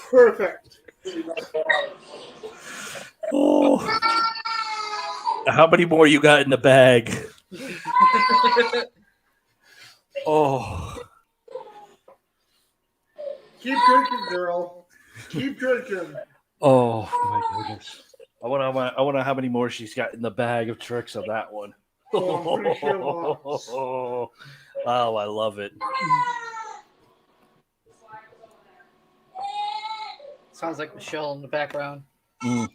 perfect.
Oh. How many more you got in the bag? Oh.
Keep drinking, girl. Keep drinking.
Oh my goodness. I wonder how many more she's got in the bag of tricks of that one.
Oh, I'm pretty sure lots.
Oh, I love it.
Sounds like Michelle in the background.
Mm.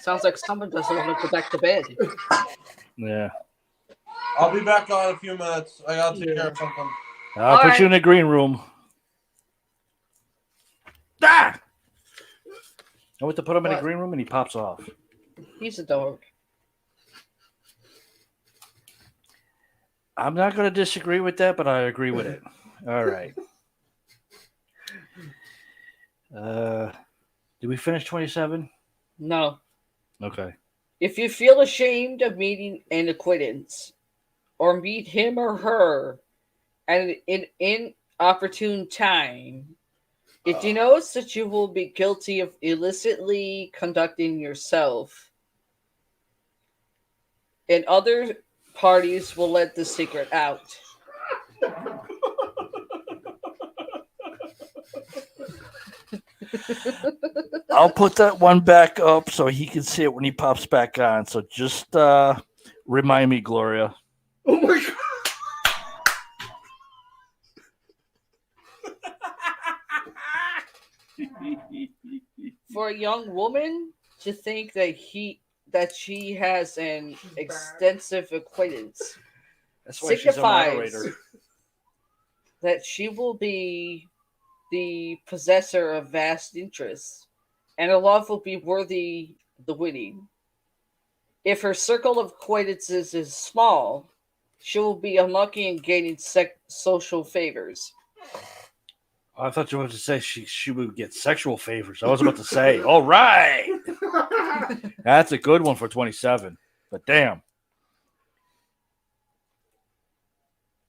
Sounds like someone doesn't want to go back to bed.
Yeah.
I'll be back on in a few minutes. I gotta take care of something.
I'll put you in the green room. Ah! I went to put him in the green room and he pops off.
He's a dog.
I'm not going to disagree with that, but I agree with it. All right. Did we finish 27?
No.
Okay.
If you feel ashamed of meeting an acquaintance or meet him or her at an inopportune time, it denotes that you will be guilty of illicitly conducting yourself, and other parties will let the secret out.
I'll put that one back up so he can see it when he pops back on. So just remind me, Gloria.
Oh my god.
For a young woman to think that she has an extensive acquaintance
That's why she's a moderator.
signifies that she will be the possessor of vast interests, and her love will be worthy the winning. If her circle of acquaintances is small, she will be unlucky in gaining social favors.
I thought you wanted to say she would get sexual favors. I was about to say, all right. That's a good one for 27. But damn.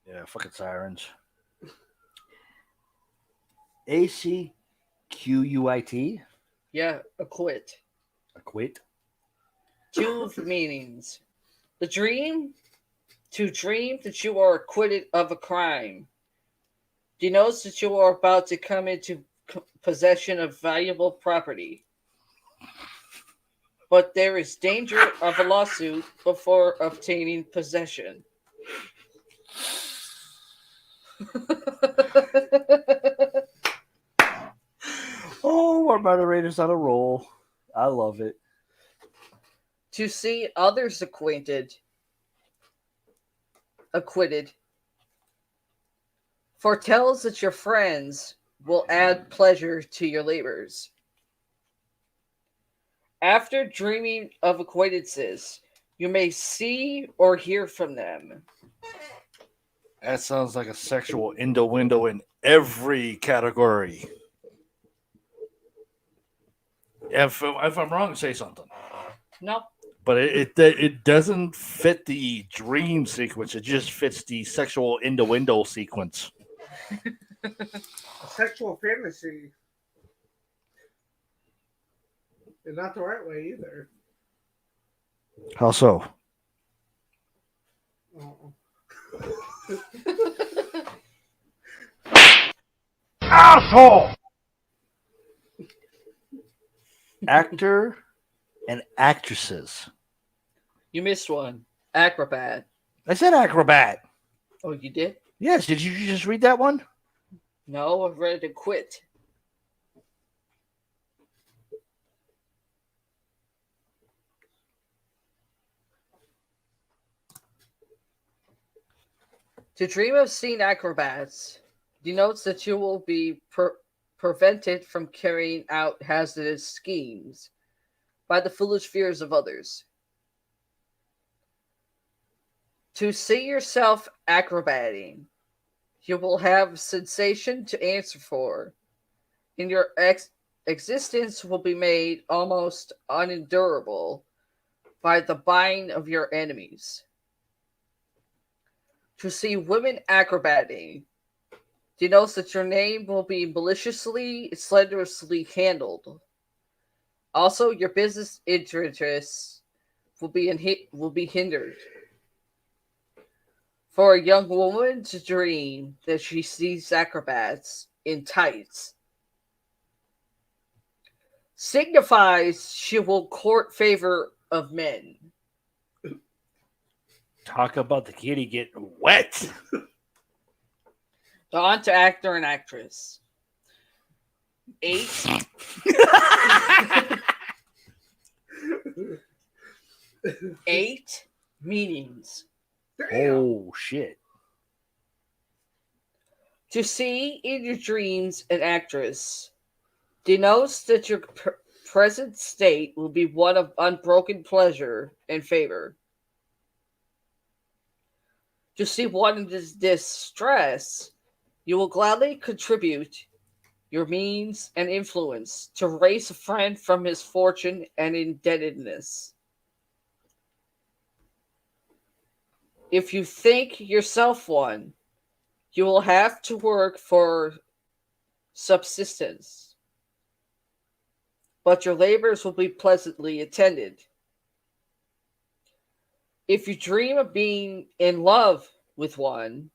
Yeah, fucking sirens. ACQUIT?
Yeah, acquit.
Acquit?
Two meanings. The dream, to dream that you are acquitted of a crime, denotes that you are about to come into possession of valuable property. But there is danger of a lawsuit before obtaining possession.
Oh, our moderator's on a roll. I love it.
To see others acquitted, foretells that your friends will add pleasure to your labors. After dreaming of acquaintances, you may see or hear from them.
That sounds like a sexual innuendo in every category. If I'm wrong, say something.
No.
But it doesn't fit the dream sequence. It just fits the sexual innuendo sequence.
A sexual fantasy. And not the right way either.
How so?
Oh.
Asshole!
Actor and actresses.
You missed one. Acrobat.
I said acrobat.
Oh, you did?
Yes. Did you just read that one?
No, I've read acquit. To dream of seeing acrobats denotes that you will be prevented from carrying out hazardous schemes by the foolish fears of others. To see yourself acrobating, you will have sensation to answer for, and your existence will be made almost unendurable by the buying of your enemies. To see women acrobating denotes that your name will be maliciously, slanderously handled. Also, your business interests will be hindered. For a young woman to dream that she sees acrobats in tights signifies she will court favor of men.
Talk about the kitty getting wet.
On to actor and actress. 8. Eight meanings.
Oh, shit.
To see in your dreams an actress denotes that your present state will be one of unbroken pleasure and favor. To see one in distress You will gladly contribute your means and influence to raise a friend from his fortune and indebtedness. If you think yourself one, you will have to work for subsistence, but your labors will be pleasantly attended. If you dream of being in love with one,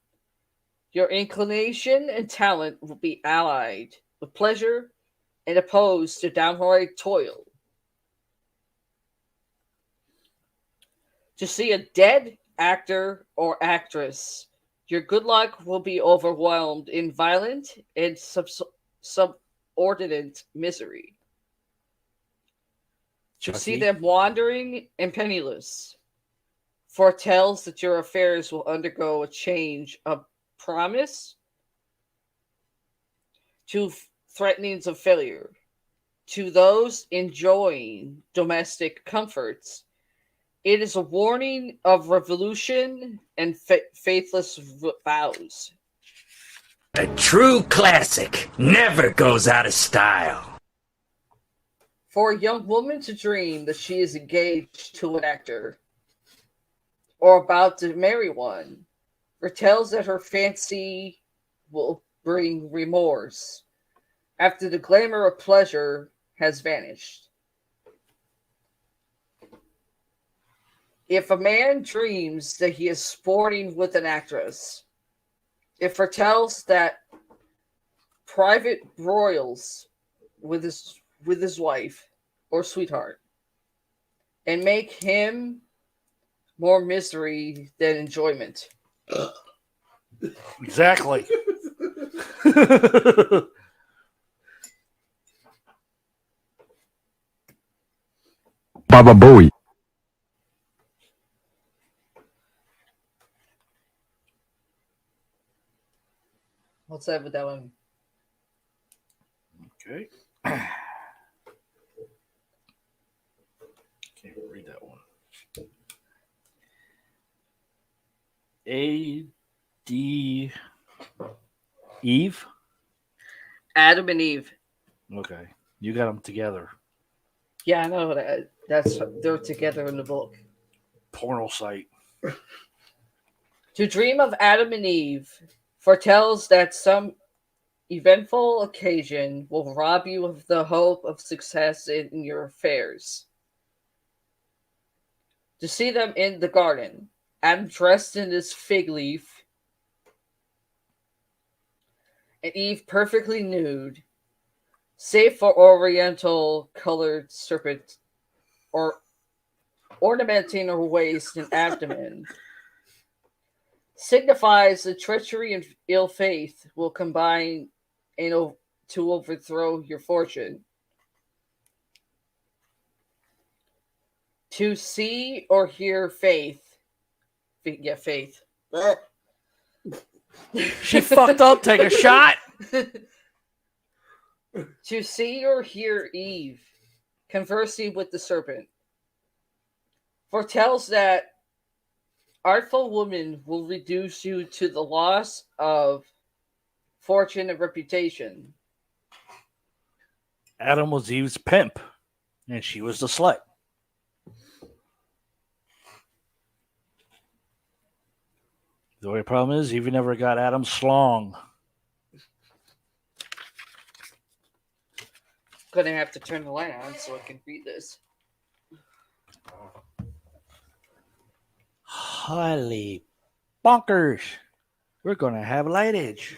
your inclination and talent will be allied with pleasure and opposed to downright toil. To see a dead actor or actress, your good luck will be overwhelmed in violent and subordinate misery. To see
Chucky?
them wandering and penniless foretells that your affairs will undergo a change of promise to threatenings of failure. To those enjoying domestic comforts, it is a warning of revolution and faithless vows.
A true classic never goes out of style.
For a young woman to dream that she is engaged to an actor or about to marry one foretells that her fancy will bring remorse after the glamour of pleasure has vanished. If a man dreams that he is sporting with an actress, it foretells that private broils with his wife or sweetheart and make him more misery than enjoyment.
Exactly.
Baba Booey.
What's up with that one?
Okay. Can't read that one. A.D. Eve?
Adam and Eve.
Okay. You got them together.
Yeah, I know that. They're together in the book.
Porno site.
To dream of Adam and Eve foretells that some eventful occasion will rob you of the hope of success in your affairs. To see them in the garden, Adam dressed in his fig leaf, and Eve perfectly nude, save for oriental colored serpent or ornamenting her waist and abdomen, signifies that treachery and ill faith will combine to overthrow your fortune. To see or hear faith.
She fucked up. Take a shot.
To see or hear Eve conversing with the serpent foretells that artful woman will reduce you to the loss of fortune and reputation.
Adam was Eve's pimp, and she was the slut. The only problem is Eve never got Adam's slong.
Gonna have to turn the light on so I can read this.
Holy bonkers. We're going to have lightage.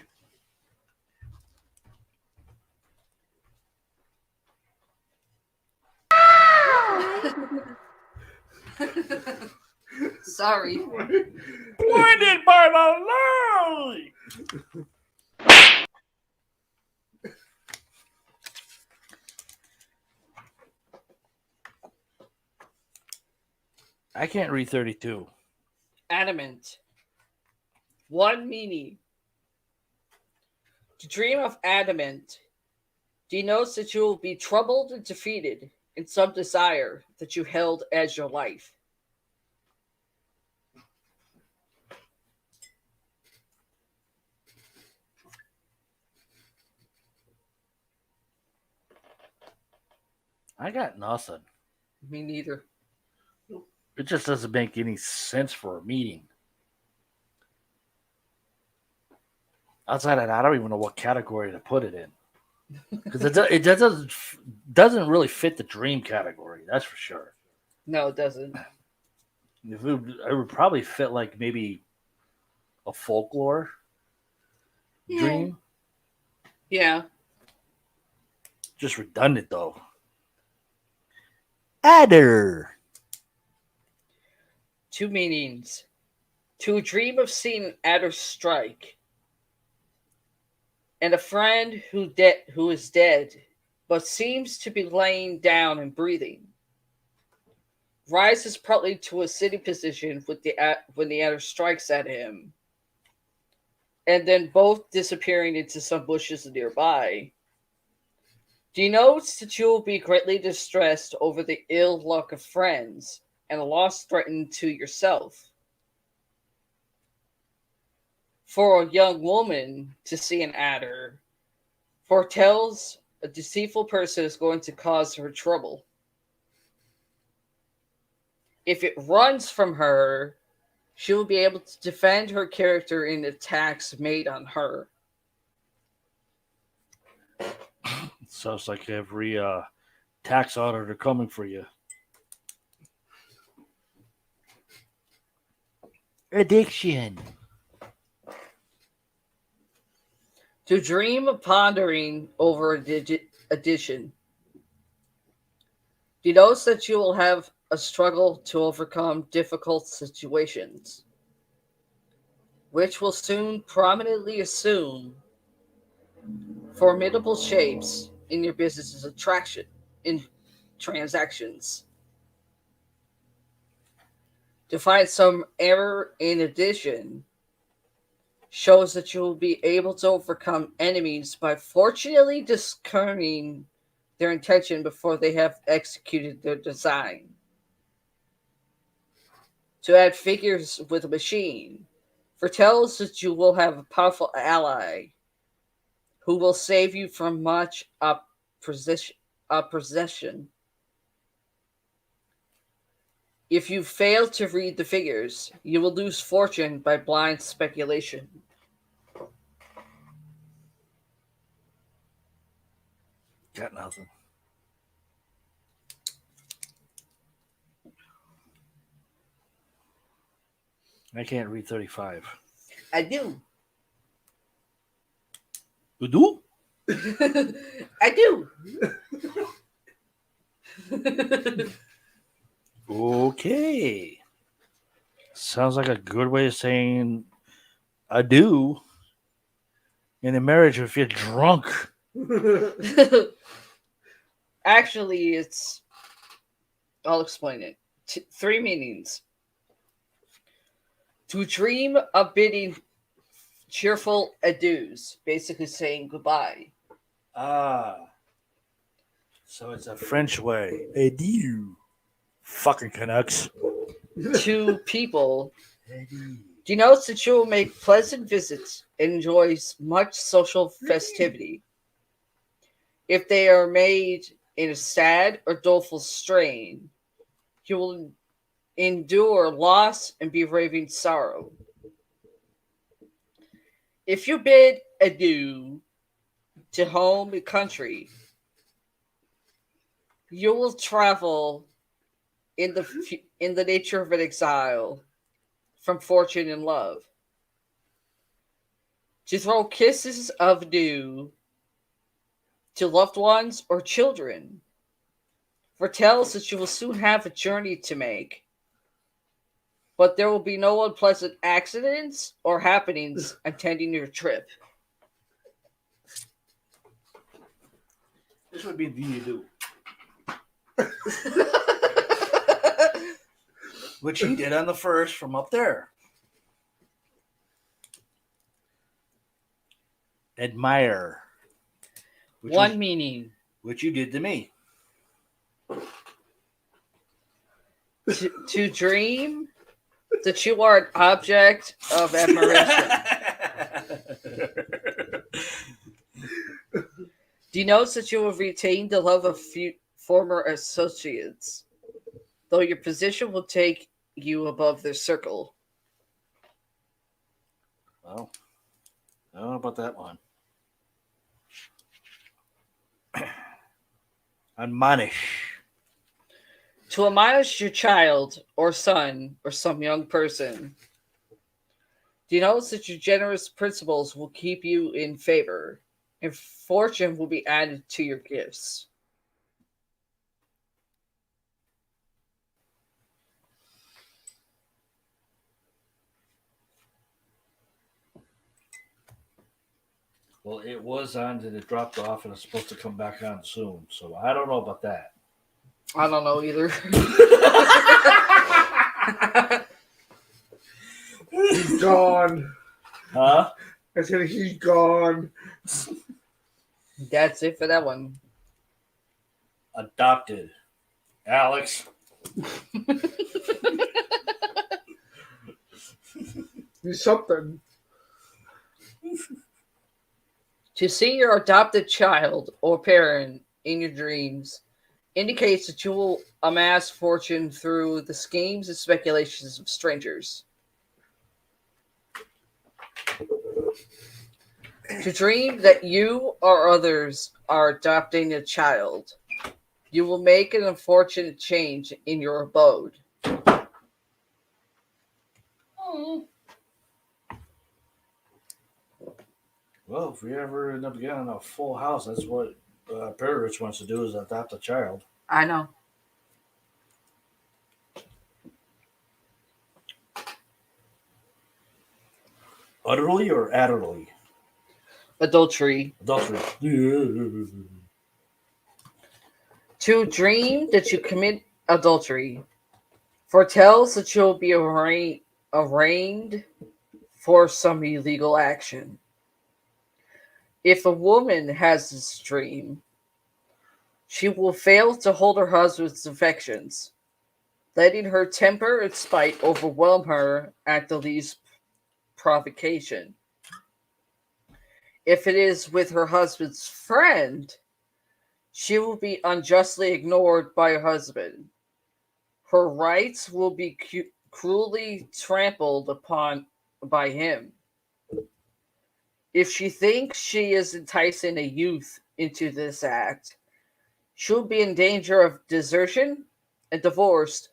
Sorry.
Blinded by the light. I can't read 32.
Adamant. One meaning. To dream of adamant denotes that you will be troubled and defeated in some desire that you held as your life.
I got nothing.
Me neither.
It just doesn't make any sense for a meeting. Outside of that, I don't even know what category to put it in. Because it doesn't really fit the dream category, that's for sure.
No, it doesn't.
It would probably fit like maybe a folklore dream.
Yeah.
Just redundant though. Adder.
2 meanings. To dream of seeing an adder strike. And a friend who is dead, but seems to be laying down and breathing. Rises partly to a sitting position when the adder strikes at him, and then both disappearing into some bushes nearby. Denotes that you will be greatly distressed over the ill luck of friends and a loss threatened to yourself. For a young woman to see an adder foretells a deceitful person is going to cause her trouble. If it runs from her, she will be able to defend her character in attacks made on her.
Sounds like every tax auditor coming for you. Addiction.
To dream of pondering over addition denotes that you will have a struggle to overcome difficult situations, which will soon prominently assume formidable shapes in your business's in transactions. To find some error in addition shows that you will be able to overcome enemies by fortunately discerning their intention before they have executed their design. To add figures with a machine foretells that you will have a powerful ally who will save you from much opposition. If you fail to read the figures, you will lose fortune by blind speculation.
Got nothing. I can't read 35.
I do.
You do?
I do.
Okay. Sounds like a good way of saying I do in a marriage if you're drunk.
Actually, I'll explain it. 3 meanings. To dream of bidding cheerful adieus, basically saying goodbye.
Ah. So it's a French way. Adieu. Fucking Canucks.
To people denotes that you will make pleasant visits and enjoys much social festivity. If they are made in a sad or doleful strain, you will endure loss and be raving sorrow. If you bid adieu to home and country, you will travel in the nature of an exile from fortune and love. To throw kisses of adieu to loved ones or children foretells that you will soon have a journey to make, but there will be no unpleasant accidents or happenings attending your trip.
This would be the you do. Which he did on the first from up there. Admire.
One meaning.
Which you did to me.
To dream that you are an object of admiration. Denotes that you will retain the love of former associates, though your position will take you above their circle.
Well, I don't know about that one. Admonish.
To admonish your child or son or some young person, denotes that your generous principles will keep you in favor, and fortune will be added to your gifts.
Well, it was on and it dropped off and it's supposed to come back on soon. So I don't know about that.
I don't know either.
He's gone.
Huh?
I said he's gone.
That's it for that one.
Adopted. Alex.
Do something.
To see your adopted child or parent in your dreams indicates that you will amass fortune through the schemes and speculations of strangers. To dream that you or others are adopting a child, you will make an unfortunate change in your abode.
Well, if we ever end up getting a full house, that's what Paradise wants to do is adopt a child.
I know.
Utterly or adderly?
Adultery.
Adultery.
To dream that you commit adultery foretells that you'll be arraigned for some illegal action. If a woman has this dream, she will fail to hold her husband's affections, letting her temper and spite overwhelm her at the least provocation. If it is with her husband's friend, she will be unjustly ignored by her husband. Her rights will be cruelly trampled upon by him. If she thinks she is enticing a youth into this act, she'll be in danger of desertion and divorced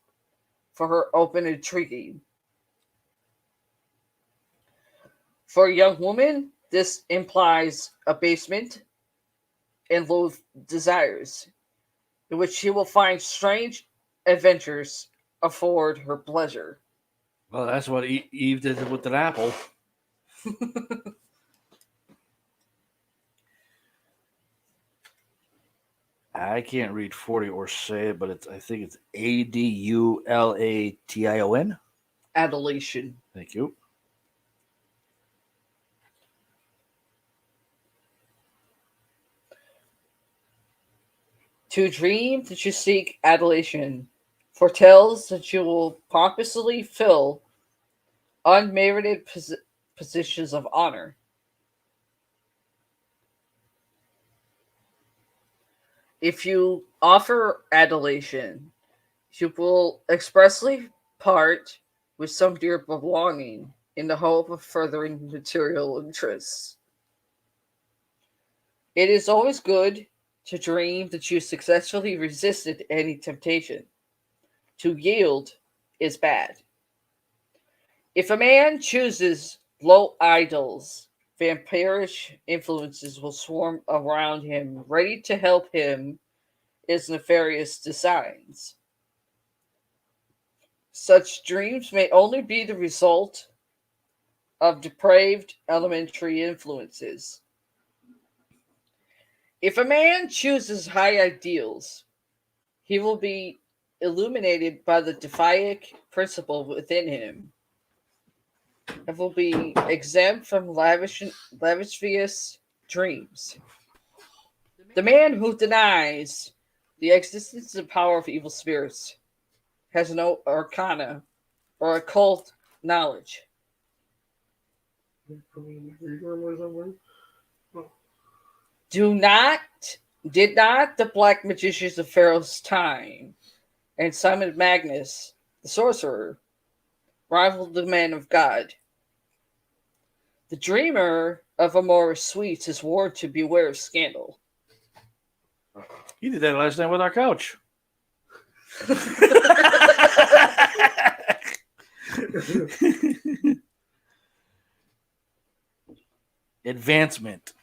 for her open intriguing. For a young woman, this implies abasement and low desires, in which she will find strange adventures afford her pleasure.
Well, that's what Eve did with an apple. I can't read 40 or say it, but I think it's Adulation.
Adulation.
Thank you.
To dream that you seek adulation foretells that you will pompously fill unmerited positions of honor. If you offer adulation, you will expressly part with some dear belonging in the hope of furthering material interests. It is always good to dream that you successfully resisted any temptation. To yield is bad. If a man chooses low idols, vampirish influences will swarm around him, ready to help him his nefarious designs. Such dreams may only be the result of depraved elementary influences. If a man chooses high ideals, he will be illuminated by the deific principle within him and will be exempt from lascivious dreams. The man who denies the existence and power of evil spirits has no arcana or occult knowledge. Do not Did not the black magicians of Pharaoh's time and Simon Magnus, the sorcerer, rival the man of God? The dreamer of amorous sweets is warned to beware of scandal.
He did that last night with our couch. Advancement.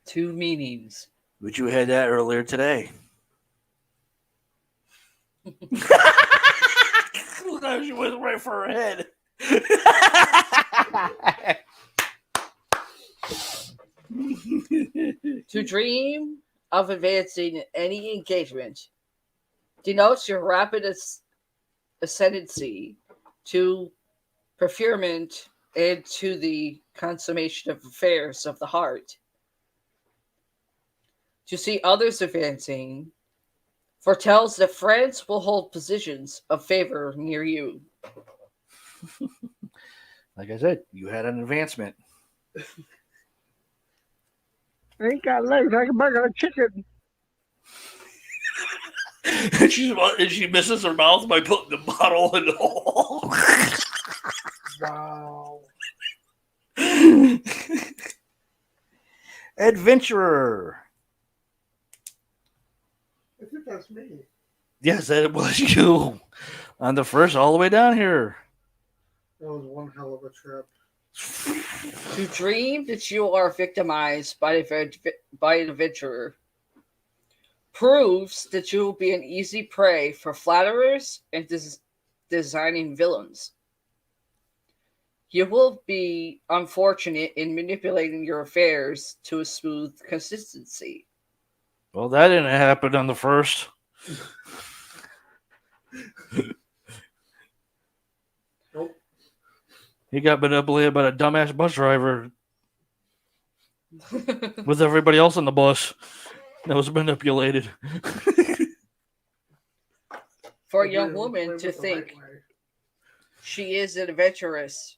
2 meanings.
But you had that earlier today. She went right for her head.
To dream of advancing in any engagement denotes your rapid ascendancy to preferment and to the consummation of affairs of the heart. To see others advancing foretells that friends will hold positions of favor near you.
Like I said, you had an advancement.
Ain't got legs like a burger chicken.
And she misses her mouth by putting the bottle in the hole.
Wow.
Adventurer.
I think that's me.
Yes, that was you. On the first all the way down here.
That was one hell of a trip.
To dream that you are victimized by an adventurer proves that you will be an easy prey for flatterers and designing villains. You will be unfortunate in manipulating your affairs to a smooth consistency.
Well, that didn't happen on the first.
Nope.
He got manipulated by a dumbass bus driver with everybody else on the bus that was manipulated.
For a young woman to think she is an adventuress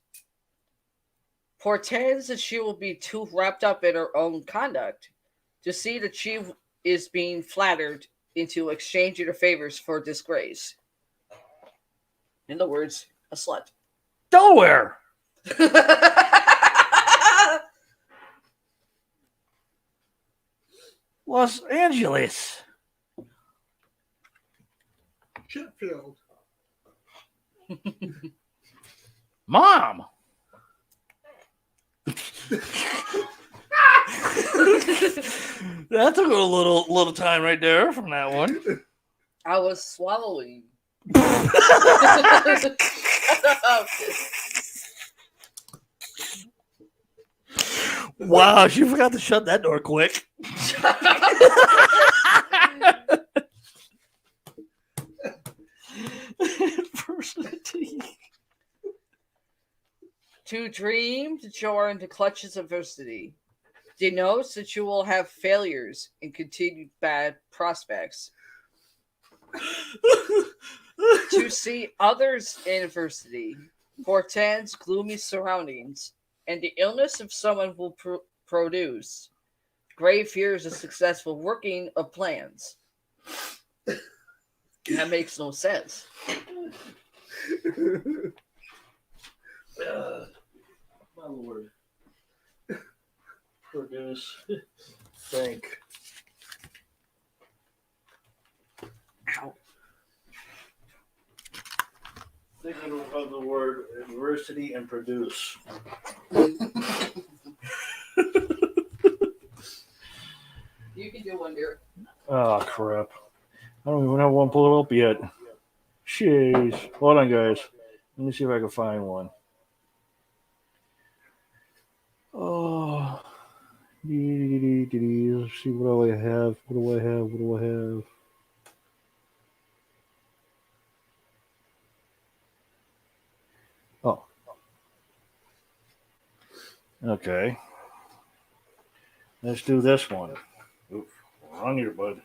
portends that she will be too wrapped up in her own conduct to see that she is being flattered into exchanging her favors for disgrace. In other words, a slut.
Delaware. Los Angeles.
Sheffield.
Mom. That took a little time right there from that one.
I was swallowing.
Wow, she forgot to shut that door quick.
To dream that you are in the clutches of adversity denotes that you will have failures and continued bad prospects. To see others in adversity portends gloomy surroundings, and the illness of someone will produce grave fears of successful working of plans. That makes no sense.
My lord. Produce. Think.
Ow.
Think of the word adversity and produce.
You can do one, dear.
Oh, crap. I don't even have one pulled up yet. Jeez. Hold on, guys. Let me see if I can find one. Oh. Let's see, what do I have? What do I have? What do I have? Oh. Okay. Let's do this one. Oof. Wrong here, bud.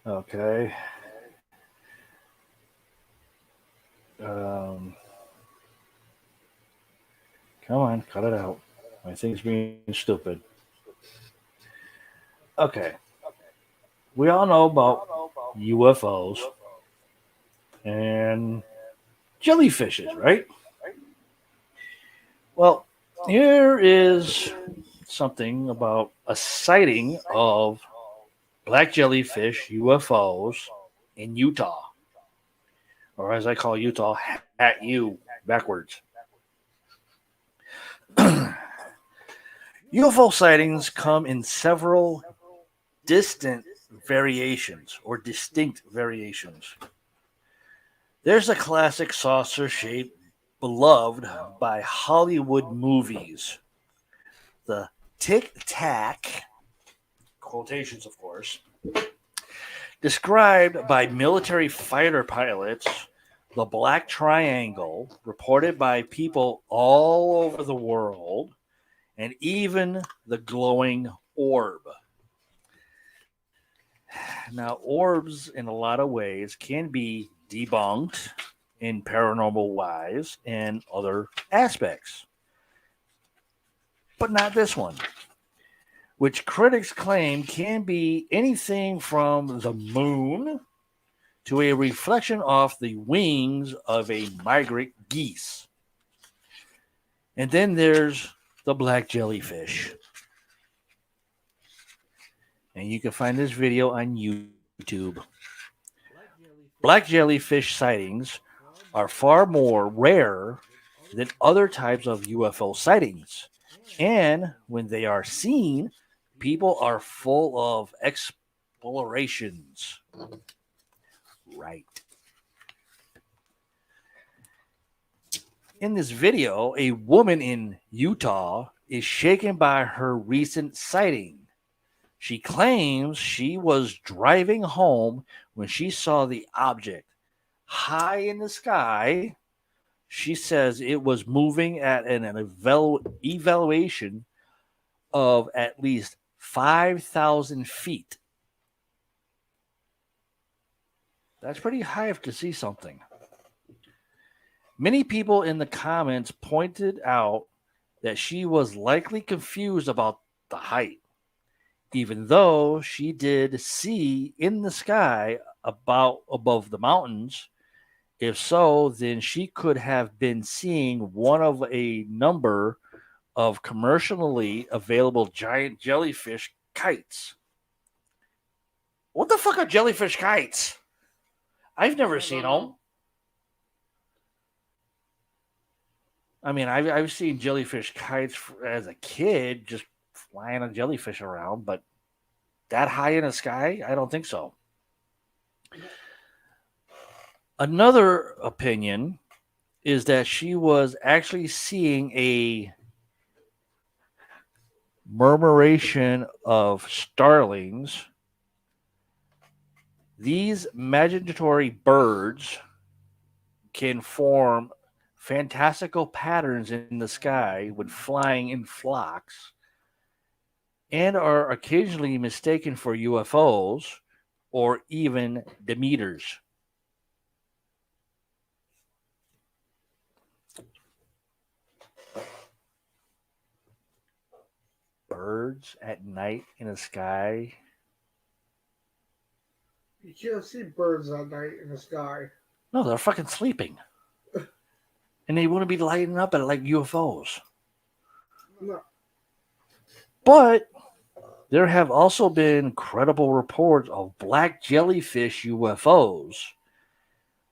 Okay. Come on, cut it out. My thing's being stupid. Okay. We all know about UFOs and jellyfishes, right? Well, here is something about a sighting of black jellyfish UFOs in Utah, or as I call Utah, at you backwards. UFO sightings come in several distant variations or distinct variations. There's a classic saucer shape beloved by Hollywood movies. The Tic Tac, quotations of course, described by military fighter pilots, the Black Triangle, reported by people all over the world, and even the glowing orb. Now, orbs, in a lot of ways, can be debunked in paranormal wise and other aspects, but not this one, which critics claim can be anything from the moon to a reflection off the wings of a migrant geese. And then there's the black jellyfish. And you can find this video on YouTube. Black jellyfish sightings are far more rare than other types of UFO sightings. And when they are seen, people are full of explorations. Right. In this video, a woman in Utah is shaken by her recent sighting. She claims she was driving home when she saw the object high in the sky. She says it was moving at an evaluation of at least 5,000 feet. That's pretty high to see something. Many people in the comments pointed out that she was likely confused about the height, even though she did see in the sky about above the mountains. If so, then she could have been seeing one of a number of commercially available giant jellyfish kites. What the fuck are jellyfish kites? I've never seen them. I mean, I've seen jellyfish kites as a kid, just flying a jellyfish around, but that high in the sky, I don't think so. Another opinion is that she was actually seeing a murmuration of starlings. These migratory birds can form fantastical patterns in the sky when flying in flocks and are occasionally mistaken for UFOs or even Demeters. Birds at night in the sky.
You can't see birds at night in the sky.
No, they're fucking sleeping. And they wouldn't be lighting up at like UFOs.
No.
But there have also been credible reports of black jellyfish UFOs,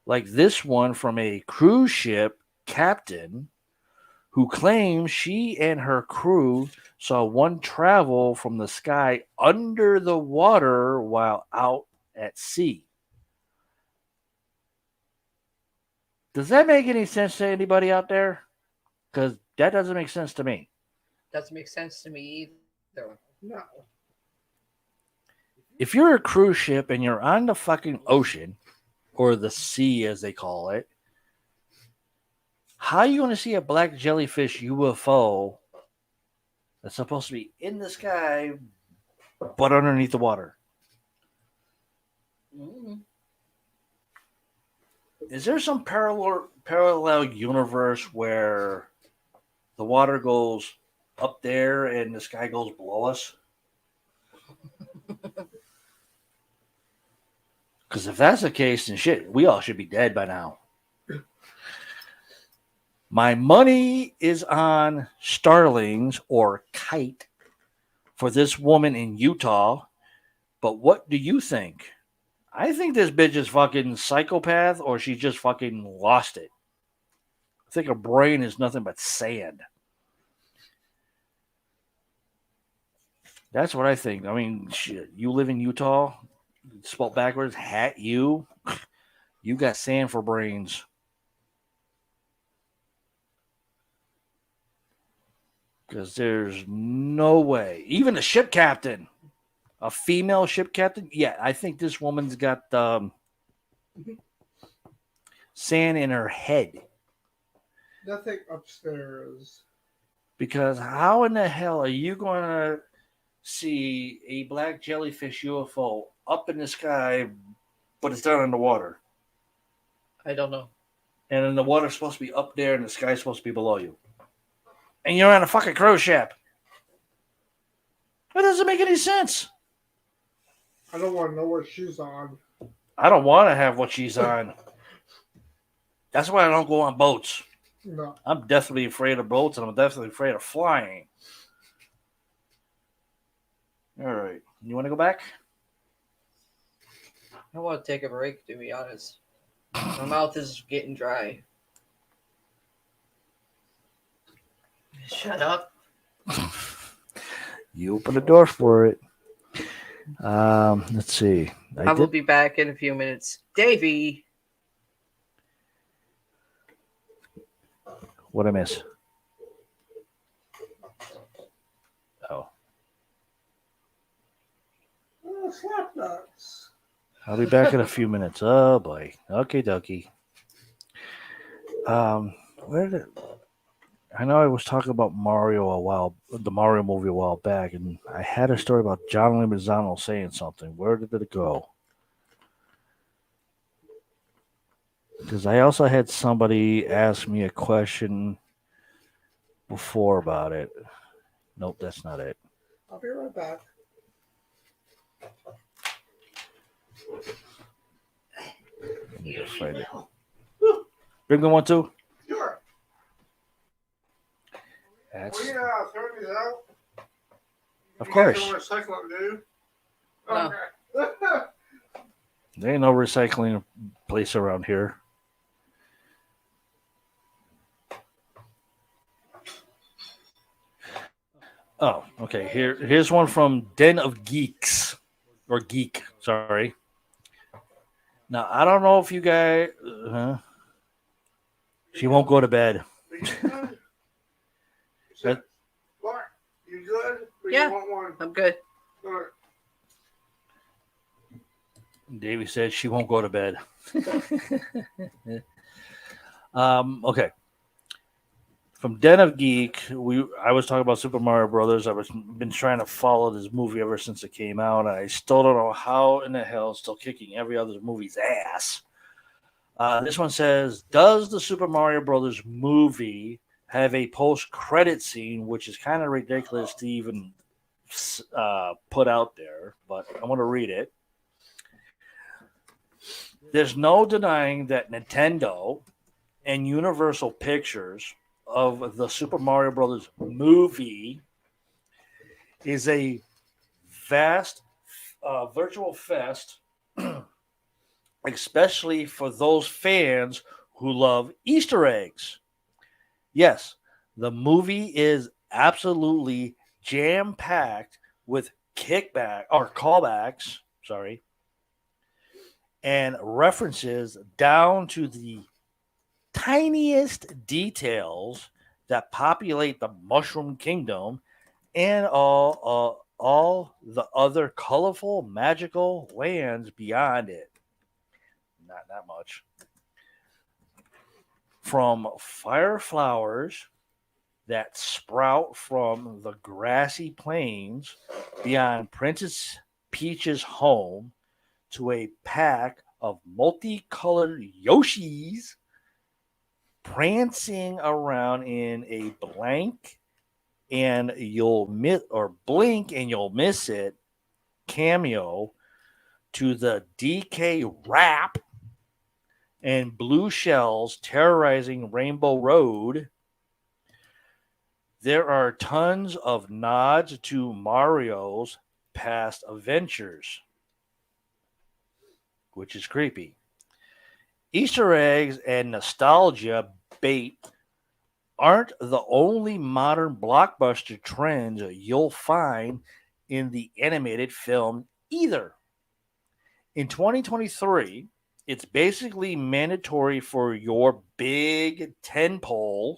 like this one from a cruise ship captain who claims she and her crew saw one travel from the sky under the water while out at sea. Does that make any sense to anybody out there? Because that doesn't make sense to me.
Doesn't make sense to me either.
No.
If you're a cruise ship and you're on the fucking ocean, or the sea as they call it, how are you going to see a black jellyfish UFO that's supposed to be in the sky but underneath the water?
Mm-hmm.
Is there some parallel universe where the the water goes up there and the sky goes below us? Because if that's the case, then shit, we all should be dead by now. My money is on starlings or kite for this woman in Utah. But what do you think? I think this bitch is fucking psychopath or she just fucking lost it. I think her brain is nothing but sand. That's what I think. I mean, shit, you live in Utah, spelled backwards, hat you. You got sand for brains. Because there's no way. Even a ship captain, a female ship captain. Yeah, I think this woman's got sand in her head.
Nothing upstairs.
Because how in the hell are you going to see a black jellyfish UFO up in the sky, but it's down in the water?
I don't know.
And then the water's supposed to be up there and the sky's supposed to be below you. And you're on a fucking cruise ship. That doesn't make any sense.
I don't want to know what she's on.
I don't want to have what she's on. That's why I don't go on boats.
No.
I'm definitely afraid of boats and I'm definitely afraid of flying. All right. You want to go back?
I want to take a break, to be honest. My mouth is getting dry. Shut up.
You open the door for it. Let's see.
I will be back in a few minutes. Davey.
What'd I miss? Oh.
Oh, slap nuts.
I'll be back in a few minutes. Oh boy. Okay, dokie. Where did I know I was talking about the Mario movie a while back, and I had a story about John Leguizamo saying something. Where did it go? Because I also had somebody ask me a question before about it. Nope, that's not it.
I'll be right back.
Let me just find it. Bring me one too.
Sure.
That's,
We throw these out.
of
You
course.
guys don't recycle them, do you?
No.
Okay.
There ain't no recycling place around here. Oh, okay. Here's one from Den of Geeks. Or Geek, sorry. Now, I don't know if you guys... She won't go to bed.
Mark, you good? Or
Yeah.
You want one?
I'm good.
All right.
Davey said she won't go to bed. Okay. From Den of Geek, I was talking about Super Mario Brothers. I've been trying to follow this movie ever since it came out, and I still don't know how in the hell it's still kicking every other movie's ass. This one says, does the Super Mario Brothers movie have a post-credit scene, which is kind of ridiculous to even put out there, but I want to read it. There's no denying that Nintendo and Universal Pictures of the Super Mario Brothers movie is a vast virtual fest, especially for those fans who love Easter eggs. Yes, the movie is absolutely jam-packed with callbacks, and references down to the tiniest details that populate the Mushroom Kingdom and all the other colorful, magical lands beyond it. Not that much. From fire flowers that sprout from the grassy plains beyond Princess Peach's home to a pack of multicolored Yoshis prancing around in a blank and you'll miss or blink and you'll miss it cameo to the DK rap and blue shells terrorizing Rainbow Road. There are tons of nods to Mario's past adventures, which is creepy. Easter eggs and nostalgia bait aren't the only modern blockbuster trends you'll find in the animated film either. In 2023, it's basically mandatory for your big tentpole.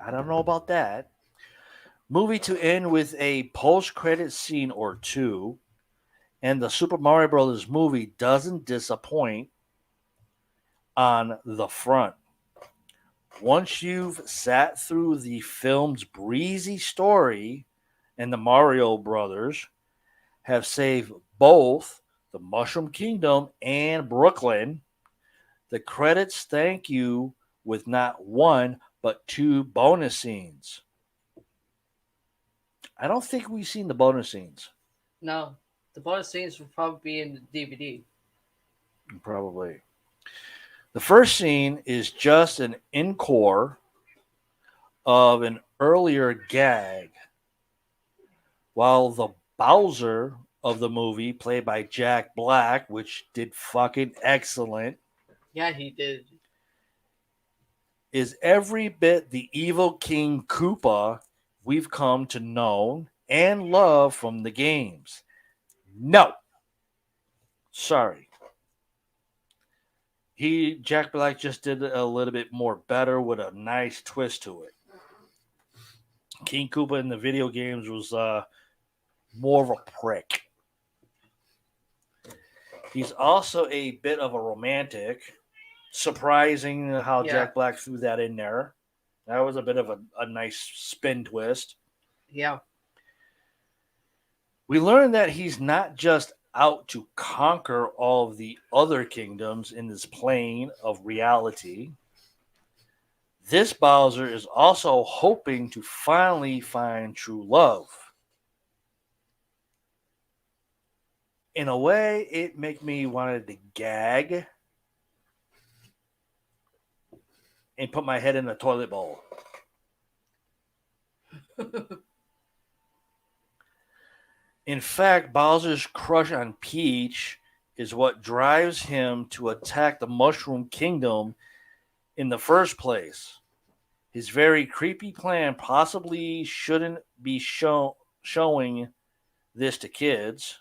I don't know about that. Movie to end with a post-credit scene or two, and the Super Mario Brothers movie doesn't disappoint on the front. Once you've sat through the film's breezy story, and the Mario Brothers have saved both the Mushroom Kingdom and Brooklyn, the credits thank you with not one but two bonus scenes. I don't think we've seen the bonus scenes.
No, the bonus scenes will probably be in the DVD.
Probably. The first scene is just an encore of an earlier gag, while the Bowser of the movie, played by Jack Black, which did fucking excellent,
Yeah, he did.
is every bit the evil King Koopa we've come to know and love from the games. No. Sorry. Jack Black just did a little bit more better with a nice twist to it. King Koopa in the video games was more of a prick. He's also a bit of a romantic. Surprising how Jack Black threw that in there. That was a bit of a nice spin twist.
Yeah.
We learned that he's not just out to conquer all of the other kingdoms in this plane of reality. This Bowser is also hoping to finally find true love. In a way, it made me wanted to gag and put my head in a toilet bowl. In fact, Bowser's crush on Peach is what drives him to attack the Mushroom Kingdom in the first place. His very creepy plan possibly shouldn't be showing this to kids.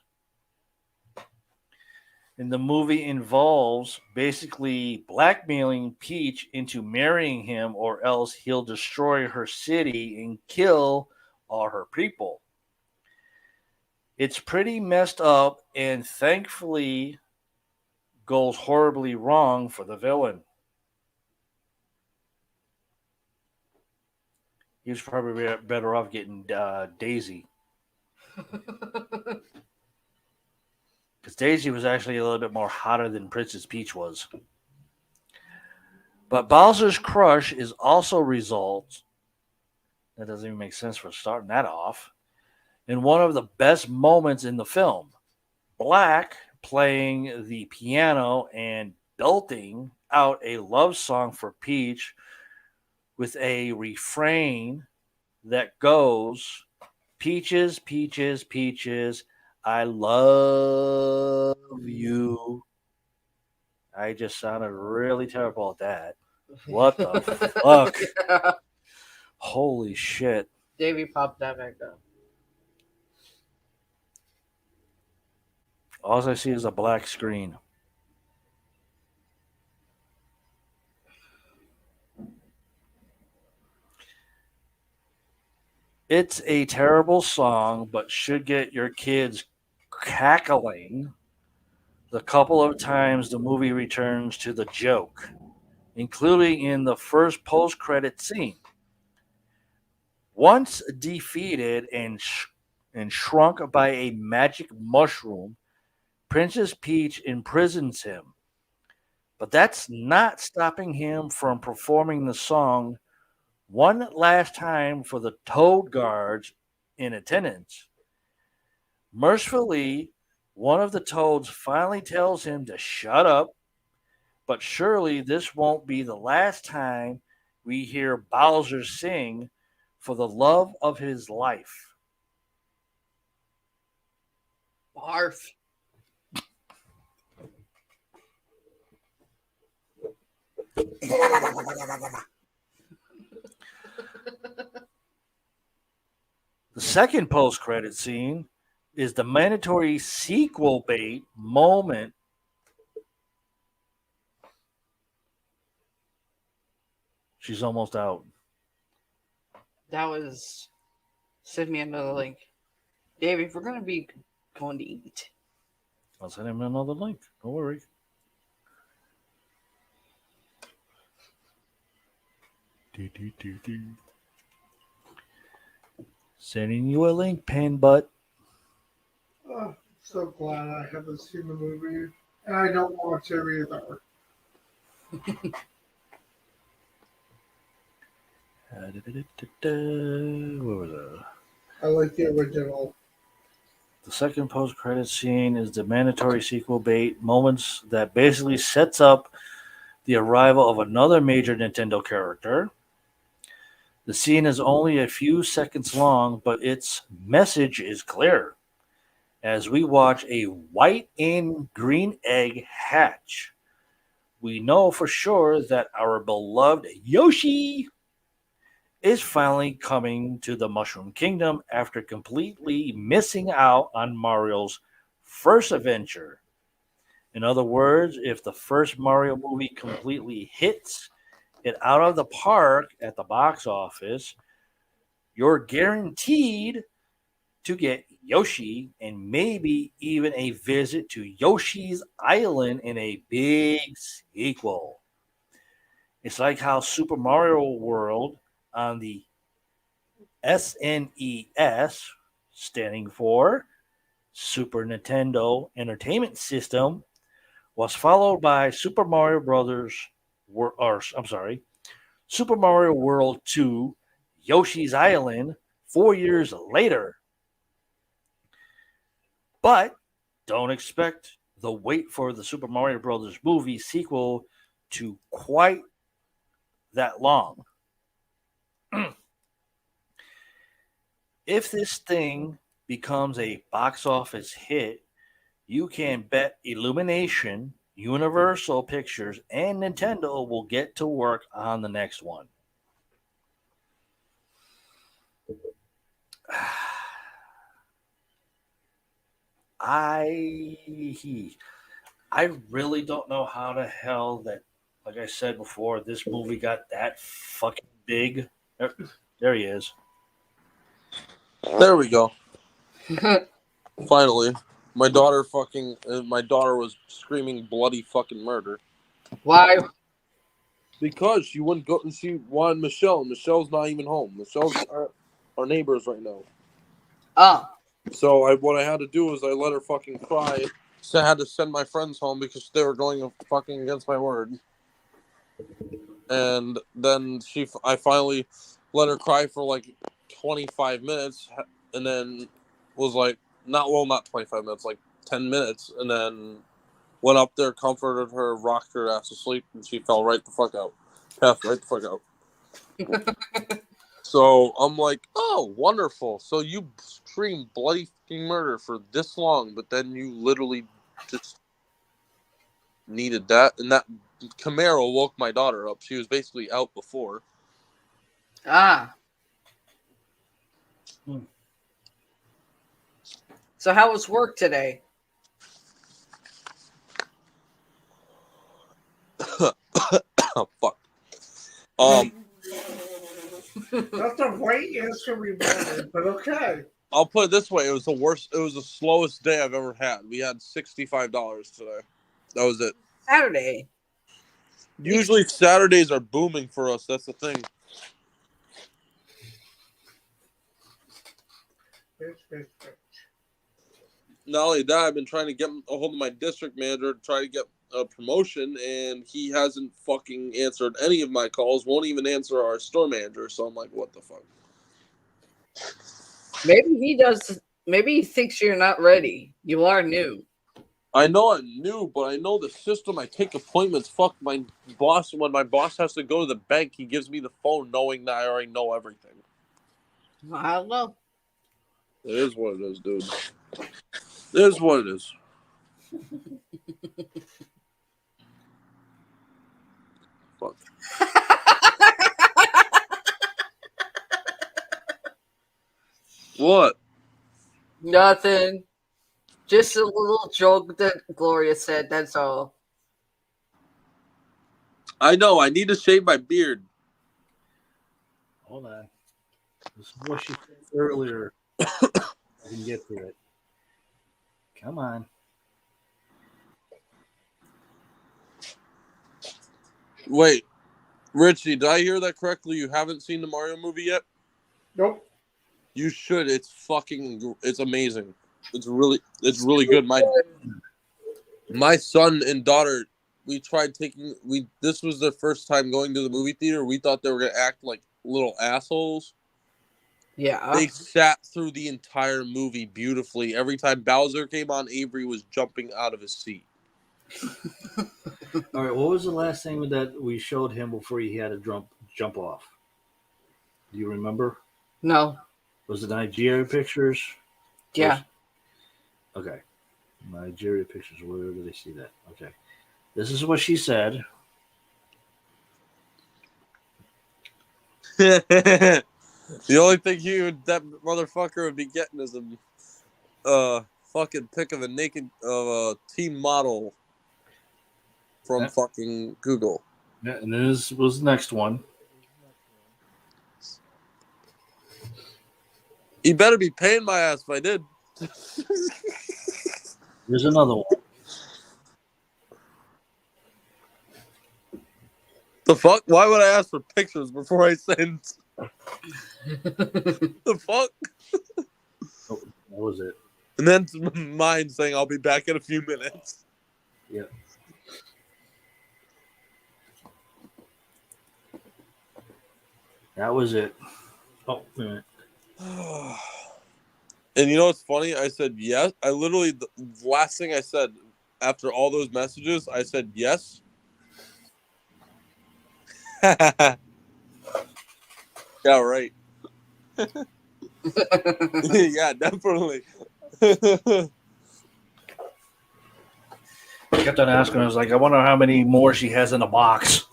And the movie involves basically blackmailing Peach into marrying him, or else he'll destroy her city and kill all her people. It's pretty messed up and thankfully goes horribly wrong for the villain. He was probably better off getting Daisy. Because Daisy was actually a little bit more hotter than Princess Peach was. But Bowser's crush is also results. That doesn't even make sense for starting that off. In one of the best moments in the film, Black playing the piano and belting out a love song for Peach with a refrain that goes, "Peaches, peaches, peaches, I love you." I just sounded really terrible at that. What the fuck?
Yeah.
Holy shit.
Davey popped that back up.
All I see is a black screen. It's a terrible song, but should get your kids cackling the couple of times the movie returns to the joke, including in the first post-credit scene. Once defeated and shrunk by a magic mushroom, Princess Peach imprisons him. But that's not stopping him from performing the song one last time for the Toad Guards in attendance. Mercifully, one of the Toads finally tells him to shut up, but surely this won't be the last time we hear Bowser sing for the love of his life.
Barf.
The second post-credit scene is the mandatory sequel bait moment. She's almost out.
That was. Send me another link. Dave, if we're going to be going to eat.
I'll send him another link. Don't worry. Sending you a link, pen butt.
Oh, so glad I haven't seen the movie. And I don't want to either.
Where was that?
I like the original.
The second post-credit scene is the mandatory sequel bait moments that basically sets up the arrival of another major Nintendo character. The scene is only a few seconds long, but its message is clear. As we watch a white and green egg hatch, we know for sure that our beloved Yoshi is finally coming to the Mushroom Kingdom after completely missing out on Mario's first adventure. In other words, if the first Mario movie completely hits it out of the park at the box office, you're guaranteed to get Yoshi and maybe even a visit to Yoshi's Island in a big sequel. It's like how Super Mario World on the SNES, standing for Super Nintendo Entertainment System, was followed by Super Mario Brothers, Super Mario World 2, Yoshi's Island 4 years later. But don't expect the wait for the Super Mario Brothers movie sequel to quite that long. If this thing becomes a box office hit, you can bet Illumination, Universal Pictures, and Nintendo will get to work on the next one. I really don't know how the hell that, like I said before, this movie got that fucking big. There he is.
There we go. Finally. My daughter was screaming bloody fucking murder.
Why?
Because she wouldn't go, and she wanted Michelle. Michelle's not even home. Michelle's our neighbors right now.
Oh.
So what I had to do was I let her fucking cry. So I had to send my friends home because they were going fucking against my word. And then I finally let her cry for like 25 minutes, and then was like, not 25 minutes, like 10 minutes, and then went up there, comforted her, rocked her ass to sleep, and she fell right the fuck out. Passed right the fuck out. So I'm like, oh, wonderful. So you screamed bloody fucking murder for this long, but then you literally just needed that. And that Camaro woke my daughter up. She was basically out before.
Ah. So how was work today?
Oh, fuck.
That's the right answer we wanted, but okay.
I'll put it this way: it was the worst. It was the slowest day I've ever had. We had $65 today. That was it.
Saturday.
Usually Saturdays are booming for us. That's the thing. Not only that, I've been trying to get a hold of my district manager to try to get a promotion, and he hasn't fucking answered any of my calls. Won't even answer our store manager. So I'm like, what the fuck?
Maybe he does. Maybe he thinks you're not ready. You are new.
I know I'm new, but I know the system. I take appointments. Fuck my boss. When my boss has to go to the bank, he gives me the phone knowing that I already know everything.
I don't know.
It is what it is, dude. It is what it is. Fuck. What?
Nothing. Just a little joke that Gloria said. That's all.
I know. I need to shave my beard.
Hold on. This is what she said earlier. I can get to it. Come on.
Wait, Richie, did I hear that correctly? You haven't seen the Mario movie yet?
Nope.
You should. It's amazing. It's really good. My son and daughter, we tried this was their first time going to the movie theater. We thought they were going to act like little assholes.
Yeah.
They sat through the entire movie beautifully. Every time Bowser came on, Avery was jumping out of his seat.
All right, what was the last thing that we showed him before he had to jump off? Do you remember?
No.
Was it Nigeria pictures?
Yeah.
Okay. Nigeria pictures. Where did they see that? Okay. This is what she said.
The only thing that motherfucker would be getting is a fucking pic of a team model from fucking Google.
Yeah, and this was the next one.
He better be paying my ass if I did.
Here's another one.
The fuck? Why would I ask for pictures before I send? The fuck?
Oh, that was it.
And then mine saying I'll be back in a few minutes.
Yeah. That was it. Oh, wait a minute.
And you know what's funny? I said yes. I literally, the last thing I said after all those messages, I said yes. Yeah, right. Yeah, definitely.
I kept on asking. I was like, I wonder how many more she has in the box.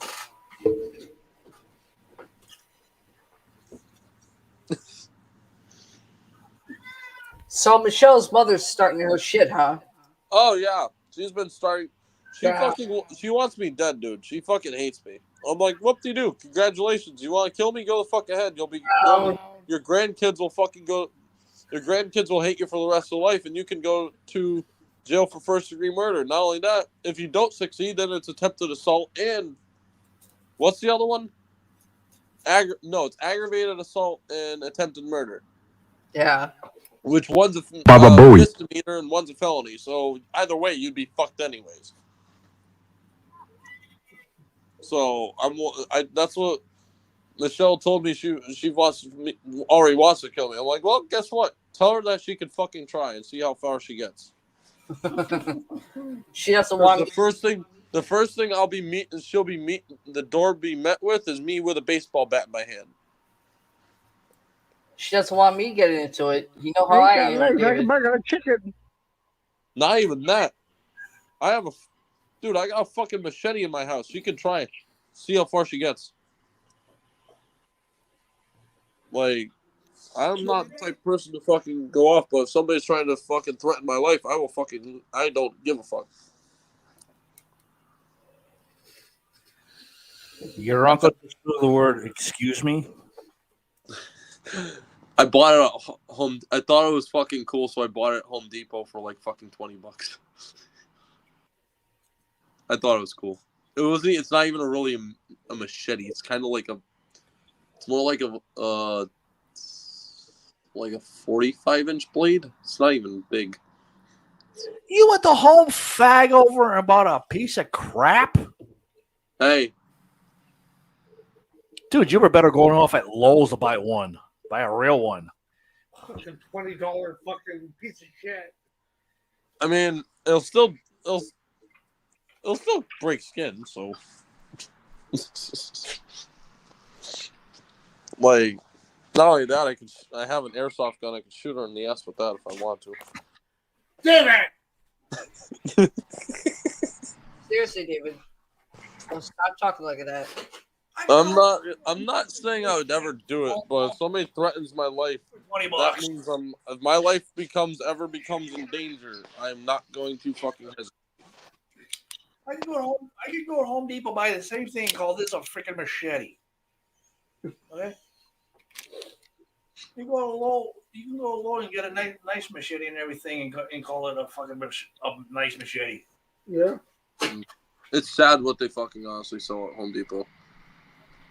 So Michelle's mother's starting her shit, huh?
Oh yeah, she's been starting.
Yeah.
She wants me dead, dude. She fucking hates me. I'm like, whoop-de-doo. Congratulations. You want to kill me? Go the fuck ahead. Your grandkids will fucking go. Your grandkids will hate you for the rest of life, and you can go to jail for first-degree murder. Not only that, if you don't succeed, then it's attempted assault and what's the other one? It's aggravated assault and attempted murder.
Yeah.
Which one's a
Baba
misdemeanor and one's a felony. So either way, you'd be fucked anyways. So that's what Michelle told me. She already wants to kill me. I'm like, well, guess what? Tell her that she can fucking try and see how far she gets.
She doesn't want
The first thing I'll be meeting. The door be met with is me with a baseball bat in my hand.
She doesn't want me getting into it. You know how I am.
Legs like a
David.
burger of chicken.
Not even that. I got a fucking machete in my house. She can try it. See how far she gets. Like, I'm not the type of person to fucking go off, but if somebody's trying to fucking threaten my life, I don't give a fuck.
Your uncle just threw the word "excuse me."
I bought it at Home. I thought it was fucking cool, so I bought it at Home Depot for like fucking $20. I thought it was cool. It's not even a machete. It's kind of like it's more like a 45-inch blade. It's not even big.
You went the whole fag over and bought a piece of crap?
Hey,
dude, you were better going off at Lowe's to buy one. Buy a real one.
Fucking $20 fucking piece of shit.
I mean, it'll still break skin. So, like, not only that, I have an airsoft gun. I can shoot her in the ass with that if I want to.
Damn it!
Seriously, David. Don't stop talking like that.
I'm not saying I would never do it, but if somebody threatens my life, that means if my life becomes in danger, I'm not going to fucking hesitate.
I can go to Home Depot buy the same thing and call this a freaking machete. Okay? You can go to Lowe's and get a nice machete and everything and call it a fucking nice machete.
Yeah.
It's sad what they fucking honestly sell at Home Depot.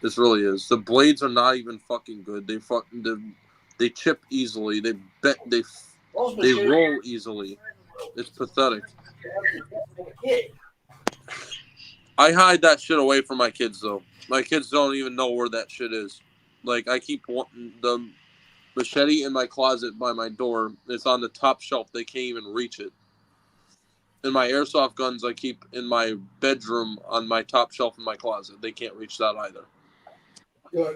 This really is. The blades are not even fucking good. They chip easily. They roll easily. It's pathetic. I hide that shit away from my kids though. My kids don't even know where that shit is. Like I keep wanting the machete in my closet by my door. It's on the top shelf. They can't even reach it. And my airsoft guns I keep in my bedroom on my top shelf in my closet. They can't reach that either. Good.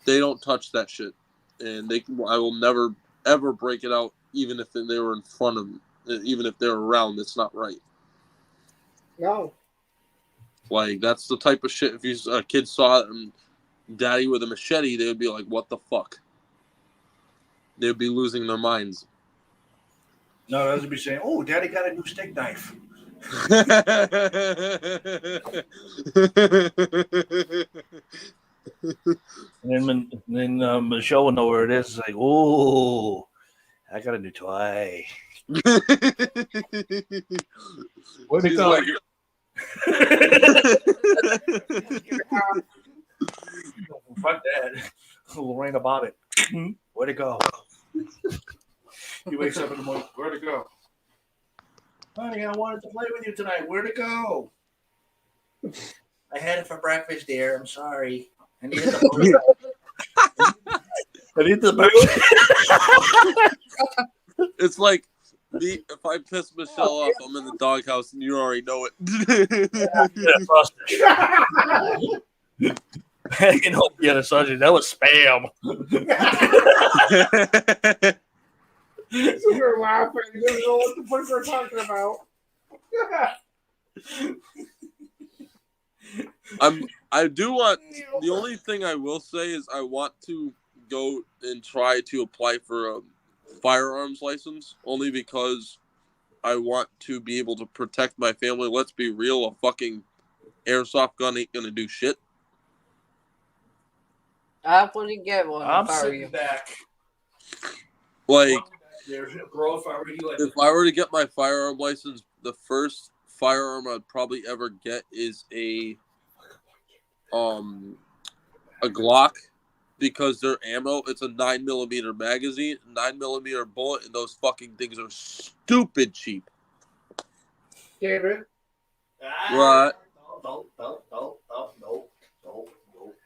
They don't touch that shit, and I will never ever break it out, even if they were in front of me, even if they're around. It's not right.
No.
Like that's the type of shit. If a kid saw it and daddy with a machete, they would be like, "What the fuck?" They would be losing their minds.
No, they would be saying, "Oh, daddy got a new steak knife." And then Michelle will know where it is. It's like, oh, I got a new toy. Where'd it go? Fuck that. Lorraine about it. Where'd it go? He wakes up in the morning. Where'd it go? Honey, I wanted to play with you tonight. Where'd it go? I had it for breakfast, dear. I'm sorry. I need the
It's like if I piss Michelle off, I'm in the doghouse and you already know it.
I can help you, other sergeant. That was spam.
So we're laughing. You don't know what the fuck we're talking about.
I do want. The only thing I will say is I want to go and try to apply for a firearms license, only because I want to be able to protect my family. Let's be real, a fucking airsoft gun ain't gonna do shit.
I wouldn't get one.
I'm sitting back.
Like,
if
I were to get my firearm license, the first firearm I'd probably ever get is a Glock, because their ammo, it's a 9mm magazine, 9mm bullet, and those fucking things are stupid cheap.
David?
What?
No.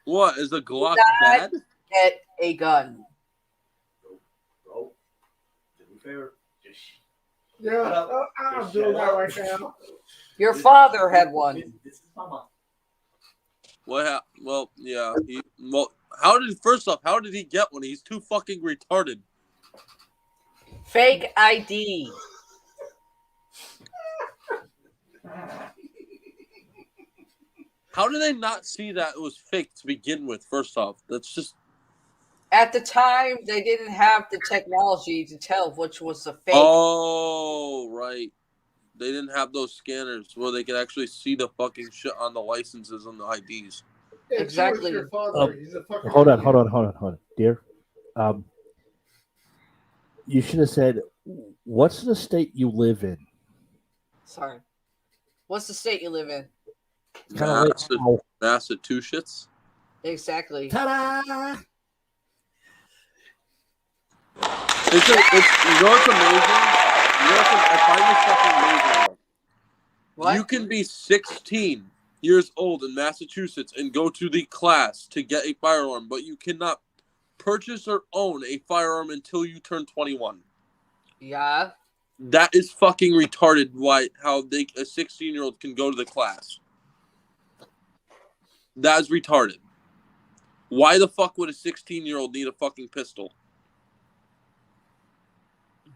What? Is a Glock
Not
bad?
Get a gun.
No. To be fair, just
Yeah, I'm doing that right now.
Your father had one.
This is mama.
Well, yeah. First off, how did he get one? He's too fucking retarded.
Fake ID.
How did they not see that it was fake to begin with? First off, that's just.
At the time, they didn't have the technology to tell which was a fake.
Oh, right. They didn't have those scanners where they could actually see the fucking shit on the licenses and the IDs.
Exactly.
Your father. He's a fucking
Hold on, dear. You should have said, "What's the state you live in?"
Sorry. What's the state you live in?
Massachusetts.
Exactly.
Ta-da!
It's you know what's amazing? You know what's, I find this fucking amazing.
What?
You can be 16 years old in Massachusetts and go to the class to get a firearm, but you cannot purchase or own a firearm until you turn 21.
Yeah.
That is fucking retarded. How a 16-year-old can go to the class? That is retarded. Why the fuck would a 16-year-old need a fucking pistol?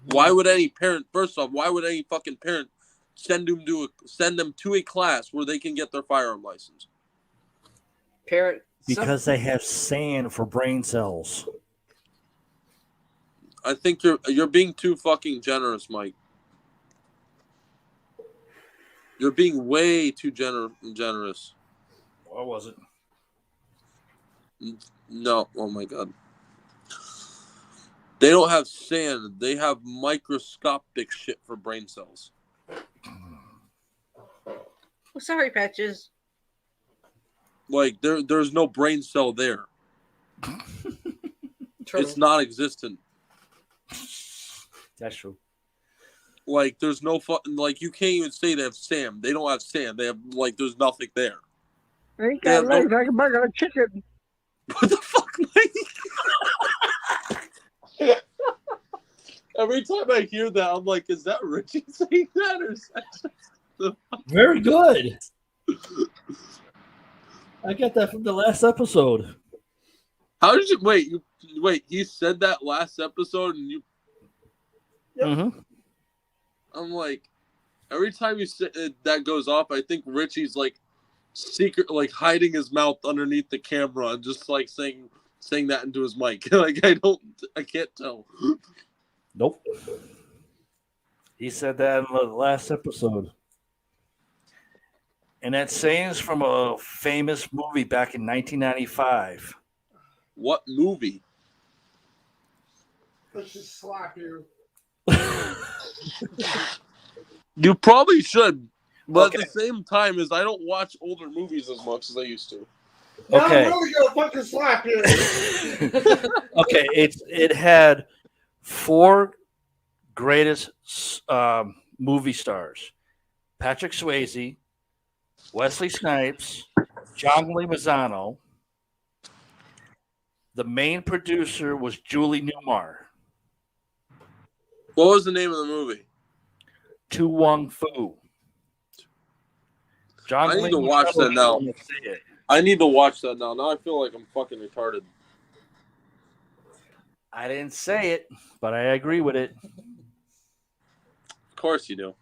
Why would any parent? First off, why would any fucking parent send them to a class where they can get their firearm license?
Because they have sand for brain cells.
I think you're being too fucking generous, Mike. You're being way too generous.
What was it?
No, oh my god. They don't have sand. They have microscopic shit for brain cells.
Oh, sorry, Patches.
Like there's no brain cell there.
True.
It's non-existent.
That's true.
Like there's no like you can't even say they have sand. They don't have sand. They have there's nothing there.
Ain't got legs like a burger of chicken.
What the fuck, Mike? Every time I hear that, I'm like, is that Richie saying that or is that just
Very good. I got that from the last episode.
How did you wait? He said that last episode, and you.
Mm-hmm.
I'm like, every time you say that goes off, I think Richie's hiding his mouth underneath the camera and just saying that into his mic. I can't tell.
Nope. He said that in the last episode. And that saying's from a famous movie back in 1995.
What movie?
Let's just slap you.
You probably should, but
Okay.
at the same time, I don't watch older movies as much as I used to.
Okay.
Now I'm really gonna fucking slap you.
Okay, it had 4 greatest movie stars: Patrick Swayze, Wesley Snipes, John Leguizamo. The main producer was Julie Newmar.
What was the name of the movie?
Tu Wong Fu. John
I need to
Leguizamo
watch that now.
didn't say it.
I need to watch that now. Now I feel like I'm fucking retarded.
I didn't say it, but I agree with it.
Of course you do.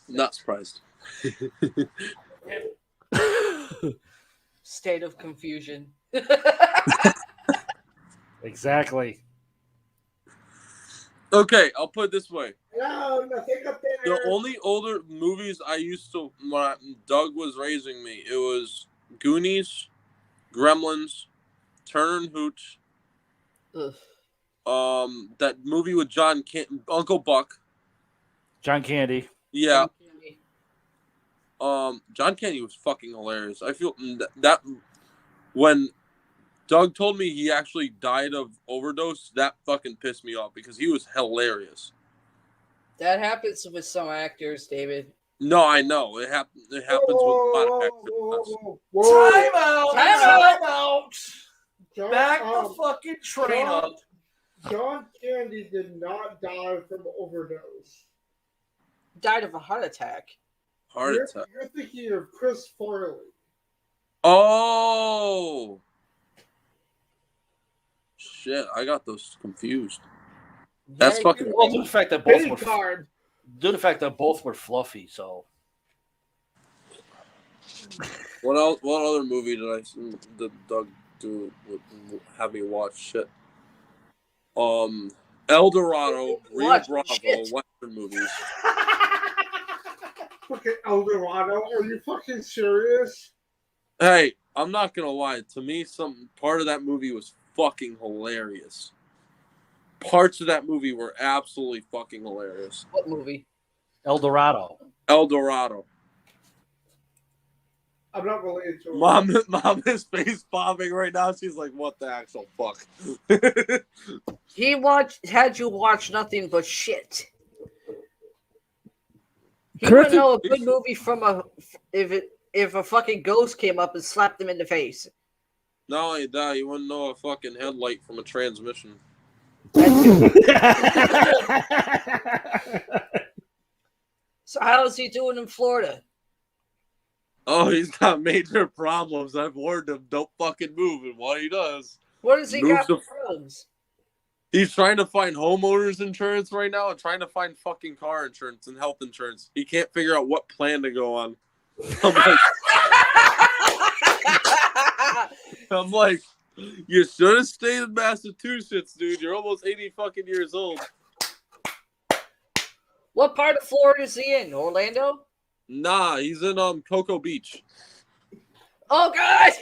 Not surprised.
State of confusion.
Exactly.
Okay, I'll put it this way.
No, nothing up there.
The only older movies I used to, when Doug was raising me, it was Goonies, Gremlins, Turner and Hooch,
Ugh.
that movie with Uncle Buck.
John Candy.
Yeah. John Candy was fucking hilarious. I feel that when Doug told me he actually died of overdose, that fucking pissed me off because he was hilarious.
That happens with some actors, David.
No, I know. It happens with a lot of actors.
Time out!
Time
out!
John,
Back the fucking train up.
John Candy did not die from overdose.
Died of a heart attack.
Heart attack.
You're thinking of Chris Farley.
Oh! Shit, I got those confused. That's fucking.
Well, due to the fact that both
Big
were
card.
due to the fact that both were fluffy, so
What else? What other movie did Doug do? Have me watch shit. El Dorado, Rio
Watch
Bravo,
shit.
Western movies.
Fucking El Dorado. Are you fucking serious?
Hey, I'm not gonna lie. To me, some part of that movie was fucking hilarious. Parts of that movie were absolutely fucking hilarious.
What movie?
El Dorado.
El Dorado.
I'm not related to him.
Mom is face bombing right now. She's like, "What the actual fuck?"
He had you watch nothing but shit. He wouldn't know a good movie from if a fucking ghost came up and slapped him in the face.
Not only that, you wouldn't know a fucking headlight from a transmission.
So how's he doing in Florida?
Oh, he's got major problems. I've warned him, don't fucking move. And what he does,
What does he got for problems?
He's trying to find homeowners insurance right now and trying to find fucking car insurance and health insurance. He can't figure out what plan to go on. I'm like, you should have stayed in Massachusetts, dude. You're almost 80 fucking years old.
What part of Florida is he in? Orlando?
Nah, he's in Cocoa Beach.
Oh God!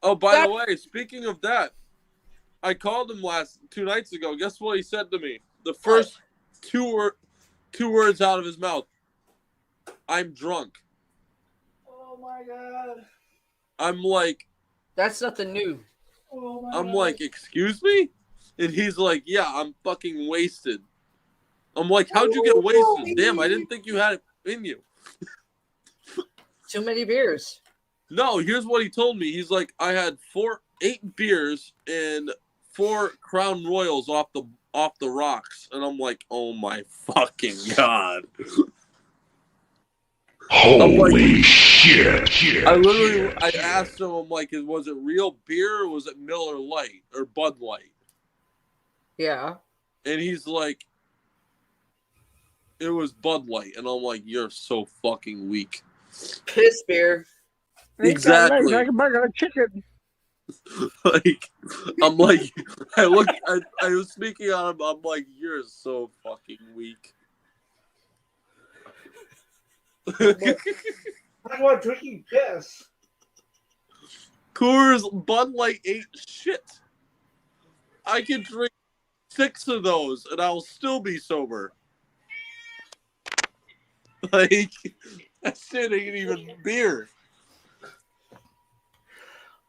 Oh, by the way, speaking of that, I called him 2 nights ago. Guess what he said to me? The first two words out of his mouth. I'm drunk.
Oh my God.
I'm like,
that's nothing new.
Oh I'm God. Like, excuse me? And he's like, yeah, I'm fucking wasted. I'm like, how'd you get wasted? Damn, I didn't think you had it in you.
Too many beers.
No, here's what he told me. He's like, I had 8 beers and 4 Crown Royals off the rocks. And I'm like, oh my fucking God.
Holy shit.
I asked him, I'm like, was it real beer or was it Miller Lite or Bud Light?
Yeah.
And he's like, it was Bud Light. And I'm like, you're so fucking weak.
Piss beer.
Exactly.
Like a burger of chicken.
Like, I'm like, I was speaking on him, I'm like, you're so fucking weak.
I want drinking piss.
Coors Bud Light ain't shit. I can drink 6 of those and I'll still be sober. Like, that shit ain't even beer.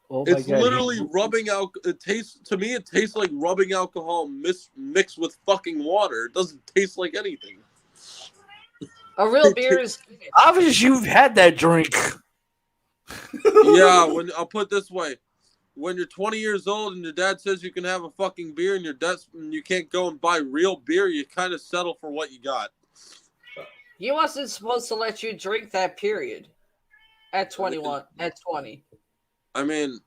Oh
it's God. Literally rubbing out. It tastes like rubbing alcohol mixed with fucking water. It doesn't taste like anything.
A real beer is
obviously you've had that drink.
Yeah, I'll put it this way. When you're 20 years old and your dad says you can have a fucking beer and you can't go and buy real beer, you kind of settle for what you got.
He wasn't supposed to let you drink that period at 21, at 20.
I mean,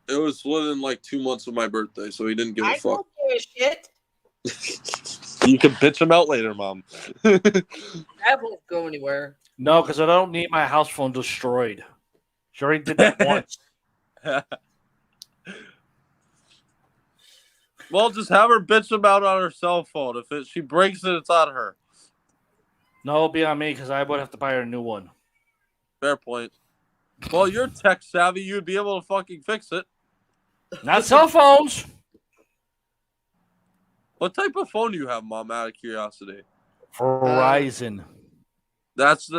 it was within like 2 months of my birthday, so he didn't give a fuck.
I don't give a shit.
You can bitch him out later, Mom.
That won't go anywhere.
No, because I don't need my house phone destroyed. She already did that once.
Well, just have her bitch him out on her cell phone. If she breaks it, it's on her.
No, it'll be on me because I would have to buy her a new one.
Fair point. Well, you're tech savvy. You'd be able to fucking fix it.
Not cell phones.
What type of phone do you have, Mom, out of curiosity?
Verizon.
That's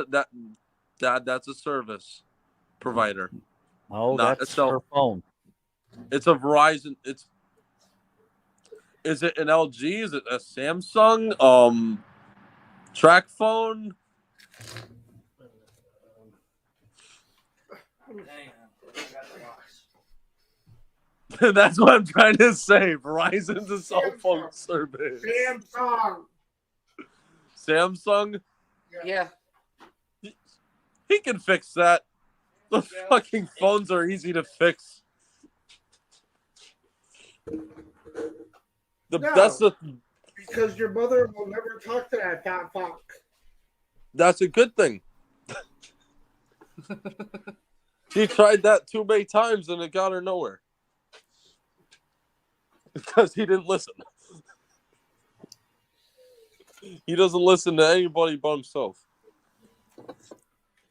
that's a service provider.
Oh, that's her phone.
It's a Verizon. Is it an LG? Is it a Samsung? Track phone? That's what I'm trying to say. Verizon's a cell phone service. Samsung?
Yeah.
He can fix that. The fucking phones are easy to fix. That's
because your mother will never talk to that fat fuck.
That's a good thing. She tried that too many times and it got her nowhere. Because he didn't listen. He doesn't listen to anybody but himself.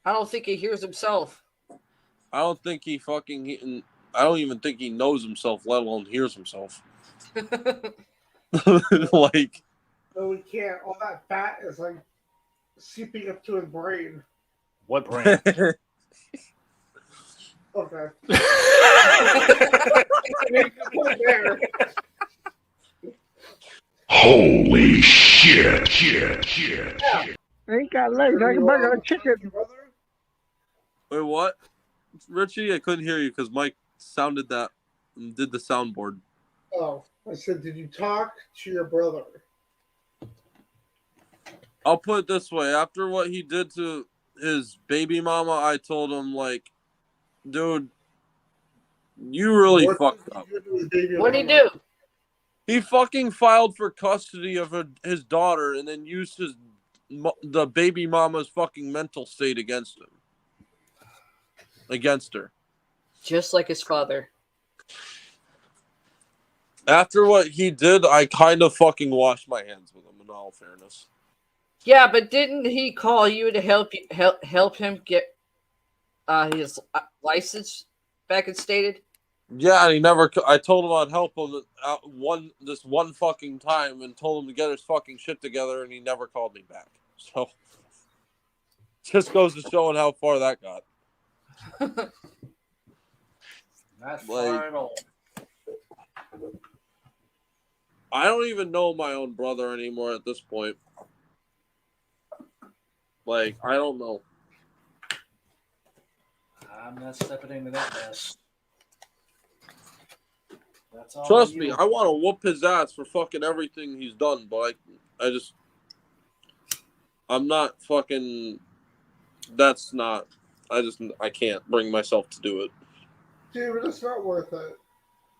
I don't think he hears himself.
I don't even think he knows himself, let alone hears himself. Like,
No, we can't. All that fat is like seeping up to his brain.
What brain?
Okay. There.
Holy shit.
I ain't got legs. I can bug a chicken.
wait, what? Richie, I couldn't hear you because Mike sounded that and did the soundboard.
Oh, I said, did you talk to your brother?
I'll put it this way: after what he did to his baby mama, I told him, like, dude, you really fucked up.
What'd he do?
He fucking filed for custody of his daughter and then used the baby mama's fucking mental state against him. Against her.
Just like his father.
After what he did, I kind of fucking washed my hands with him, in all fairness.
Yeah, but didn't he call you to help him get his license back instated?
Yeah, and he never. I told him I'd help him this one fucking time, and told him to get his fucking shit together, and he never called me back. So, just goes to showing how far that got.
Not
Like,
far at all.
I don't even know my own brother anymore at this point. Like, I don't know.
I'm not stepping into that mess. That's all
Trust
you.
me, I want to whoop his ass for fucking everything he's done, but I'm not fucking. I can't bring myself to do it.
Dude, it's not worth it.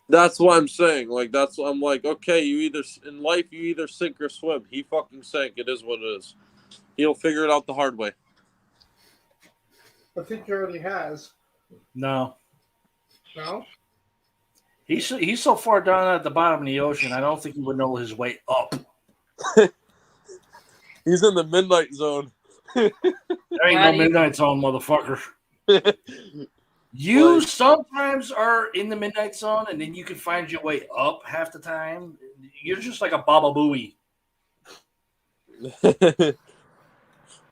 That's what I'm saying. Like, I'm like, okay, in life you either sink or swim. He fucking sank. It is what it is. He'll figure it out the hard way.
I think he already has.
No.
No?
He's so far down at the bottom of the ocean, I don't think he would know his way up.
He's in the midnight zone.
There ain't no midnight zone, motherfucker. You sometimes are in the midnight zone, and then you can find your way up half the time. You're just like a Baba Booey.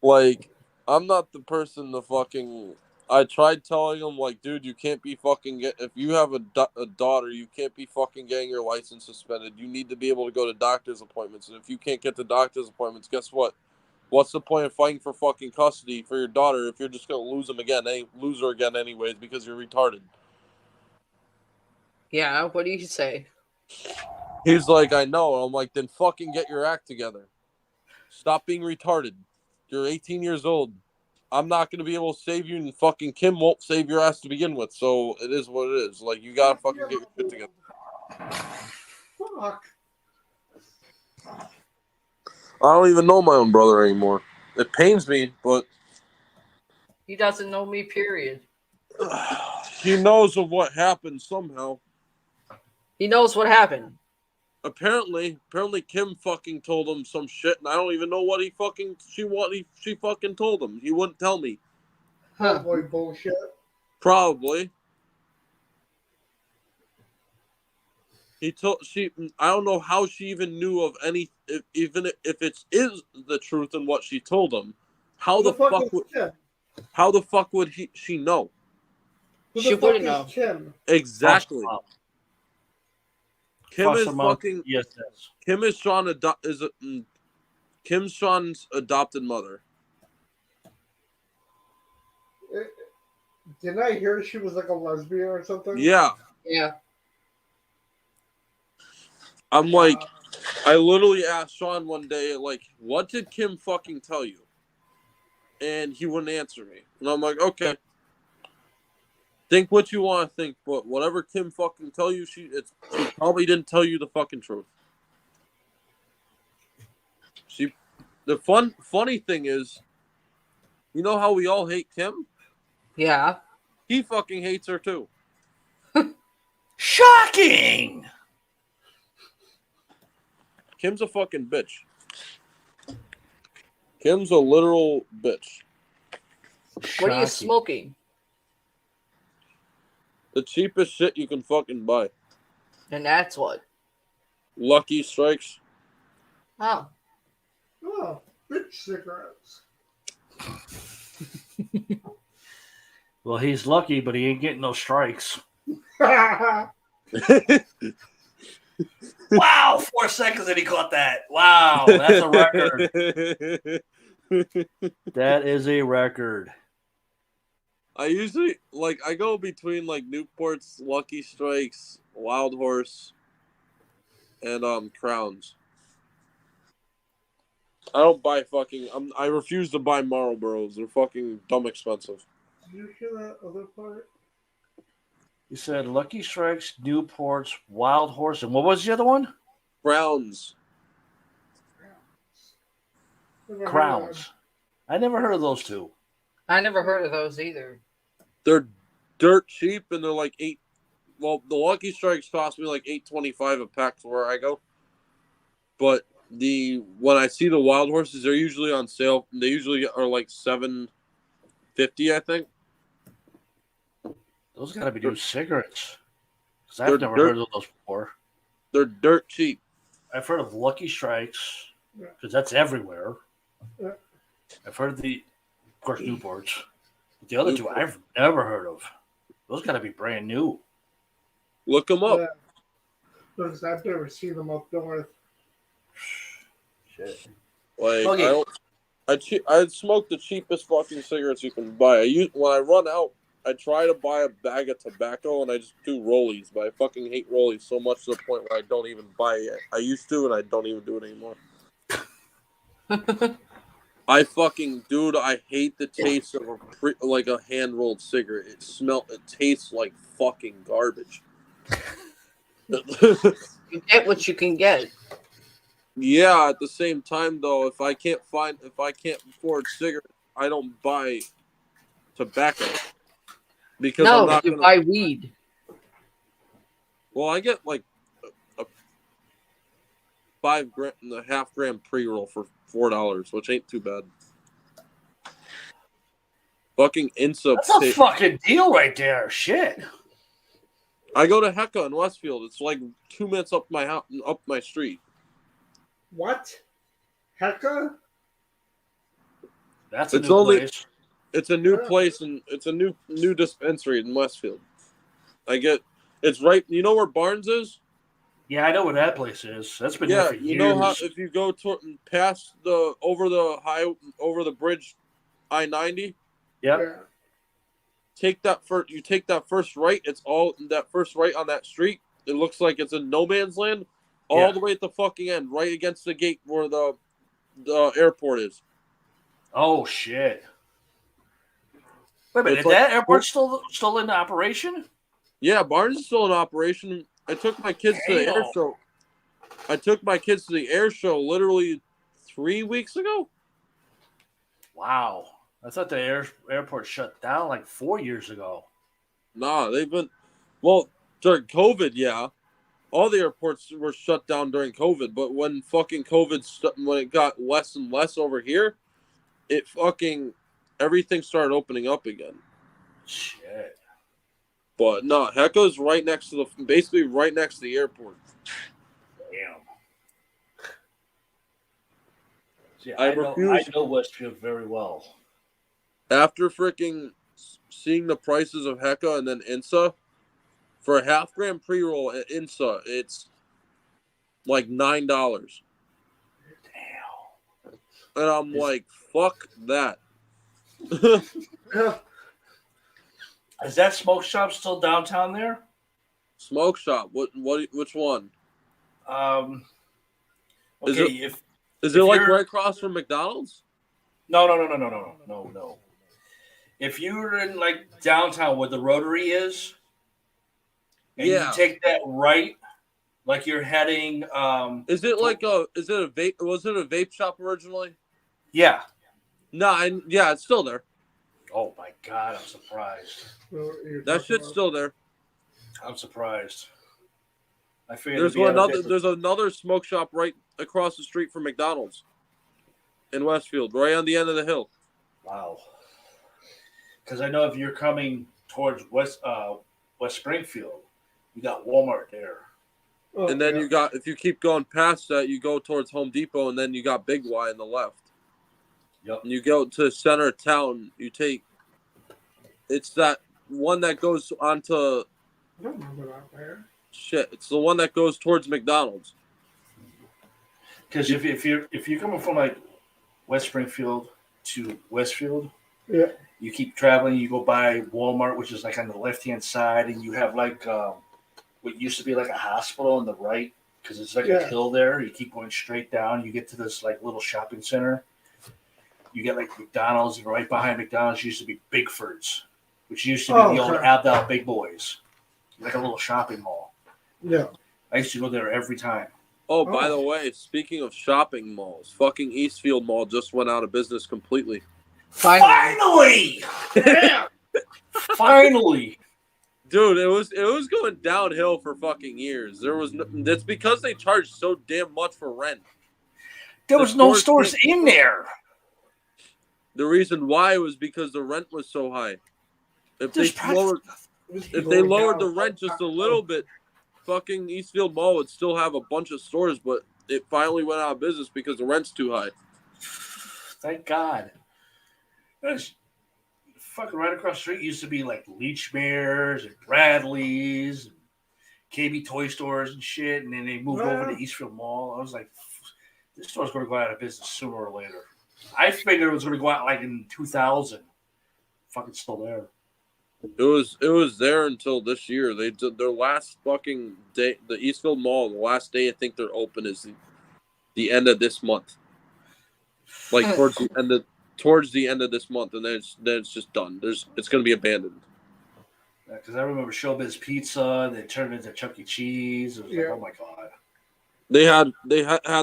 Like, I'm not the person to fucking. I tried telling him, like, dude, you can't be fucking if you have a daughter, you can't be fucking getting your license suspended. You need to be able to go to doctor's appointments, and if you can't get to doctor's appointments, guess what? What's the point of fighting for fucking custody for your daughter if you're just gonna lose her again anyways because you're retarded?
Yeah, what do you say?
He's like, I know. I'm like, then fucking get your act together. Stop being retarded. You're 18 years old. I'm not going to be able to save you, and fucking Kim won't save your ass to begin with. So it is what it is. Like, you got to fucking get your shit together.
Fuck.
I don't even know my own brother anymore. It pains me, but
He doesn't know me, period.
he knows of what happened somehow.
He knows what happened.
Apparently Kim fucking told him some shit, and I don't even know what she fucking told him. He wouldn't tell me.
Probably bullshit.
Probably. I don't know how she even knew of any, even if it is the truth in what she told him. How the fuck would she know?
She wouldn't know.
Kim?
Exactly. Kim is fucking.
Yes.
Kim is Kim's Sean's adopted mother.
Didn't I hear she was like a lesbian or something?
Yeah.
Yeah.
I'm like, I literally asked Sean one day, like, what did Kim fucking tell you? And he wouldn't answer me. And I'm like, okay. Think what you want to think, but whatever Kim fucking tell you, she probably didn't tell you the fucking truth. The funny thing is, you know how we all hate Kim?
Yeah.
He fucking hates her too.
Shocking!
Kim's a fucking bitch. Kim's a literal bitch.
What are you smoking?
The cheapest shit you can fucking buy.
And that's what?
Lucky Strikes.
Oh.
Oh, bitch cigarettes.
Well, he's lucky, but he ain't getting no strikes. Wow, 4 seconds and he caught that. Wow, that's a record. That is a record.
I usually I go between Newport's, Lucky Strikes, Wild Horse, and Crowns. I don't buy I refuse to buy Marlboros. They're fucking dumb expensive.
Did you hear that other part?
You said Lucky Strikes, Newports, Wild Horse, and what was the other one?
Crowns.
Crowns. I never heard of those two.
I never heard of those either.
They're dirt cheap, and they're like $8. Well, the Lucky Strikes cost me like $8.25 a pack to where I go. But when I see the Wild Horses, they're usually on sale. They usually are like $7.50, I think.
Those got to be new cigarettes. Because I've never heard of those before.
They're dirt cheap.
I've heard of Lucky Strikes, because that's everywhere. I've heard of of course, Newports. But the other two I've never heard of. Those got to be brand new.
Look them up.
Because I've never seen them up north.
Shit.
I smoke the cheapest fucking cigarettes you can buy. When I run out, I try to buy a bag of tobacco and I just do rollies, but I fucking hate rollies so much to the point where I don't even buy it. I used to, and I don't even do it anymore. I hate the taste of a hand rolled cigarette. It tastes like fucking garbage.
You get what you can get.
Yeah, at the same time though, if I can't afford cigarettes, I don't buy tobacco. Because I'm not
you buy weed.
Well, I get like a 5.5 gram pre-roll for $4, which ain't too bad. Fucking INSA.
That's a fucking deal right there. Shit.
I go to Hecka in Westfield. It's like 2 minutes up my house, up my street.
What? Hecka?
That's a new place.
It's a new place, and it's a new dispensary in Westfield. It's right. You know where Barnes is?
Yeah, I know where that place is. That's been there for years.
You know how if you go past over the bridge, I-90.
Yep.
Yeah.
You take that first right. It's all that first right on that street. It looks like it's in no man's land, all the way at the fucking end, right against the gate where the airport is.
Oh shit! Wait a minute, is that airport still in operation?
Yeah, Barnes is still in operation. I took my kids to the air show. I took my kids to the air show literally 3 weeks ago.
Wow. I thought the airport shut down like 4 years ago.
Nah, they've been... Well, during COVID, yeah. All the airports were shut down during COVID, but when fucking when it got less and less over here, everything started opening up again.
Shit.
But no, Hecka's right next to basically right next to the airport.
Damn. Yeah,
I
know Westfield very well.
After freaking seeing the prices of Hecka and then INSA, for a half gram pre-roll at INSA, it's like $9.
Damn.
And I'm like, fuck that.
Is that smoke shop still downtown there?
Smoke shop? Which one?
Okay,
is it like right across from McDonald's?
No. If you're in like downtown where the Rotary is, and you take that right, like you're heading.
Is it a vape? Was it a vape shop originally?
Yeah.
No, it's still there.
Oh my god, I'm surprised.
That shit's still there.
I'm surprised. I figured
there's another smoke shop right across the street from McDonald's in Westfield, right on the end of the hill.
Wow. Because I know if you're coming towards West Springfield, you got Walmart there.
Oh,
And then
yeah.
you got, if you keep going past that, you go towards Home Depot, and then you got Big Y on the left.
Yep.
And you go to center of town, it's that one that goes onto,
I don't remember that there.
it's the one that goes towards McDonald's.
Because if you're coming from like West Springfield to Westfield,
Yeah.
you keep traveling. You go by Walmart, which is like on the left hand side, and you have like what used to be like a hospital on the right, because it's like a hill there. You keep going straight down. You get to this like little shopping center. You get like McDonald's, and right behind McDonald's used to be Bigford's, which used to be the old Abdal Big Boys, like a little shopping mall.
Yeah.
I used to go there every time.
Oh, by the way, speaking of shopping malls, fucking Eastfield Mall just went out of business completely.
Finally!
Yeah.
Finally!
Dude, it was going downhill for fucking years. That's because they charged so damn much for rent.
There was no stores in there.
The reason why was because the rent was so high. If they lowered the rent just a little bit, fucking Eastfield Mall would still have a bunch of stores, but it finally went out of business because the rent's too high.
Thank God. Fucking right across the street used to be like Leachmares and Bradley's and KB Toy Stores and shit, and then they moved over to Eastfield Mall. I was like, this store's going to go out of business sooner or later. I figured it was going to go out like in 2000. Fucking still there.
It was there until this year. They did their last fucking day. The Eastfield Mall, the last day I think they're open is the end of this month. Like towards the end of this month, and then it's just done. It's going to be abandoned.
Because I remember Showbiz Pizza. They turned it into Chuck E. Cheese. It was like, oh my God.
They had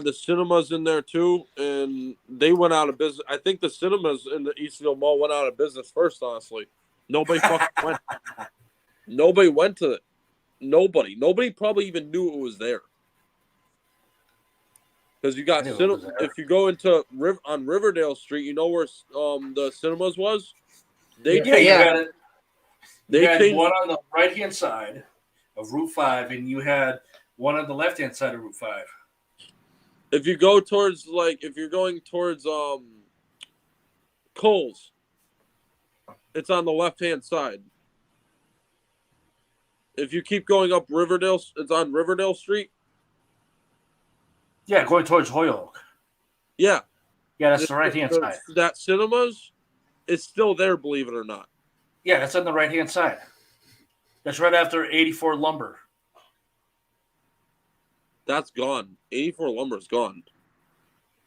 the cinemas in there too, and they went out of business. I think the cinemas in the Eastfield Mall went out of business first. Honestly, nobody fucking went. Nobody went to it. Nobody probably even knew it was there. Because you got if you go into on Riverdale Street, you know where the cinemas was. They
had one on the right hand side of Route 5, and you had one on the left hand side of Route 5.
If you go towards if you're going towards Kohl's, it's on the left hand side. If you keep going up Riverdale, it's on Riverdale Street.
Yeah, going towards Hoyoke.
Yeah.
Yeah, that's the right-hand side.
That cinemas is still there, believe it or not.
Yeah, that's on the right-hand side. That's right after 84 Lumber.
That's gone. 84 Lumber's gone.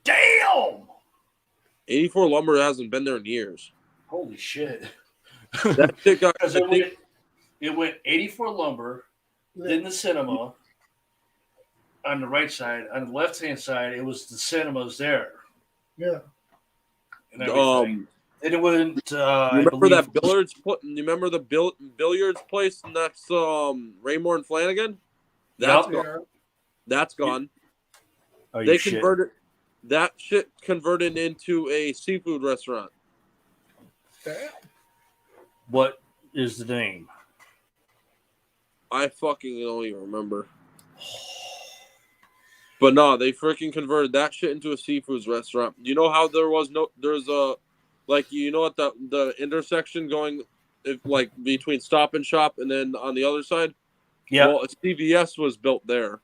Damn!
84 Lumber hasn't been there in years.
Holy shit.
That shit got...
It went 84 Lumber, then the cinema... On the right side, on the left-hand side, it was the cinemas there.
Yeah.
And everything. Then it went.
You remember that billiards? You remember the billiards place next Raymore and Flanagan? That's gone. That's gone. They converted that shit converted into a seafood restaurant.
What is the name?
I fucking don't even remember. But no, they freaking converted that shit into a seafoods restaurant. You know how there's a, like, you know, at the intersection going, between Stop and Shop and then on the other side? Yeah. Well, a CVS was built there.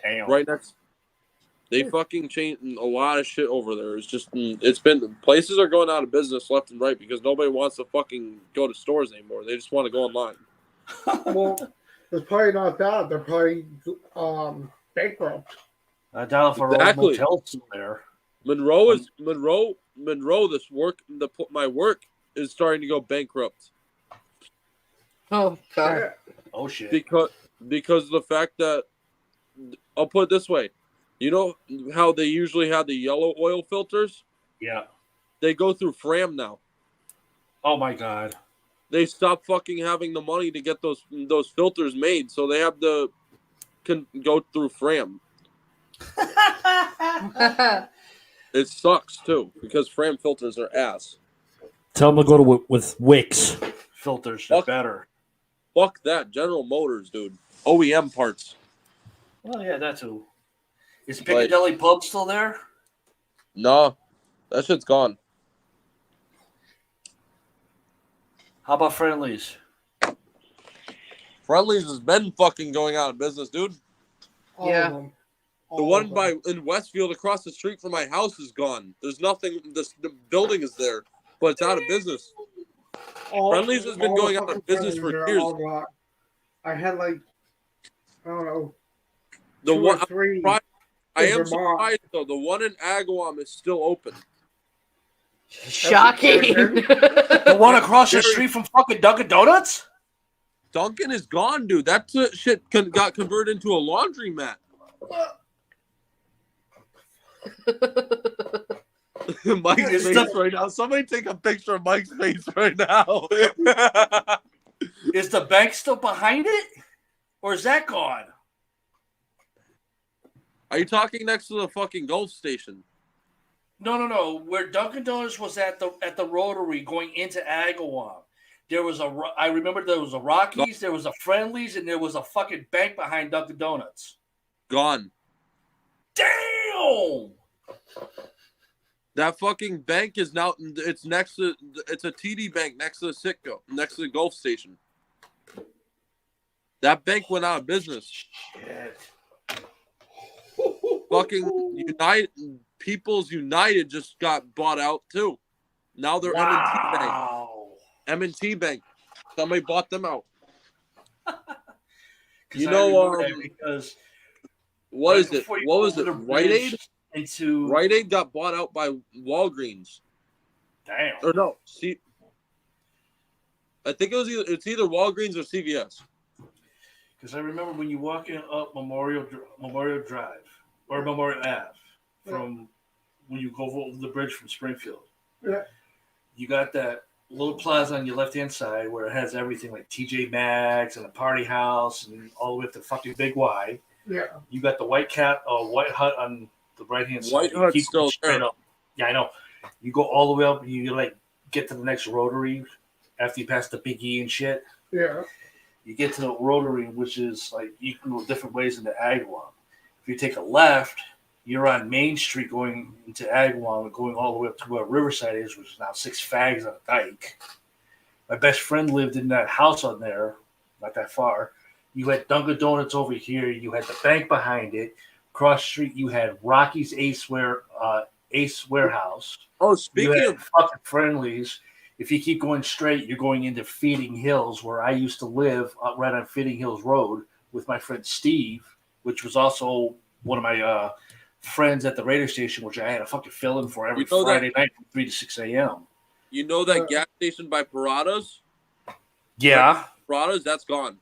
Damn.
Right next. They fucking changed a lot of shit over there. Places are going out of business left and right because nobody wants to fucking go to stores anymore. They just want to go online.
Well, it's probably not that. They're probably bankrupt.
I doubt if our old motel's still there.
Monroe. My work is starting to go bankrupt.
Oh God!
Oh shit!
Because of the fact that, I'll put it this way, you know how they usually have the yellow oil filters?
Yeah.
They go through Fram now.
Oh my God!
They stopped fucking having the money to get those filters made, so they have to go through Fram. It sucks too because Fram filters are ass.
Tell them to go with Wix
filters. They're better.
Fuck that. General Motors, dude. OEM parts.
Well, yeah, that too. Is Piccadilly Pub still there?
No, that shit's gone.
How about Friendlies?
Friendlies has been fucking going out of business, dude.
All
Yeah.
of them.
The one in Westfield across the street from my house is gone. There's nothing. The building is there, but it's out of business. Friendlies has been going out of business for years.
I had like, I don't know,
The
two
one
or three.
I am
Vermont.
surprised though. The one in Agawam is still open.
Shocking.
The one across the street from fucking Dunkin' Donuts?
Dunkin' is gone, dude. That shit got converted into a laundromat. Mike's face right now. Somebody take a picture of Mike's face right now.
Is the bank still behind it? Or is that gone?
Are you talking next to the fucking Gulf station?
No. Where Dunkin' Donuts was at the Rotary going into Agawam. I remember there was a Rockies, there was a Friendlies, and there was a fucking bank behind Dunkin' Donuts.
Gone.
Damn!
That fucking bank is now. It's a TD bank next to the Citgo, next to the Gulf station. That bank went out of business.
Shit.
Fucking People's United just got bought out too. Now they're M&T Bank. M&T Bank. Somebody bought them out. You know,
because
what is it? What was it? Rite Aid? Rite Aid got bought out by Walgreens.
Damn.
Or no, I think it's either Walgreens or CVS.
Because I remember when you walk in up Memorial Drive or Memorial Ave from when you go over the bridge from Springfield.
Yeah.
You got that little plaza on your left-hand side where it has everything like TJ Maxx and a party house and all the way up to fucking Big Y.
Yeah.
You got the White Hut on the right-hand side.
White Hut's still
straight up. Yeah, I know. You go all the way up and you like get to the next Rotary after you pass the Big E and shit.
Yeah.
You get to the Rotary, which is like you can go different ways into Agawam. If you take a left, you're on Main Street going into Agawam, going all the way up to where Riverside is, which is now 6 Fags on a dike. My best friend lived in that house on there, not that far. You had Dunkin' Donuts over here. You had the bank behind it. Across the street, you had Rocky's Ace Warehouse.
Oh, speaking of
fucking Friendlies, if you keep going straight, you're going into Feeding Hills, where I used to live right on Feeding Hills Road with my friend Steve, which was also one of my friends at the radio station, which I had a fucking fill-in for every Friday night from 3 to 6 a.m.
You know that gas station by Parada's?
Yeah.
Parada's, that's gone.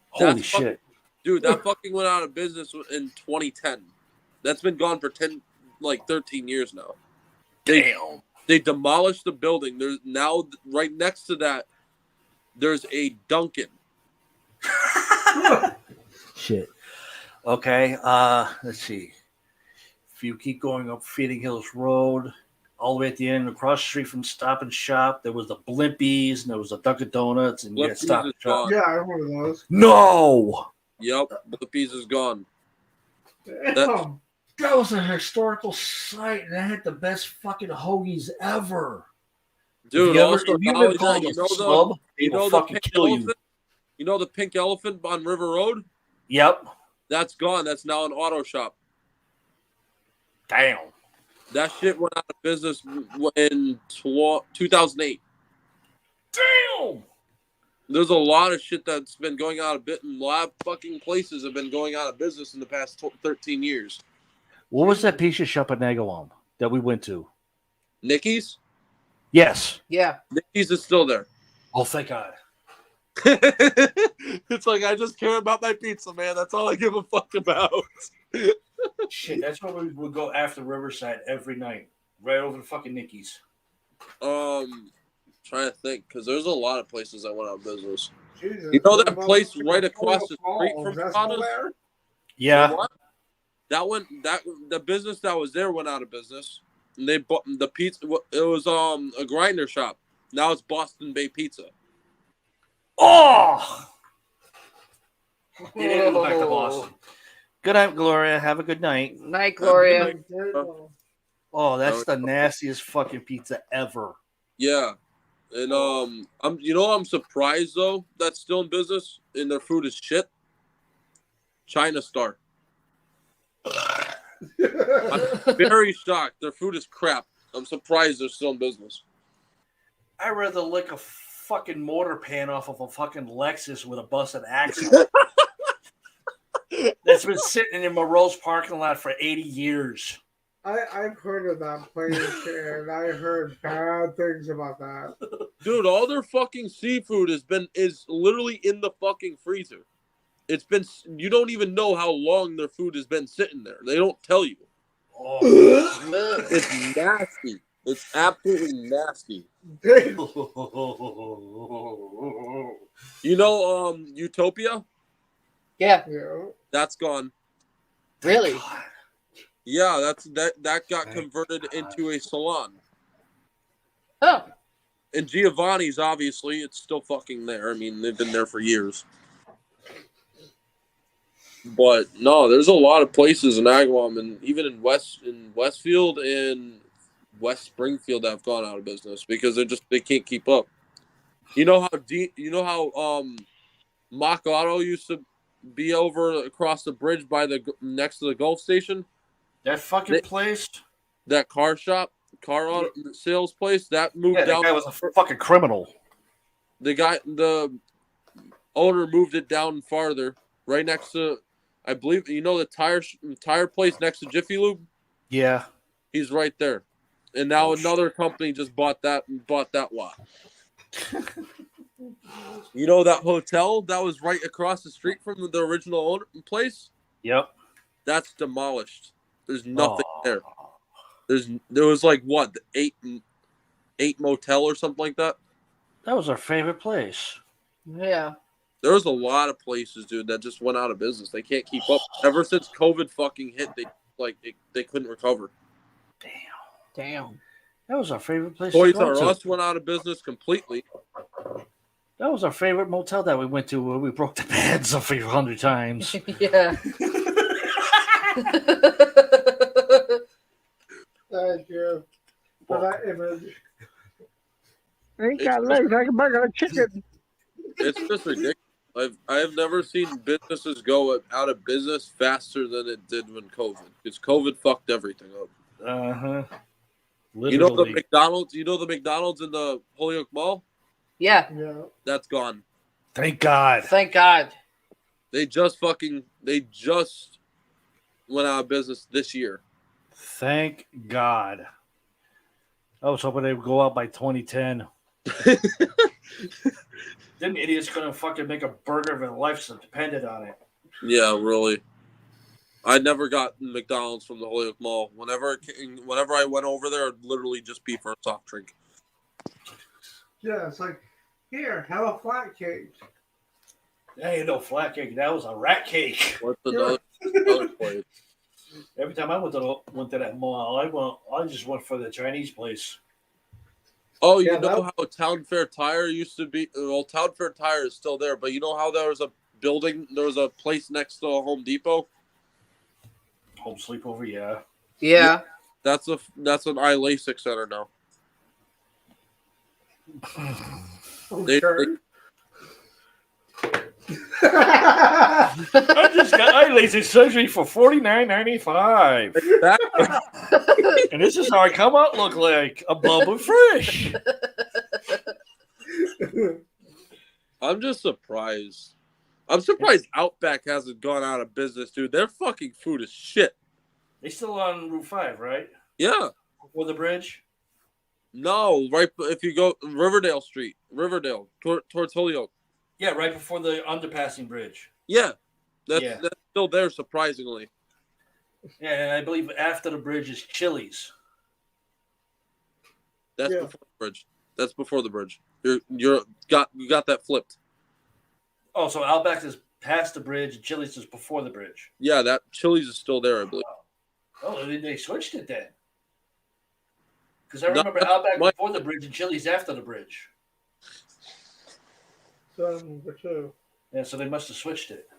Holy shit.
Dude, that fucking went out of business in 2010. That's been gone for 13 years now.
Damn.
They demolished the building. There's now right next to that, there's a Dunkin'.
Shit. Okay. Let's see. If you keep going up Feeding Hills Road, all the way at the end, across the street from Stop and Shop, there was the Blimpies and there was the Dunkin' Donuts and you had Stop and Shop.
Yeah, I remember those.
No.
Yep, Blimpies is gone.
That was a historical site, and that had the best fucking hoagies ever.
Dude, also,
you know the
pink elephant? You know the pink elephant on River Road?
Yep.
That's gone. That's now an auto shop.
Damn.
That shit went out of business in 2008.
Damn.
There's a lot of shit that's been going out of business. A lot of fucking places have been going out of business in the past 13 years.
What was that pizza shop in Agawam that we went to?
Nicky's?
Yes.
Yeah.
Nicky's is still there.
Oh, thank God.
It's like, I just care about my pizza, man. That's all I give a fuck about.
Shit, that's where we would go after Riverside every night. Right over to fucking Nicky's.
Trying to think, because there's a lot of places that went out of business.
Jesus,
you know that place right across the street from Prada's?
Yeah.
What? The business that was there went out of business. And they bought the pizza. It was a grinder shop. Now it's Boston Bay Pizza.
Oh, They didn't go back to Boston. Good night, Gloria. Have a good night.
Night, Gloria.
Oh, that's the nastiest fucking pizza ever.
Yeah. And I'm surprised though that's still in business and their food is shit. China Star. I'm very shocked. Their food is crap. I'm surprised they're still in business.
I'd rather lick a fucking mortar pan off of a fucking Lexus with a busted axle. That's been sitting in Moreau's parking lot for 80 years.
I've heard of that place, and I heard bad things about that.
Dude, all their fucking seafood is literally in the fucking freezer. It's been, you don't even know how long their food has been sitting there. They don't tell you.
Oh.
It's nasty. It's absolutely nasty. You know, Utopia?
Yeah.
That's gone.
Really?
Yeah, that got converted into a salon.
Oh.
And Giovanni's, obviously, it's still fucking there. I mean, they've been there for years. But no, there's a lot of places in Agawam and even in Westfield and West Springfield that have gone out of business because they can't keep up. You know how Mock Auto used to be over across the bridge by next to the Gulf Station?
That fucking place?
That car auto sales place, that moved down.
That guy was a fucking criminal.
The owner moved it down farther, right next to, I believe, the tire place next to Jiffy Lube?
Yeah.
He's right there. And now another company just bought that lot. You know that hotel that was right across the street from the original owner place?
Yep.
That's demolished. There's nothing there. There was like what, eight motel or something like that.
That was our favorite place.
Yeah.
There was a lot of places, dude, that just went out of business. They can't keep up. Ever since COVID fucking hit, they couldn't recover.
Damn.
That was our favorite place.
Toys R Us went out of business completely.
That was our favorite motel that we went to where we broke the beds a few hundred times.
Yeah.
Thank you for that image.
Ain't got legs like a burger of chicken.
It's just ridiculous. I have never seen businesses go out of business faster than it did when COVID. Because COVID fucked everything up.
Uh-huh.
Literally. You know the McDonald's in the Holyoke Mall?
Yeah.
That's gone.
Thank God.
Thank God.
They just went out of business this year.
Thank God. I was hoping they would go out by 2010. Them idiots couldn't fucking make a burger if their life depended on it.
Yeah, really. I never got McDonald's from the Holyoke Mall. Whenever I went over there, it'd literally just be for a soft drink.
Yeah, it's like, here, have a flat cake.
That ain't no flat cake. That was a rat cake.
What's another place?
Every time I went to that mall, I just went for the Chinese place.
Oh, you know how Town Fair Tire used to be? Well, Town Fair Tire is still there, but you know how there was a place next to Home Depot?
Home Sleepover, yeah.
Yeah.
That's an LASIK center now.
I just got eye laser surgery for $49.95. And this is how I come out look like a bubble fish.
I'm just surprised. I'm surprised Outback hasn't gone out of business, dude. Their fucking food is shit.
They still on Route 5, right?
Yeah.
Before the bridge?
No, right. If you go Riverdale towards Holyoke.
Yeah, right before the underpassing bridge.
Yeah, that's still there, surprisingly.
Yeah, and I believe after the bridge is Chili's.
That's before the bridge. That's before the bridge. You got that flipped.
Oh, so Outback is past the bridge, and Chili's is before the bridge.
Yeah, that Chili's is still there, I believe.
Oh, they switched it then. Because I remember Outback before the bridge and Chili's after the bridge.
Number two.
Yeah, so they must have switched it.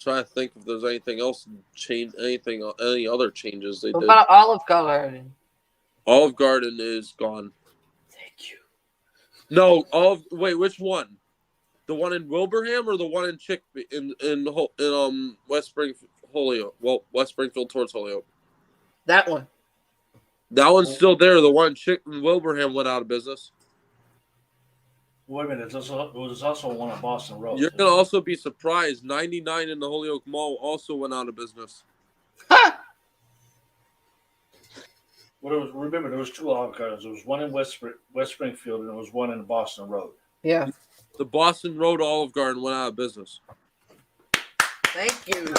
trying to think if there's anything else any other changes they
What
did.
about Olive Garden?
Olive Garden is gone.
Thank you.
No, wait, which one? The one in Wilbraham or the one in West Springfield, Holyoke? Well, West Springfield towards Holyoke.
That one.
That one's still there. The one in Wilbraham went out of business.
Wait a minute. There's also one on Boston Road.
You're gonna also be surprised. 99 in the Holyoke Mall also went out of business.
Remember, there was two Olive Gardens. There was one in West Springfield, and there was one in Boston Road.
Yeah.
The Boston Road Olive Garden went out of business.
Thank you.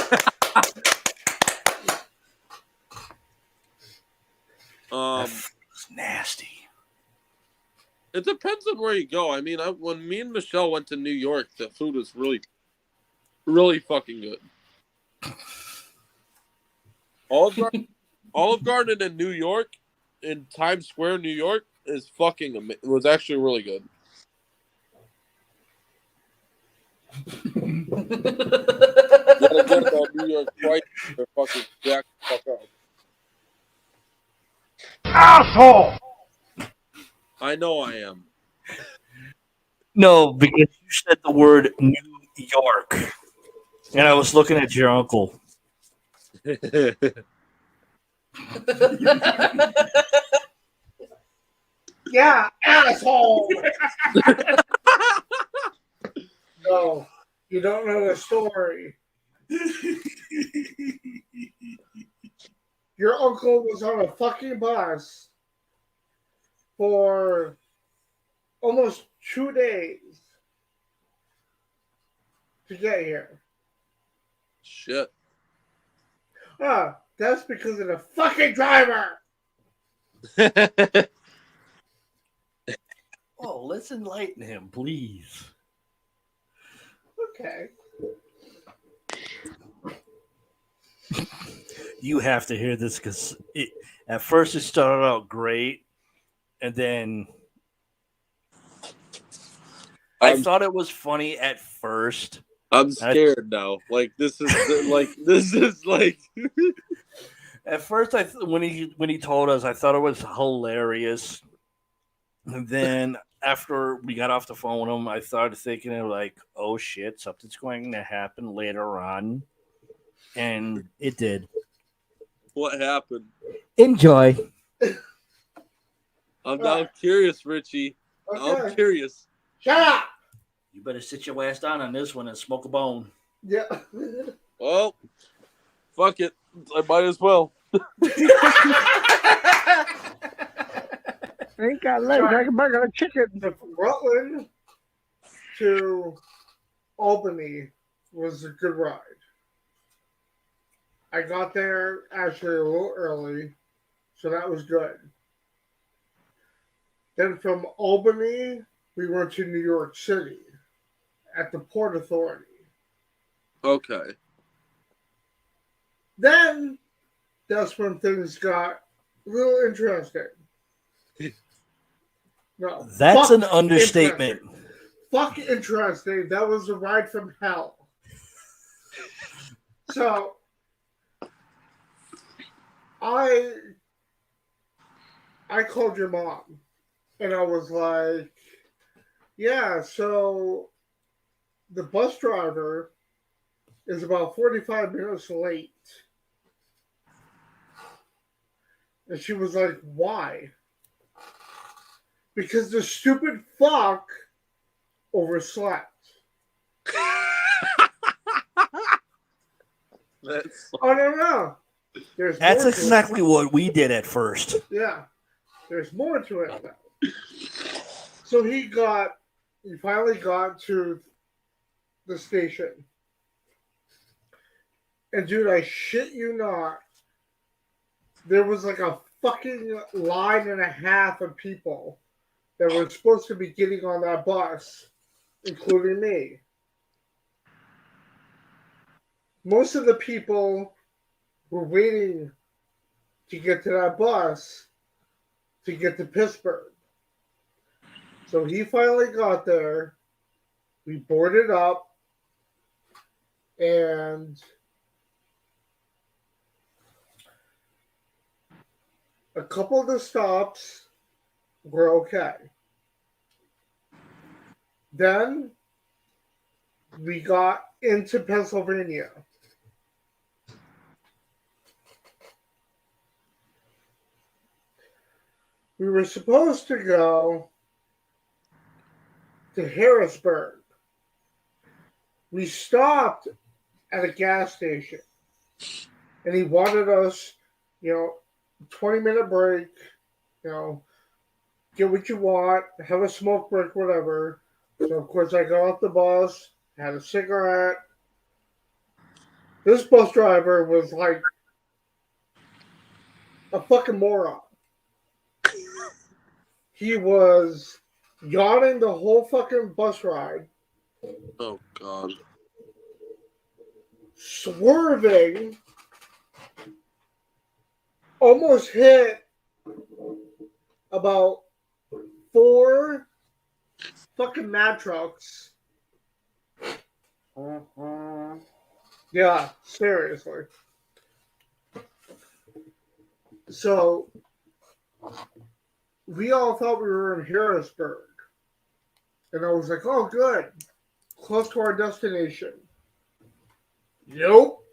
It's nasty.
It depends on where you go. I mean, when me and Michelle went to New York, the food was really, really fucking good. Olive Garden in New York, in Times Square, New York, is fucking amazing. It was actually really good. Gotta go to New York twice. They're fucking jacked the fuck up.
Asshole!
I know I am.
No, because you said the word New York, and I was looking at your uncle.
Yeah, asshole. No, you don't know the story. Your uncle was on a fucking bus for almost 2 days to get here.
Shit.
That's because of the fucking driver.
Oh, let's enlighten him, please.
Okay.
You have to hear this because at first it started out great, and then I thought it was funny at first.
I'm scared now. Like this is like.
At first, when he told us, I thought it was hilarious. And then after we got off the phone with him, I started thinking like, "Oh shit, something's going to happen later on," and it did.
What happened?
Enjoy.
I'm now curious, Richie.
Okay.
I'm curious.
Shut up.
You better sit your ass down on this one and smoke a bone.
Yeah.
Well, fuck it. I might as well.
Ain't got legs like a bucket of chicken.
From Rutland to Albany was a good ride. I got there actually a little early, so that was good. Then from Albany, we went to New York City at the Port Authority.
Okay.
Then that's when things got real interesting. No,
That's an understatement.
Fuck interesting. That was a ride from hell. So I called your mom and I was like, yeah, so the bus driver is about 45 minutes late. And she was like, why? Because the stupid fuck overslept. Oh, no.
That's exactly what we did at first.
Yeah. There's more to it now. So he finally got to the station. And dude, I shit you not, there was like a fucking line and a half of people that were supposed to be getting on that bus, including me. Most of the people were waiting to get to that bus to get to Pittsburgh. So he finally got there. We boarded up. and a couple of the stops were okay. Then we got into Pennsylvania. We were supposed to go to Harrisburg. We stopped at a gas station, and he wanted us, 20-minute break, get what you want, have a smoke break, whatever. So, of course, I got off the bus, had a cigarette. This bus driver was like a fucking moron. He was yawning the whole fucking bus ride.
Oh, God.
Swerving. Almost hit about 4 fucking mad trucks. Yeah, seriously. So, we all thought we were in Harrisburg. And I was like, oh, good. Close to our destination. Nope.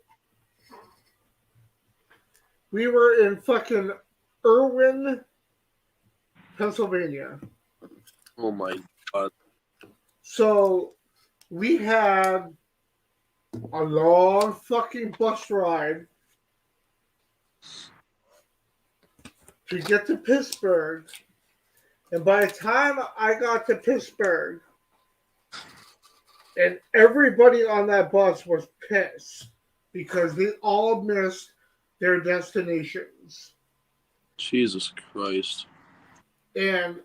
We were in fucking Irwin, Pennsylvania.
Oh, my God.
So, we had a long fucking bus ride to get to Pittsburgh. And by the time I got to Pittsburgh, and everybody on that bus was pissed because they all missed their destinations.
Jesus Christ.
And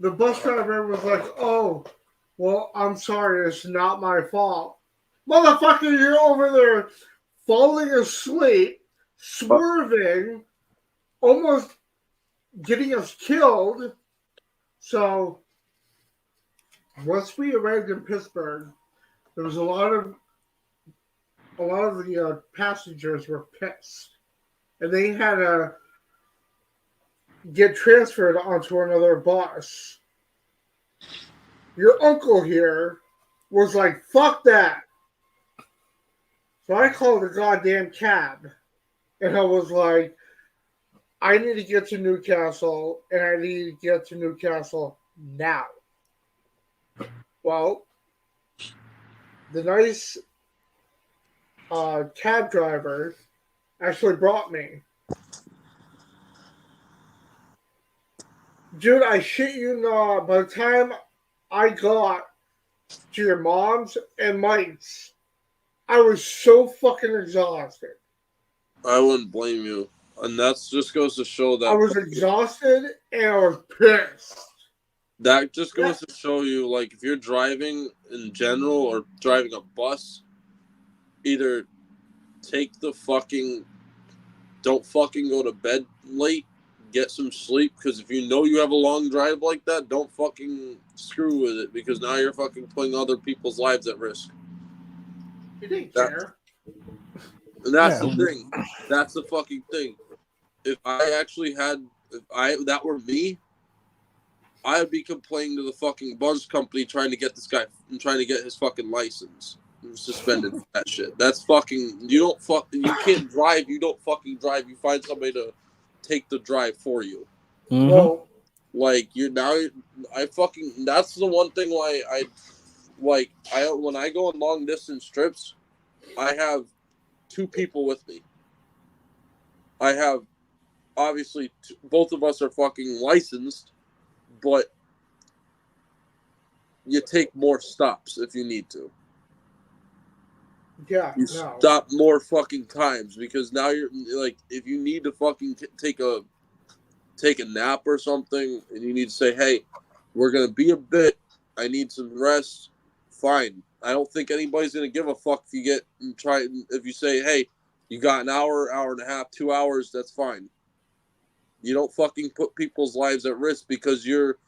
the bus driver was like, oh, well, I'm sorry, it's not my fault. Motherfucker, you're over there falling asleep, swerving, almost getting us killed. So once we arrived in Pittsburgh, there was a lot of the passengers were pissed, and they had to get transferred onto another bus. Your uncle here was like, fuck that. So I called a goddamn cab, and I was like, I need to get to Newcastle, and I need to get to Newcastle now. Well, the nice cab driver actually brought me. Dude, I shit you not, by the time I got to your mom's and Mike's, I was so fucking exhausted.
I wouldn't blame you. And that just goes to show that...
I was exhausted and I was pissed.
That just goes to show you, like, if you're driving in general or driving a bus, either take the fucking... Don't fucking go to bed late, get some sleep, because if you know you have a long drive like that, don't fucking screw with it, because now you're fucking putting other people's lives at risk.
You didn't care.
And that's the thing. That's the fucking thing. If that were me, I would be complaining to the fucking bus company trying to get this guy, trying to get his fucking license suspended for that shit. That's fucking, you can't drive, you don't fucking drive, you find somebody to take the drive for you.
Mm-hmm.
Well,
like, that's the one thing why when I go on long distance trips, I have 2 people with me. I have, obviously, both of us are fucking licensed, but you take more stops if you need to.
Yeah,
you stop more fucking times, because now you're like, if you need to fucking take a nap or something, and you need to say, hey, we're gonna be a bit, I need some rest, fine. I don't think anybody's gonna give a fuck if you say, hey, you got an hour, hour and a half, 2 hours, that's fine. You don't fucking put people's lives at risk because you're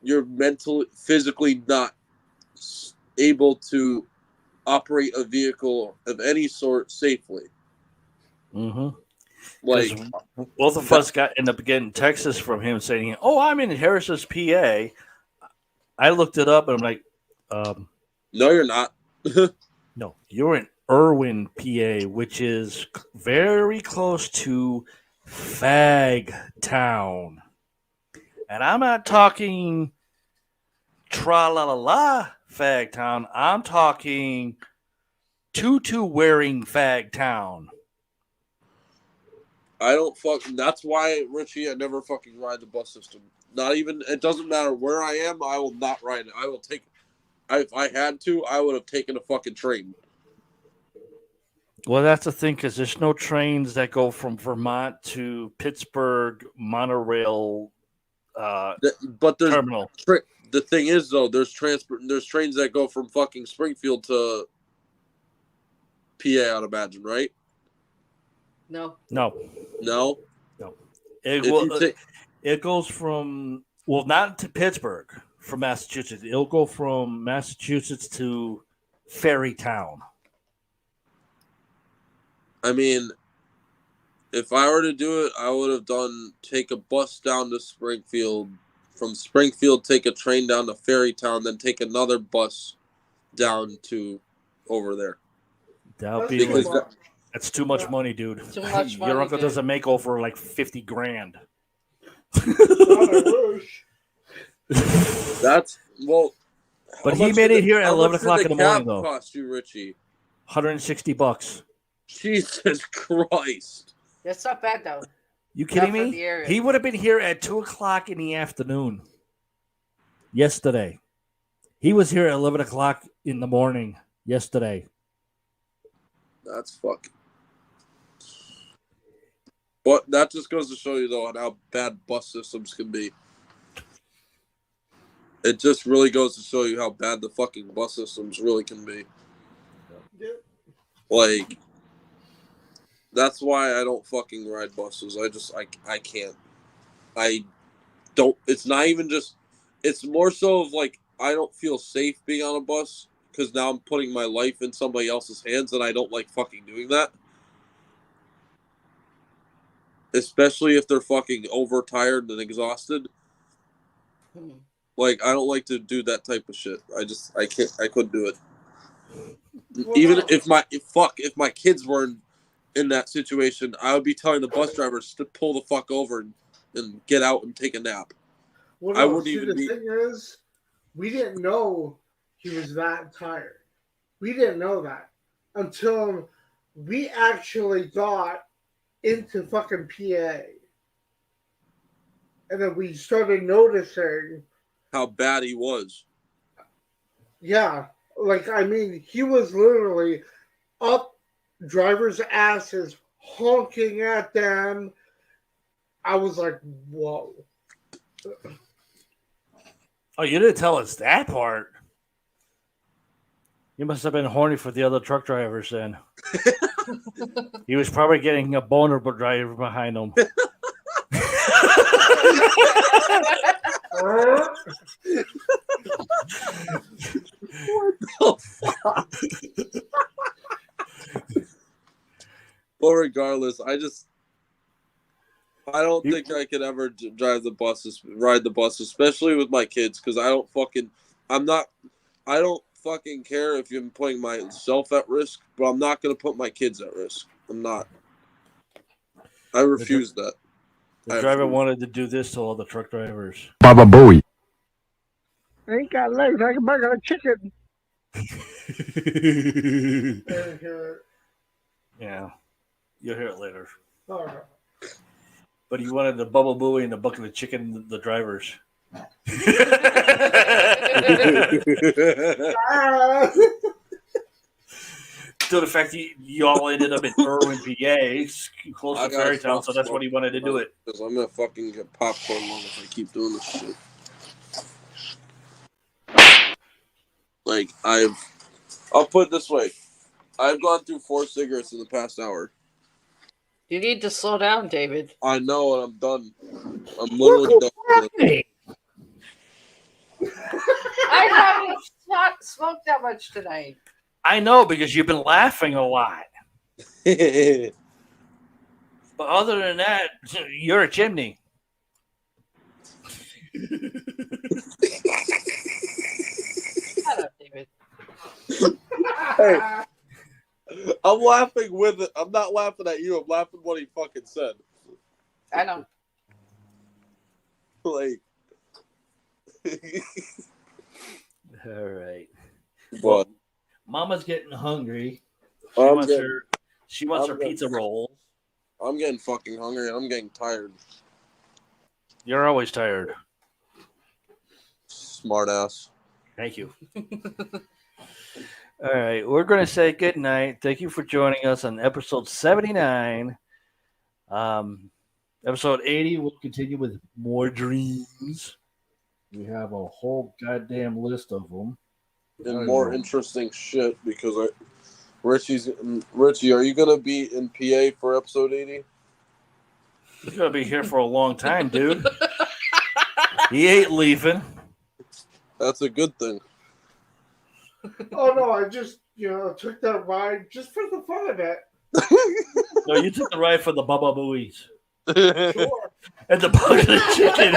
mentally, physically not able to operate a vehicle of any sort safely.
Mm-hmm.
Like
both of us end up getting texts from him saying, "Oh, I'm in Harris's PA." I looked it up and I'm like,
no, you're not.
No, you're in Irwin, PA, which is very close to Fag Town. And I'm not talking tra-la-la-la Fag Town. I'm talking tutu-wearing Fag Town.
I don't fucking. That's why, Richie, I never fucking ride the bus system. Not even. It doesn't matter where I am. I will not ride it. I will take. If I had to, I would have taken a fucking train.
Well, that's the thing, because there's no trains that go from Vermont to Pittsburgh monorail
but there's
terminal.
The thing is, though, there's trains that go from fucking Springfield to PA, I'd imagine, right?
No.
It goes from, well, not to Pittsburgh from Massachusetts. It'll go from Massachusetts to Ferrytown.
I mean, if I were to do it, I would have take a bus down to Springfield. From Springfield, take a train down to Ferrytown, then take another bus down to over there.
That's too much money, dude.
Too much money,
Your uncle
dude.
doesn't make over like $50,000.
That's
But he made it here at 11 o'clock in the morning, though.
Cost you, Richie?
$160.
Jesus Christ!
That's not bad though.
You kidding
Not for
me?
the area.
He would have been here at 2 o'clock in the afternoon yesterday. He was here at 11 o'clock in the morning yesterday.
That's fucking. But that just goes to show you, though, on how bad bus systems can be. It just really goes to show you how bad the fucking bus systems really can be. Like, that's why I don't fucking ride buses. I can't. I don't. It's not even just. It's more so of like I don't feel safe being on a bus because now I'm putting my life in somebody else's hands, and I don't like fucking doing that. Especially if they're fucking overtired and exhausted. Like, I don't like to do that type of shit. I couldn't do it.
Well,
Even
no.
if my kids were in that situation, I would be telling the bus drivers to pull the fuck over and get out and take a nap.
Well,
I wouldn't
see,
even
the
be.
thing is, we didn't know he was that tired. We didn't know that until we actually got into fucking PA. And then we started noticing
How bad he was.
Yeah, like I mean, he was literally up drivers' asses, honking at them. I was like, "Whoa!"
Oh, you didn't tell us that part. You must have been horny for the other truck drivers then. He was probably getting a boner driver behind him.
What the fuck? But regardless, I don't think I could ever ride the bus, especially with my kids, because I don't fucking care if you're putting myself at risk, but I'm not going to put my kids at risk. I'm not. I refuse that.
The driver wanted to do this to all the truck drivers.
Baba Booey. I ain't got legs like a burger of chicken.
Yeah. You'll hear it later.
Oh, no.
But he wanted the bubble buoy and the bucket of chicken, the drivers. To the fact you all ended up in Irwin, PA, close to Fairytown, so that's what he wanted to do it.
Because I'm going to fucking get popcorn if I keep doing this shit. Like, I'll put it this way. I've gone through 4 cigarettes in the past hour.
You need to slow down, David.
I know, and I'm done. I'm literally done.
I haven't smoked that much tonight.
I know because you've been laughing a lot. But other than that, you're a chimney.
Shut up, David.
Hey, I'm laughing with it. I'm not laughing at you. I'm laughing what he fucking said.
I know.
Like,
All right.
but
Mama's getting hungry.
I'm
She wants her
getting-
pizza rolls.
I'm getting fucking hungry and I'm getting tired.
You're always tired.
Smart ass.
Thank you. All right, we're going to say good night. Thank you for joining us on episode 79. Episode 80, we'll continue with more dreams. We have a whole goddamn list of them.
And more interesting shit because Richie, are you gonna be in PA for episode 80?
He's going to be here for a long time, dude. He ain't leaving.
That's a good thing.
Oh no, I just took that ride just for the fun of it.
No, you took the ride for the Bubba Booies.
Sure.
And the bucket of chicken.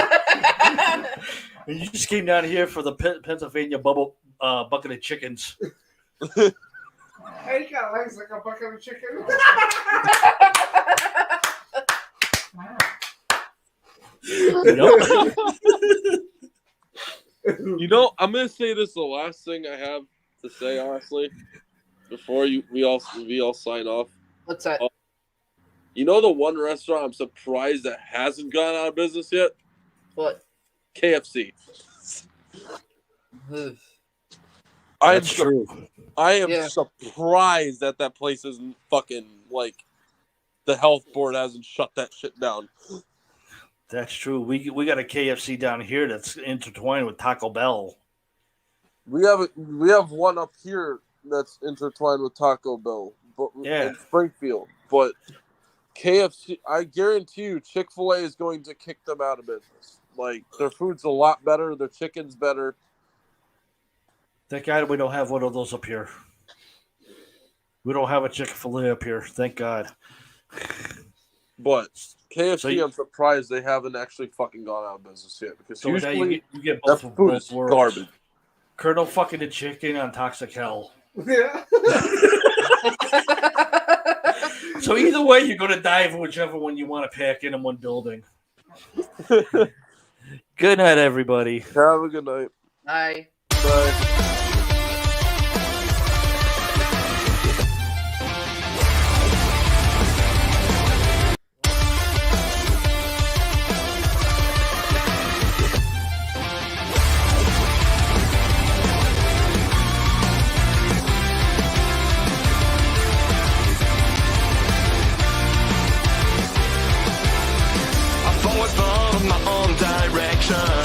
And you just came down here for the Pennsylvania bucket of chickens.
Hey, you got legs like a bucket of chicken.
You know, I'm gonna say this the last thing I have to say, honestly, before we all sign off.
What's that?
You know the one restaurant I'm surprised that hasn't gone out of business yet?
What?
KFC.
That's true.
I am surprised that place isn't fucking like the health board hasn't shut that shit down.
That's true. We got a KFC down here that's intertwined with Taco Bell.
We have one up here that's intertwined with Taco Bell, but in Springfield. But KFC, I guarantee you, Chick-fil-A is going to kick them out of business. Like, their food's a lot better, their chicken's better.
Thank God we don't have one of those up here. We don't have a Chick-fil-A up here. Thank God.
But KFC, I'm surprised they haven't actually fucking gone out of business yet. Because usually
you get
that
both
food is
worlds.
garbage.
Colonel fucking the chicken on Toxic Hell.
Yeah.
So either way, you're going to dive whichever one you want to pack in one building. Good night, everybody.
Have a good night.
Bye.
Bye.
I'm forward from my own direction.